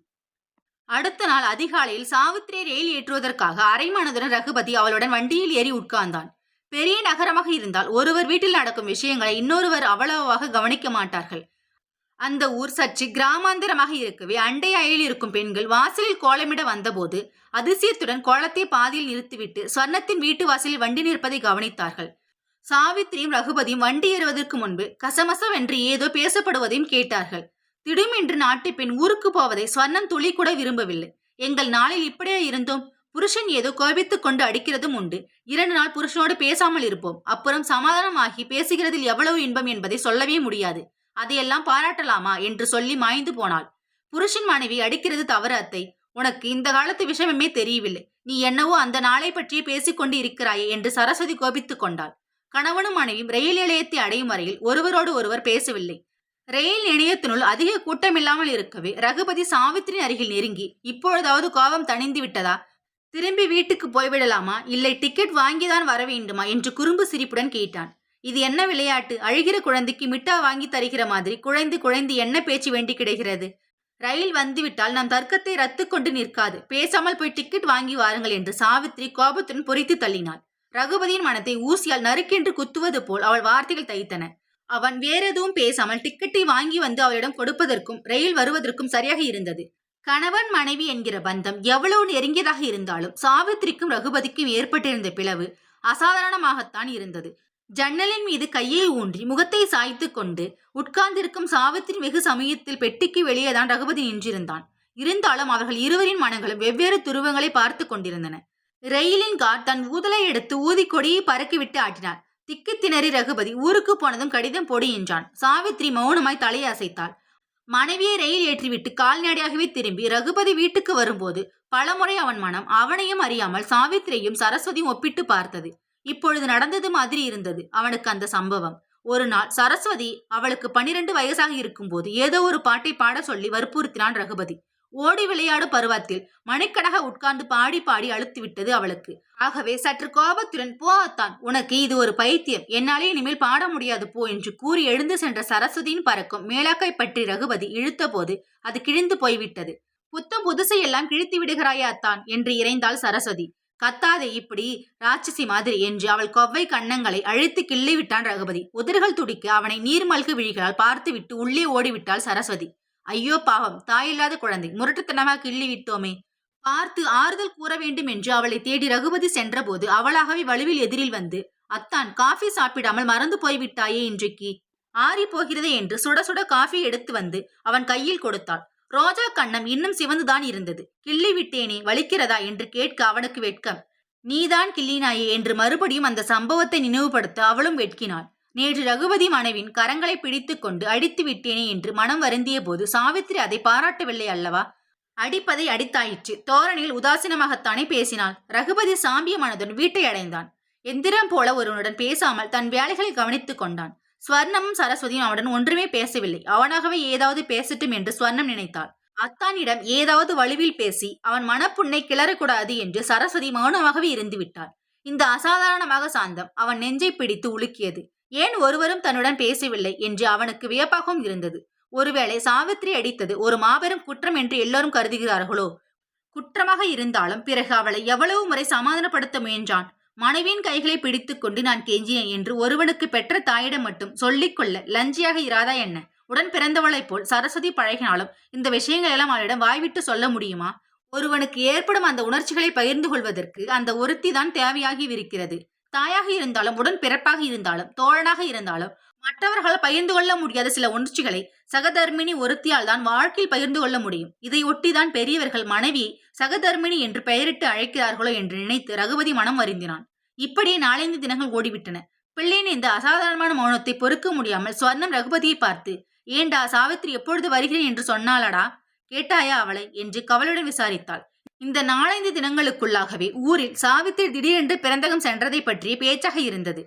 அடுத்த நாள் அதிகாலையில் சாவித்திரியை ரயில் ஏற்றுவதற்காக அரை மனதுடன் ரகுபதி அவளுடன் வண்டியில் ஏறி உட்கார்ந்தான். பெரிய நகரமாக இருந்தால் ஒருவர் வீட்டில் நடக்கும் விஷயங்களை இன்னொருவர் அவ்வளவாக கவனிக்க மாட்டார்கள். அந்த ஊர் சற்று கிராமாந்தரமாக இருக்கவே அண்டை அயலில் இருக்கும் பெண்கள் வாசலில் கோலமிட வந்தபோது அதிசயத்துடன் கோலத்தை பாதியில் நிறுத்திவிட்டு ஸ்வர்ணத்தின் வீட்டு வாசலில் வண்டி நிற்பதை கவனித்தார்கள். சாவித்திரியும் ரகுபதியும் வண்டி ஏறுவதற்கு முன்பு கசமசவென்று ஏதோ பேசப்படுவதையும் கேட்டார்கள். திடுமென்று நாட்டு பெண் ஊருக்கு போவதை ஸ்வர்ணம் துளி கூட விரும்பவில்லை. எங்கள் நாளில் இப்படியே இருந்தோம். புருஷன் ஏதோ கோபித்துக் கொண்டு அடிக்கிறதும் உண்டு. 2 நாள் புருஷனோடு பேசாமல் இருப்போம். அப்புறம் சமாதானமாகி பேசுகிறதில் எவ்வளவு இன்பம் என்பதை சொல்லவே முடியாது. அதையெல்லாம் பாராட்டலாமா என்று சொல்லி மாய்ந்து போனாள். புருஷன் மனைவி அடிக்கிறது தவறு அத்தை. உனக்கு இந்த காலத்து விஷயமே தெரியவில்லை. நீ என்னவோ அந்த நாளை பற்றியே பேசிக்கொண்டு இருக்கிறாயே என்று சரஸ்வதி கோபித்துக் கொண்டாள். கணவனும் மனைவியும் ரயில் நிலையத்தை அடையும் வரையில் ஒருவரோடு ஒருவர் பேசவில்லை. ரயில் நிலையத்தினுள் அதிக கூட்டமில்லாமல் இருக்கவே ரகுபதி சாவித்திரி அருகில் நெருங்கி, இப்பொழுதாவது கோபம் தணிந்து விட்டதா? திரும்பி வீட்டுக்கு போய்விடலாமா, இல்லை டிக்கெட் வாங்கிதான் வர வேண்டுமா என்று குறும்பு சிரிப்புடன் கேட்டான். இது என்ன விளையாட்டு? அழுகிற குழந்தைக்கு மிட்டா வாங்கி தருகிற மாதிரி குழைந்து குழைந்து என்ன பேச்சு வேண்டி கிடைக்கிறது? ரயில் வந்துவிட்டால் நம் தர்க்கத்தை ரத்து கொண்டு நிற்காது. பேசாமல் போய் டிக்கெட் வாங்கி வாருங்கள் என்று சாவித்திரி கோபத்துடன் பொறித்து தள்ளினாள். ரகுபதியின் மனத்தை ஊசியால் நறுக்கென்று குத்துவது போல் அவள் வார்த்தைகள் தைத்தன. அவன் வேறெதுவும் பேசாமல் டிக்கெட்டை வாங்கி வந்து அவளிடம் கொடுப்பதற்கும் ரயில் வருவதற்கும் சரியாக இருந்தது. கணவன் மனைவி என்கிற பந்தம் எவ்வளவு நெருங்கியதாக இருந்தாலும் சாவித்திரிக்கும் ரகுபதிக்கும் ஏற்பட்டிருந்த பிளவு அசாதாரணமாகத்தான் இருந்தது. ஜன்னலின் மீது கையை ஊன்றி முகத்தை சாய்த்து கொண்டு உட்கார்ந்திருக்கும் சாவித்திரி வெகு சமயத்தில் பெட்டிக்கு வெளியேதான் ரகுபதி நின்றிருந்தான். இருந்தாலும் அவர்கள் இருவரின் மனங்களும் வெவ்வேறு துருவங்களை பார்த்து கொண்டிருந்தன. ரயிலின் கார் தன் ஊதலை எடுத்து ஊதி கொடியை பறக்கிவிட்டு ஆட்டினார். திக்கு திணறி ரகுபதி ஊருக்கு போனதும் கடிதம் போடு என்றான். சாவித்திரி மௌனமாய் தலையை அசைத்தாள். மனைவியை ரயில் ஏற்றிவிட்டு கால்நடையாகவே திரும்பி ரகுபதி வீட்டுக்கு வரும்போது பலமுறை அவன் மனம் அவனையும் அறியாமல் சாவித்திரியையும் சரஸ்வதியும் ஒப்பிட்டு பார்த்தது. இப்பொழுது நடந்தது மாதிரி இருந்தது அவனுக்கு அந்த சம்பவம். ஒரு நாள் சரஸ்வதி அவளுக்கு 12 வயசாக இருக்கும்போது ஏதோ ஒரு பாட்டை பாட சொல்லி வற்புறுத்தினான் ரகுபதி. ஓடி விளையாடும் பருவத்தில் மணிக்கணக்காக உட்கார்ந்து பாடி பாடி அழுத்து விட்டது அவளுக்கு. ஆகவே சற்று கோபத்துடன், போ அத்தான், உனக்கு இது ஒரு பைத்தியம், என்னாலே இனிமேல் பாட முடியாது போ என்று கூறி எழுந்து சென்ற சரஸ்வதியின் பறக்கும் மேலாக்கை பற்றி ரகுபதி இழுத்த போது அது கிழிந்து போய்விட்டது. புத்தம் புதுசையெல்லாம் கிழித்து விடுகிறாயே அத்தான் என்று இறைந்தாள் சரஸ்வதி. கத்தாதே இப்படி ராட்சசி மாதிரி என்று அவள் கொவ்வை கன்னங்களை அழித்து கிள்ளிவிட்டான் ரகுபதி. உதறுகள் துடிக்க அவனை நீர்மல்கு விழிகளால் பார்த்து விட்டு உள்ளே ஓடிவிட்டாள் சரஸ்வதி. ஐயோ பாவம், தாயில்லாத குழந்தை, முரட்டுத்தனமாக கிள்ளி விட்டோமே. பார்த்து ஆறுதல் கூற வேண்டும் என்று அவளை தேடி ரகுபதி சென்றபோது அவளாகவே வலுவில் எதிரில் வந்து, அத்தான், காஃபி சாப்பிடாமல் மறந்து போய்விட்டாயே இன்றைக்கு. ஆறி போகிறதே என்று சுட சுட காஃபி எடுத்து வந்து அவன் கையில் கொடுத்தாள். ரோஜா கண்ணம் இன்னும் சிவந்துதான் இருந்தது. கிள்ளி விட்டேனே, வலிக்கிறதா என்று கேட்க அவனுக்கு வெட்கம். நீதான் கிள்ளினாயே என்று மறுபடியும் அந்த சம்பவத்தை நினைவுபடுத்த அவளும் வெட்கினாள். நேற்று ரகுபதி மனைவின் கரங்களை பிடித்து கொண்டு அடித்து விட்டேனே என்று மனம் வருந்திய போது சாவித்திரி அதை பாராட்டவில்லை அல்லவா? அடிப்பதை அடித்தாயிற்று. தோரணியில் உதாசீனமாகத்தானே பேசினாள். ரகுபதி சாம்பிய மனதுடன் வீட்டை அடைந்தான். எந்திரம் போல ஒருவனுடன் பேசாமல் தன் வேலைகளை கவனித்துக் கொண்டான். ஸ்வர்ணமும் சரஸ்வதியும் அவனுடன் ஒன்றுமே பேசவில்லை. அவனாகவே ஏதாவது பேசட்டும் என்று ஸ்வர்ணம் நினைத்தாள். அத்தானிடம் ஏதாவது வலுவில் பேசி அவன் மனப்புண்ணை கிளறக்கூடாது என்று சரஸ்வதி மௌனமாகவே இருந்து விட்டாள். இந்த அசாதாரணமாக சாந்தம் அவன் நெஞ்சை பிடித்து உலுக்கியது. ஏன் ஒருவரும் தன்னுடன் பேசவில்லை என்று அவனுக்கு வியப்பாகவும் இருந்தது. ஒருவேளை சாவித்திரி அடித்தது ஒரு மாபெரும் குற்றம் என்று எல்லோரும் கருதுகிறார்களோ? குற்றமாக இருந்தாலும் பிறகு அவளை எவ்வளவு முறை சமாதானப்படுத்த முயன்றான். மனைவியின் கைகளை பிடித்துக் கொண்டு நான் கெஞ்சினேன் என்று ஒருவனுக்கு பெற்ற தாயிடம் மட்டும் சொல்லிக்கொள்ள லஞ்சியாக இராதா என்ன? உடன் பிறந்தவளைப் போல் சரஸ்வதி பழகினாலும் இந்த விஷயங்கள் எல்லாம் அவளிடம் வாய்விட்டு சொல்ல முடியுமா? ஒருவனுக்கு ஏற்படும் அந்த உணர்ச்சிகளை பகிர்ந்து கொள்வதற்கு அந்த ஒருத்தி தான் தேவையாகி இருக்கிறது. தாயாக இருந்தாலும் உடன் பிறப்பாக இருந்தாலும் தோழனாக இருந்தாலும் மற்றவர்களால் பகிர்ந்து கொள்ள முடியாத சில உணர்ச்சிகளை சகதர்மினி ஒருத்தியால் தான் வாழ்க்கையில் பகிர்ந்து கொள்ள முடியும். இதை ஒட்டிதான் பெரியவர்கள் மனைவியை சகதர்மினி என்று பெயரிட்டு அழைக்கிறார்களோ என்று நினைத்து ரகுபதி மனம் வருந்தினான். இப்படியே 4-5 தினங்கள் ஓடிவிட்டன. பிள்ளையின் இந்த அசாதாரணமான மௌனத்தை பொறுக்க முடியாமல் ஸ்வர்ணம் ரகுபதியை பார்த்து, ஏண்டா சாவித்திரி எப்பொழுது வருகிறேன் என்று சொன்னாளடா, கேட்டாயா அவளை என்று கவலையுடன் விசாரித்தாள். இந்த 4-5 தினங்களுக்குள்ளாகவே ஊரில் சாவித்திரி திடீரென்று பிறந்தகம் சென்றதை பற்றிய பேச்சாக இருந்தது.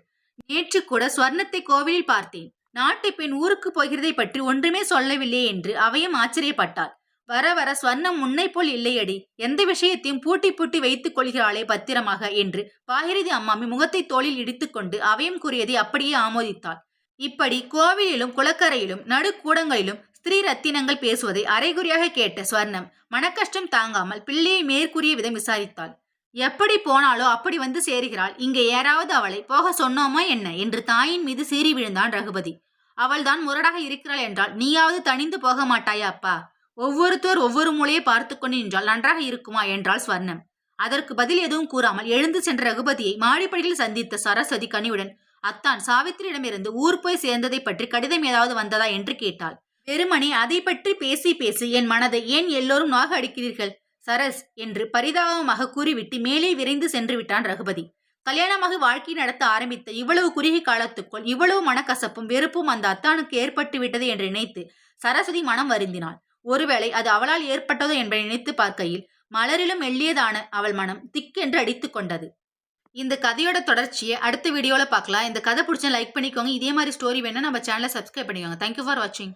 நேற்று கூட ஸ்வர்ணத்தை கோவிலில் பார்த்தேன். நாட்டு பெண் ஊருக்கு போகிறதை பற்றி ஒன்றுமே சொல்லவில்லை என்று அவையும் ஆச்சரியப்பட்டாள். வர வர ஸ்வர்ணம் முன்னை போல் இல்லையடி, எந்த விஷயத்தையும் பூட்டி பூட்டி வைத்துக் கொள்கிறாளே பத்திரமாக என்று பாகிரதி அம்மாமி முகத்தை தோளில் இடித்துக்கொண்டு அவையும் கூறியதை அப்படியே ஆமோதித்தாள். இப்படி கோவிலிலும் குளக்கரையிலும் நடுக்கூடங்களிலும் ஸ்திரீ ரத்தினங்கள் பேசுவதை அரைகுறியாக கேட்ட ஸ்வர்ணம் மனக்கஷ்டம் தாங்காமல் பிள்ளையை மேற்கூறிய விதம் விசாரித்தாள். எப்படி போனாலோ அப்படி வந்து சேருகிறாள். இங்கே யாராவது அவளை போக சொன்னோமா என்ன என்று தாயின் மீது சீறி விழுந்தான் ரகுபதி. அவள்தான் முரடாக இருக்கிறாள் என்றால் நீயாவது தணிந்து போக மாட்டாயா அப்பா? ஒவ்வொருத்தர் ஒவ்வொரு மூலையை பார்த்து கொண்டு நின்றால் நன்றாக இருக்குமா என்றாள் ஸ்வர்ணம். அதற்கு பதில் எதுவும் கூறாமல் எழுந்து சென்ற ரகுபதியை மாடிப்படியில் சந்தித்த சரஸ்வதி கனிவுடன், அத்தான் சாவித்திரியிடமிருந்து ஊர் போய் சேர்ந்ததை பற்றி கடிதம் ஏதாவது வந்ததா என்று கேட்டாள். வெறுமணி அதை பற்றி பேசி பேசி என் மனதை ஏன் எல்லோரும் நாக அடிக்கிறீர்கள் சரஸ் என்று பரிதாபமாக கூறிவிட்டு மேலே விரைந்து சென்று விட்டான் ரகுபதி. கல்யாணமாக வாழ்க்கை நடத்த ஆரம்பித்த இவ்வளவு குறுகிய காலத்துக்குள் இவ்வளவு மனக்கசப்பும் வெறுப்பும் அந்த அத்தானுக்கு ஏற்பட்டு விட்டது என்று நினைத்து சரஸ்வதி மனம் வருந்தினாள். ஒருவேளை அது அவளால் ஏற்பட்டதோ என்பதை நினைத்து பார்க்கையில் மலரிலும் மெல்லியதான அவள் மனம் திக்கென்று அடித்து கொண்டது. இந்த கதையோட தொடர்ச்சியை அடுத்த வீடியோல பார்க்கலாம். இந்த கதை பிடிச்சா லைக் பண்ணிக்கோங்க. இதே மாதிரி ஸ்டோரி வேணா நம்ம சேனலை சப்ஸ்கிரைப் பண்ணிக்கோங்க. தேங்க்யூ ஃபார் வாட்சிங்.